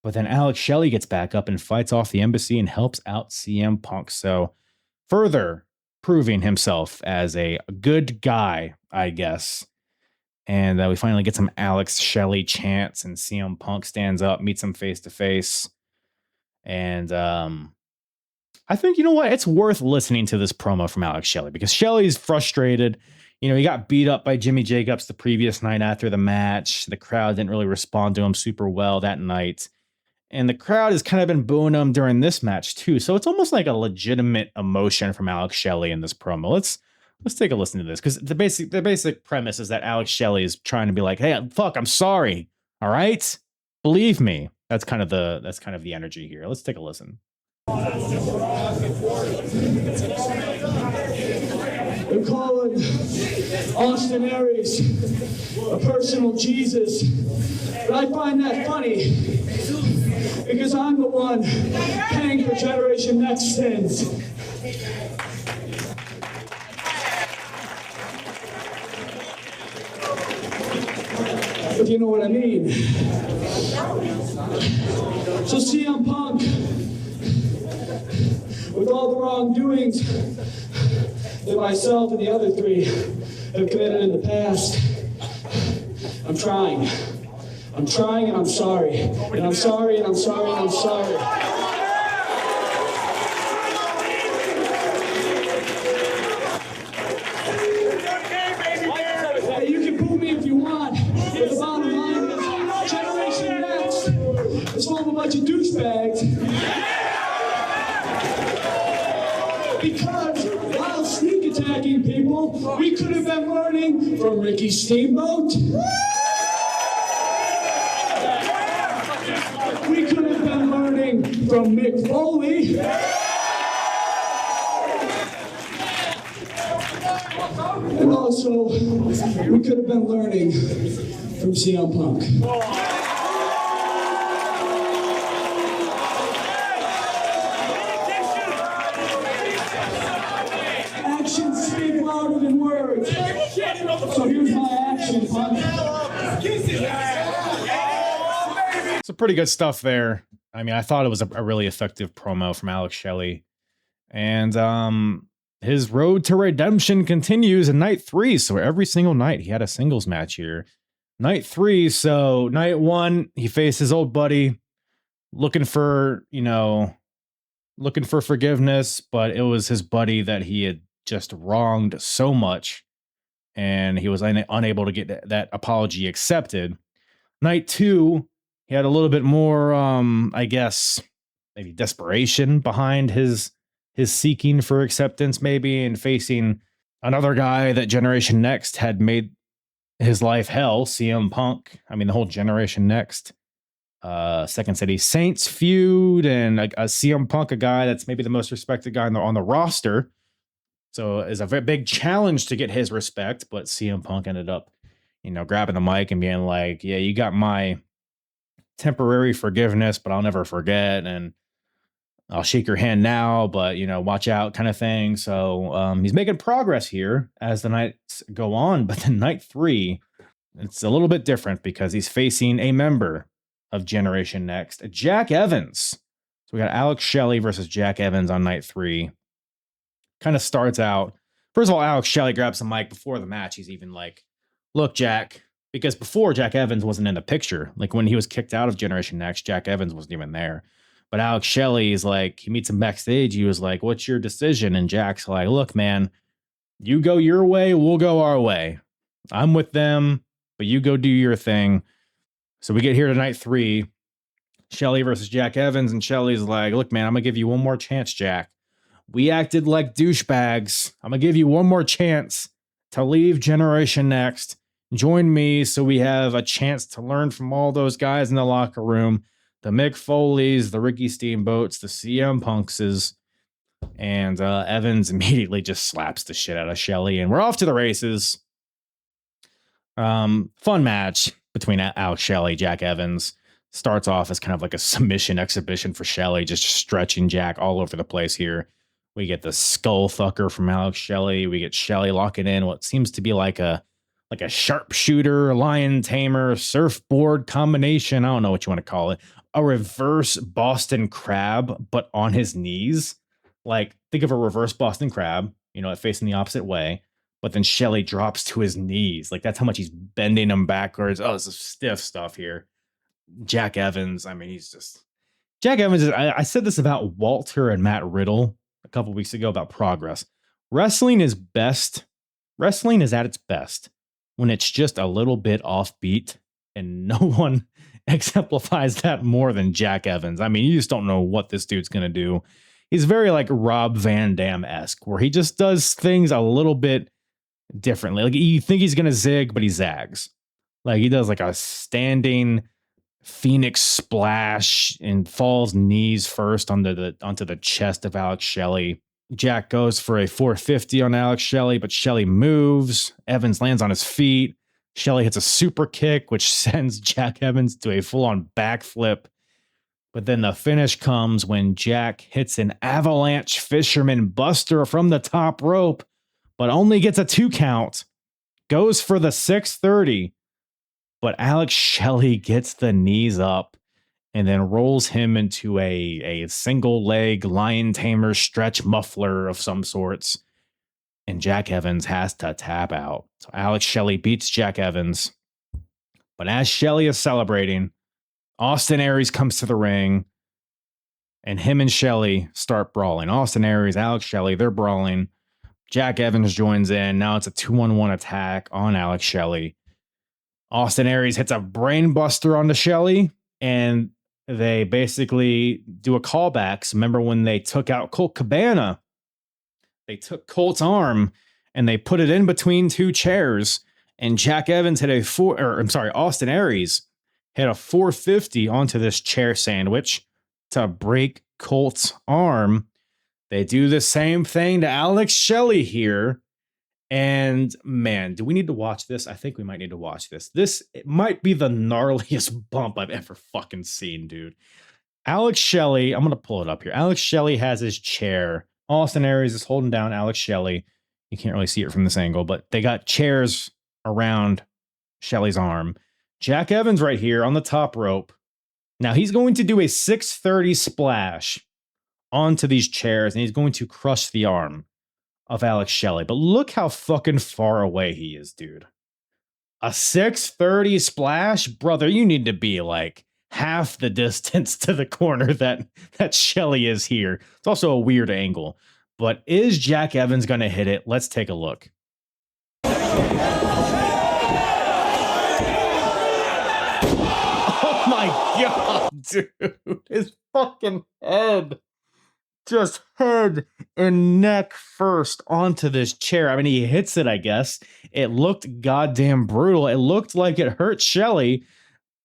But then Alex Shelley gets back up and fights off the embassy and helps out CM Punk. So further proving himself as a good guy, I guess. And we finally get some Alex Shelley chants, and CM Punk stands up, meets him face to face. And I think, you know what? It's worth listening to this promo from Alex Shelley because Shelley's frustrated. You know, he got beat up by Jimmy Jacobs the previous night after the match. The crowd didn't really respond to him super well that night. And the crowd has kind of been booing him during this match too. So it's almost like a legitimate emotion from Alex Shelley in this promo. Let's take a listen to this, because the basic premise is that Alex Shelley is trying to be like, hey, fuck, I'm sorry. All right? Believe me. That's kind of the energy here. Let's take a listen.
They're calling Austin Aries a personal Jesus. But I find that funny because I'm the one paying for Generation Next sins. If you know what I mean. So CM Punk, with all the wrongdoings that myself and the other three have committed in the past, I'm trying and I'm sorry. And I'm sorry and I'm sorry and I'm sorry. Hey, you can boo me if you want, but the bottom line is Generation Next is full of a bunch of douchebags. Because while sneak attacking people, we could have been learning from Ricky Steamboat. We could have been learning from Mick Foley. And also, we could have been learning from CM Punk. Actions speak louder than words. So here's my action, Punk.
Some pretty good stuff there. I mean, I thought it was a really effective promo from Alex Shelley. And his road to redemption continues in night 3. So every single night he had a singles match here. Night 3, so night 1, he faced his old buddy, looking for forgiveness, but it was his buddy that he had just wronged so much, and he was unable to get that apology accepted. Night 2, he had a little bit more, I guess, maybe desperation behind his seeking for acceptance, maybe, and facing another guy that Generation Next had made his life hell, CM Punk. I mean, the whole Generation Next, Second City Saints feud, and a CM Punk, a guy that's maybe the most respected guy on the roster. So it's a very big challenge to get his respect, but CM Punk ended up, grabbing the mic and being like, yeah, you got my temporary forgiveness, but I'll never forget, and I'll shake your hand now, but watch out, kind of thing. So he's making progress here as the nights go on, but then night 3, it's a little bit different because he's facing a member of Generation Next, Jack Evans. So we got Alex Shelley versus Jack Evans on night 3. Kind of starts out. First of all, Alex Shelley grabs the mic before the match. He's even like, look, Jack, because before Jack Evans wasn't in the picture. Like when he was kicked out of Generation Next, Jack Evans wasn't even there. But Alex Shelley is like, he meets him backstage. He was like, what's your decision? And Jack's like, look, man, you go your way, we'll go our way. I'm with them, but you go do your thing. So we get here to night 3, Shelley versus Jack Evans. And Shelley's like, look, man, I'm going to give you one more chance, Jack. We acted like douchebags. I'm going to give you one more chance to leave Generation Next. Join me so we have a chance to learn from all those guys in the locker room. The Mick Foleys, the Ricky Steamboats, the CM Punkses, and Evans immediately just slaps the shit out of Shelley, and we're off to the races. Fun match between Alex Shelley, Jack Evans. Starts off as kind of like a submission exhibition for Shelley, just stretching Jack all over the place here. We get the skull fucker from Alex Shelley. We get Shelley locking in what seems to be like a like a sharpshooter, lion tamer, surfboard combination. I don't know what you want to call it. A reverse Boston Crab, but on his knees. Like, think of a reverse Boston Crab, facing the opposite way. But then Shelley drops to his knees. Like, that's how much he's bending him backwards. Oh, this is stiff stuff here. Jack Evans, I mean, he's just... Jack Evans, I said this about Walter and Matt Riddle a couple weeks ago about progress. Wrestling is at its best when it's just a little bit offbeat, and no one exemplifies that more than Jack Evans. I mean, you just don't know what this dude's going to do. He's very like Rob Van Dam-esque, where he just does things a little bit differently. Like, you think he's going to zig, but he zags. Like, he does like a standing Phoenix splash and falls knees first onto the chest of Alex Shelley. Jack goes for a 450 on Alex Shelley, but Shelley moves. Evans lands on his feet. Shelley hits a super kick, which sends Jack Evans to a full-on backflip. But then the finish comes when Jack hits an avalanche fisherman buster from the top rope, but only gets a 2 count. Goes for the 630. But Alex Shelley gets the knees up and then rolls him into a single leg lion tamer stretch muffler of some sorts. And Jack Evans has to tap out. So Alex Shelley beats Jack Evans. But as Shelley is celebrating, Austin Aries comes to the ring and him and Shelley start brawling. Austin Aries, Alex Shelley, they're brawling. Jack Evans joins in. Now it's a 2-on-1 attack on Alex Shelley. Austin Aries hits a brain buster onto Shelley, and they basically do a callback. So remember when they took out Colt Cabana? They took Colt's arm and they put it in between 2 chairs, and Jack Evans hit Austin Aries hit a 450 onto this chair sandwich to break Colt's arm. They do the same thing to Alex Shelley here. And man, do we need to watch this? I think we might need to watch this. It might be the gnarliest bump I've ever fucking seen, dude. Alex Shelley, I'm going to pull it up here. Alex Shelley has his chair. Austin Aries is holding down Alex Shelley. You can't really see it from this angle, but they got chairs around Shelley's arm. Jack Evans right here on the top rope. Now he's going to do a 630 splash onto these chairs, and he's going to crush the arm of Alex Shelley. But look how fucking far away he is, dude. A 630 splash? Brother, you need to be like half the distance to the corner that Shelley is here. It's also a weird angle. But is Jack Evans going to hit it? Let's take a look. Oh my God, dude. His fucking head. Just head and neck first onto this chair. I mean, he hits it, I guess. It looked goddamn brutal. It looked like it hurt Shelley,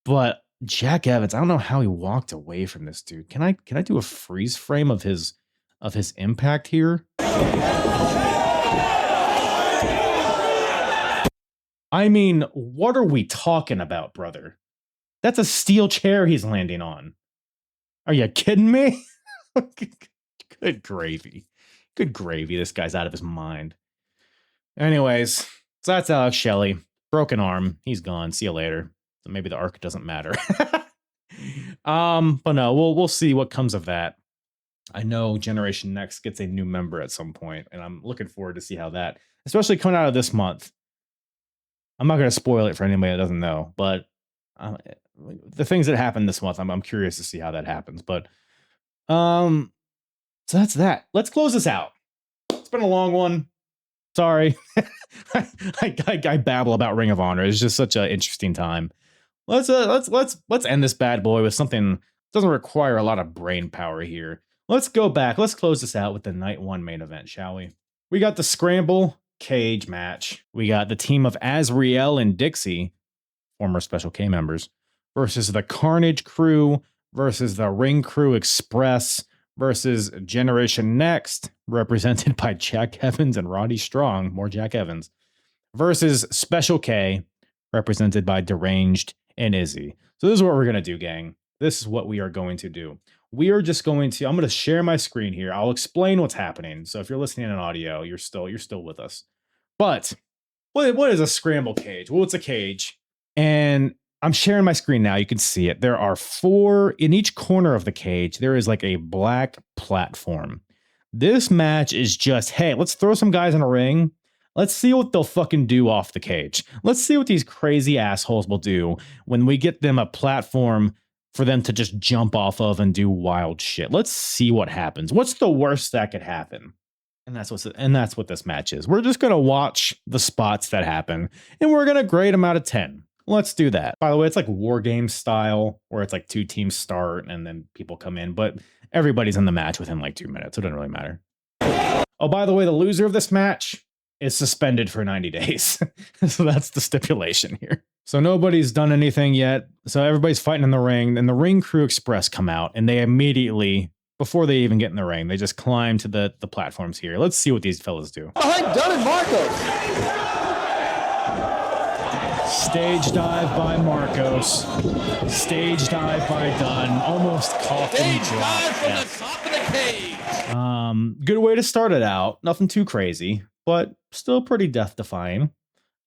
but Jack Evans, I don't know how he walked away from this dude. Can I do a freeze frame of his impact here? I mean, what are we talking about, brother? That's a steel chair he's landing on. Are you kidding me? Good gravy. Good gravy. This guy's out of his mind. Anyways, so that's Alex Shelley. Broken arm. He's gone. See you later. So maybe the arc doesn't matter. But no, we'll see what comes of that. I know Generation Next gets a new member at some point, and I'm looking forward to see how that, especially coming out of this month. I'm not going to spoil it for anybody that doesn't know, but the things that happen this month, I'm curious to see how that happens. But so that's that. Let's close this out. It's been a long one. Sorry. I babble about Ring of Honor. It's just such an interesting time. Let's end this bad boy with something that doesn't require a lot of brain power here. Let's go back. Let's close this out with the night 1 main event, shall we? We got the Scramble Cage match. We got the team of Azriel and Dixie, former Special K members, versus the Carnage Crew versus the Ring Crew Express versus Generation Next, represented by Jack Evans and Roddy Strong, more Jack Evans, versus Special K, represented by Deranged and Izzy. So this is what we're going to do, gang. This is what we are going to do. We are just going to, I'm going to share my screen here. I'll explain what's happening. So if you're listening in audio, you're still with us. But what is a scramble cage? Well, it's a cage. And I'm sharing my screen now. You can see it. There are 4 in each corner of the cage. There is like a black platform. This match is just, hey, let's throw some guys in a ring. Let's see what they'll fucking do off the cage. Let's see what these crazy assholes will do when we get them a platform for them to just jump off of and do wild shit. Let's see what happens. What's the worst that could happen? And that's what this match is. We're just gonna watch the spots that happen, and we're gonna grade them out of 10. Let's do that. By the way, it's like war game style, where it's like 2 teams start and then people come in, but everybody's in the match within like 2 minutes. So it doesn't really matter. Oh, by the way, the loser of this match is suspended for 90 days. So that's the stipulation here. So nobody's done anything yet. So everybody's fighting in the ring, and the Ring Crew Express come out, and they immediately, before they even get in the ring, they just climb to the platforms here. Let's see what these fellas do.
Behind Dunn and Marcos.
Stage dive by Marcos. Stage dive by Dunn. Almost coffin
Stage
drop.
dive from
Yeah.
the top of the cage.
Good way to start it out. Nothing too crazy, but still pretty death-defying.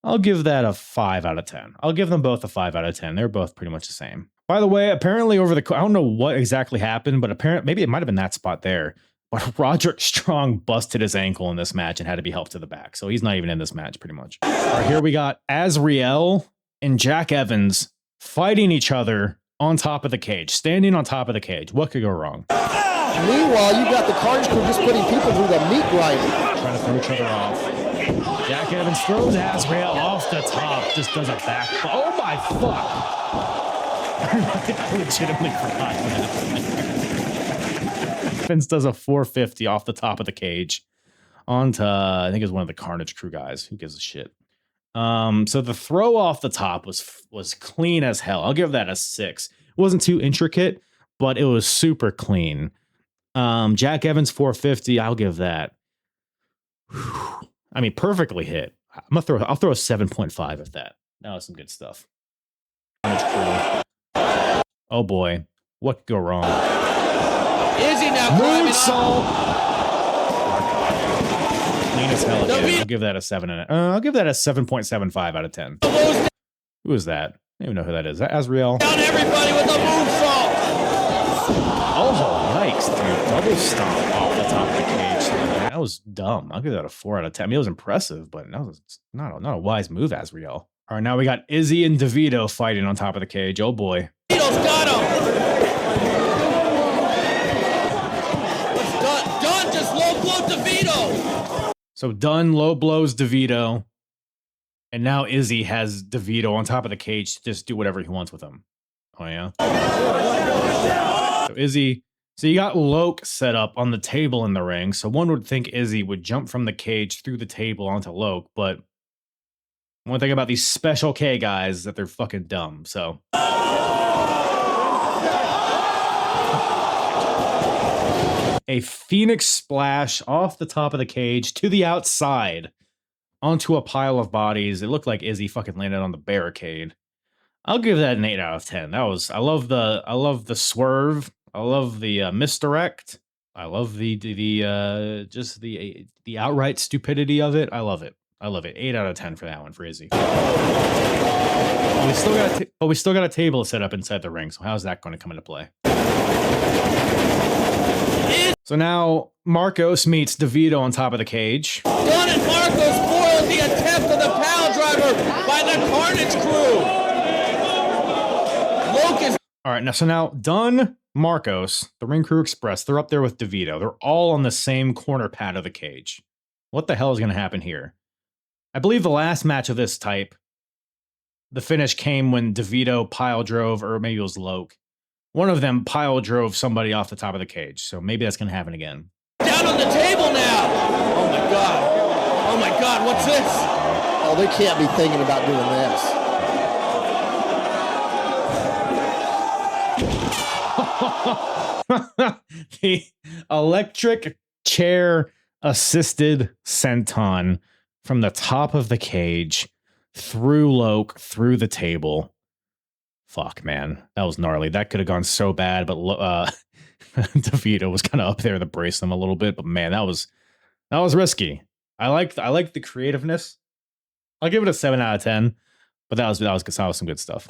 I'll give that a 5 out of 10. I'll give them both a 5 out of 10. They're both pretty much the same. By the way, apparently I don't know what exactly happened, but apparently maybe it might have been that spot there. But Roderick Strong busted his ankle in this match and had to be helped to the back. So he's not even in this match pretty much. All right, here we got Azriel and Jack Evans fighting each other on top of the cage, standing on top of the cage. What could go wrong?
Meanwhile, you got the Carnage Crew just putting people through the meat grinder.
Trying to throw each other off. Jack Evans throws Azriel off the top, just does a back. Oh my fuck. I legitimately forgot what happened. Evans does a 450 off the top of the cage onto, I think it was one of the Carnage Crew guys. Who gives a shit? So the throw off the top was clean as hell. I'll give that a 6. It wasn't too intricate, but it was super clean. Jack Evans 450, I'll give that. I mean, perfectly hit. I'll throw a 7.5 at that. That was some good stuff. Oh boy, what could go wrong?
Izzy now climbing
Moonsault.
up.
Clean as hell again. I'll give that a 7. I'll give that a 7.75 out of 10. Who is that? I don't even know who that is. Is that Azriel?
Down everybody with a moonsault.
Oh, yikes, dude. Double stomp off the top of the cage. That was dumb. I'll give that a 4 out of 10. I mean, it was impressive, but that was not a wise move, Azriel. All right, now we got Izzy and DeVito fighting on top of the cage. Oh, boy.
Vito's got him. Dunn just low blow DeVito.
So Dunn low blows DeVito, and now Izzy has DeVito on top of the cage to just do whatever he wants with him. Oh, yeah? So Izzy... So you got Loke set up on the table in the ring, so one would think Izzy would jump from the cage through the table onto Loke, but one thing about these Special K guys is that they're fucking dumb, so... A Phoenix splash off the top of the cage to the outside onto a pile of bodies. It looked like Izzy fucking landed on the barricade. I'll give that an 8 out of 10. I love the swerve. I love the misdirect. I love the outright stupidity of it. I love it. 8 out of 10 for that one for Izzy. We still got a table set up inside the ring. So how's that going to come into play? So now Marcos meets DeVito on top of the cage.
Dunn and Marcos foiled the attempt of the pile driver by the Carnage Crew. Lucas.
All right, now Dunn, Marcos, the Ring Crew Express, they're up there with DeVito. They're all on the same corner pad of the cage. What the hell is going to happen here? I believe the last match of this type, the finish came when DeVito pile drove, or maybe it was Loke. One of them pile drove somebody off the top of the cage, so maybe that's going to happen again.
Down on the table now. Oh my God, what's this?
Oh, they can't be thinking about doing this.
The electric chair assisted senton from the top of the cage through Loke, through the table. Fuck, man. That was gnarly. That could have gone so bad, but DeVito was kind of up there to brace them a little bit. But man, that was risky. I like the creativeness I'll give it a 7 out of 10. But that was some good stuff.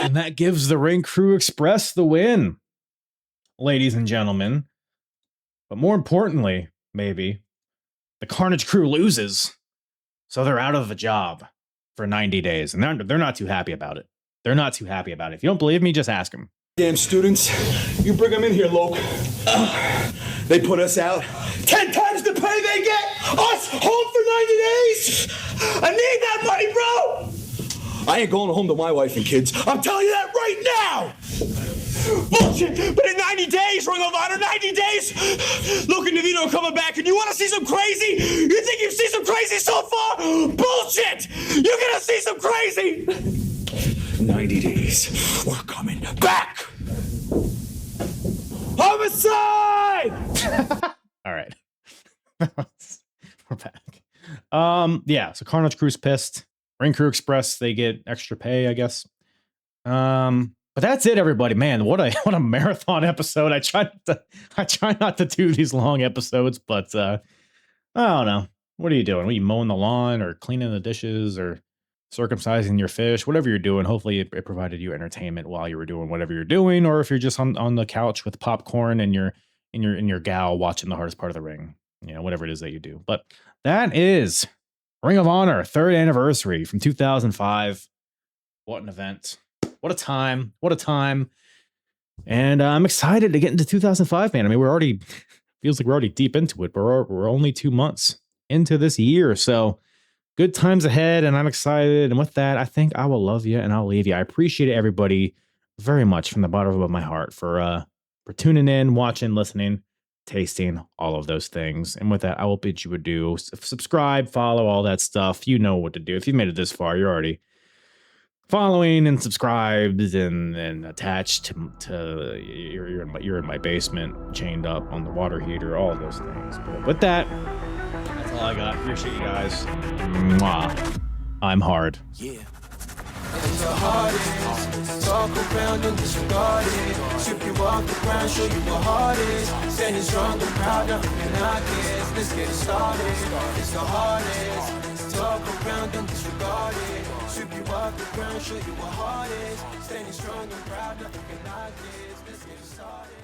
And that gives the Ring Crew Express the win, ladies and gentlemen. But more importantly, maybe, the Carnage Crew loses. So they're out of a job for 90 days. And they're not too happy about it. They're not too happy about it. If you don't believe me, just ask them.
Damn students, you bring them in here, Loke. They put us out 10 times the pay they get us home for 90 days. I need that money, bro. I ain't going home to my wife and kids. I'm telling you that right now. Bullshit. But in 90 days, Ring of Honor, 90 days, Luke and DeVito coming back, and you want to see some crazy? You think you've seen some crazy so far? Bullshit. You're going to see some crazy. 90 days, we're coming back. Homicide!
All right. We're back. Yeah, so Carnage Crew's pissed. Ring Crew Express, they get extra pay, I guess. But that's it, everybody. Man, what a marathon episode. I try not to do these long episodes, but I don't know. What are you doing? Are you mowing the lawn or cleaning the dishes or circumcising your fish? Whatever you're doing, hopefully it provided you entertainment while you were doing whatever you're doing, or if you're just on the couch with popcorn and you're in your gal watching the hardest part of the ring. You know, whatever it is that you do. But that is Ring of Honor 3rd anniversary from 2005. What an event. What a time. What a time. And I'm excited to get into 2005, man. I mean, feels like we're already deep into it, but we're only 2 months into this year. So good times ahead, and I'm excited. And with that, I think I will love you and I'll leave you. I appreciate everybody very much from the bottom of my heart for tuning in, watching, listening, tasting, all of those things. And with that, I will bid you adieu. Subscribe, follow, all that stuff. You know what to do. If you've made it this far, you're already following and subscribed and attached to you're in my basement, chained up on the water heater, all of those things. But with that, that's all I got. Appreciate you guys. Mwah. I'm hard.
Yeah. It's the hardest. Talk around and disregard it. Sweep you off the ground, show you what heart is. Standing strong and proud, nothing can knock it. Let's get it started. It's the hardest. Talk around and disregard it. Sweep you off the ground, show you what heart is. Standing strong and proud, nothing can knock it. Let's get it started.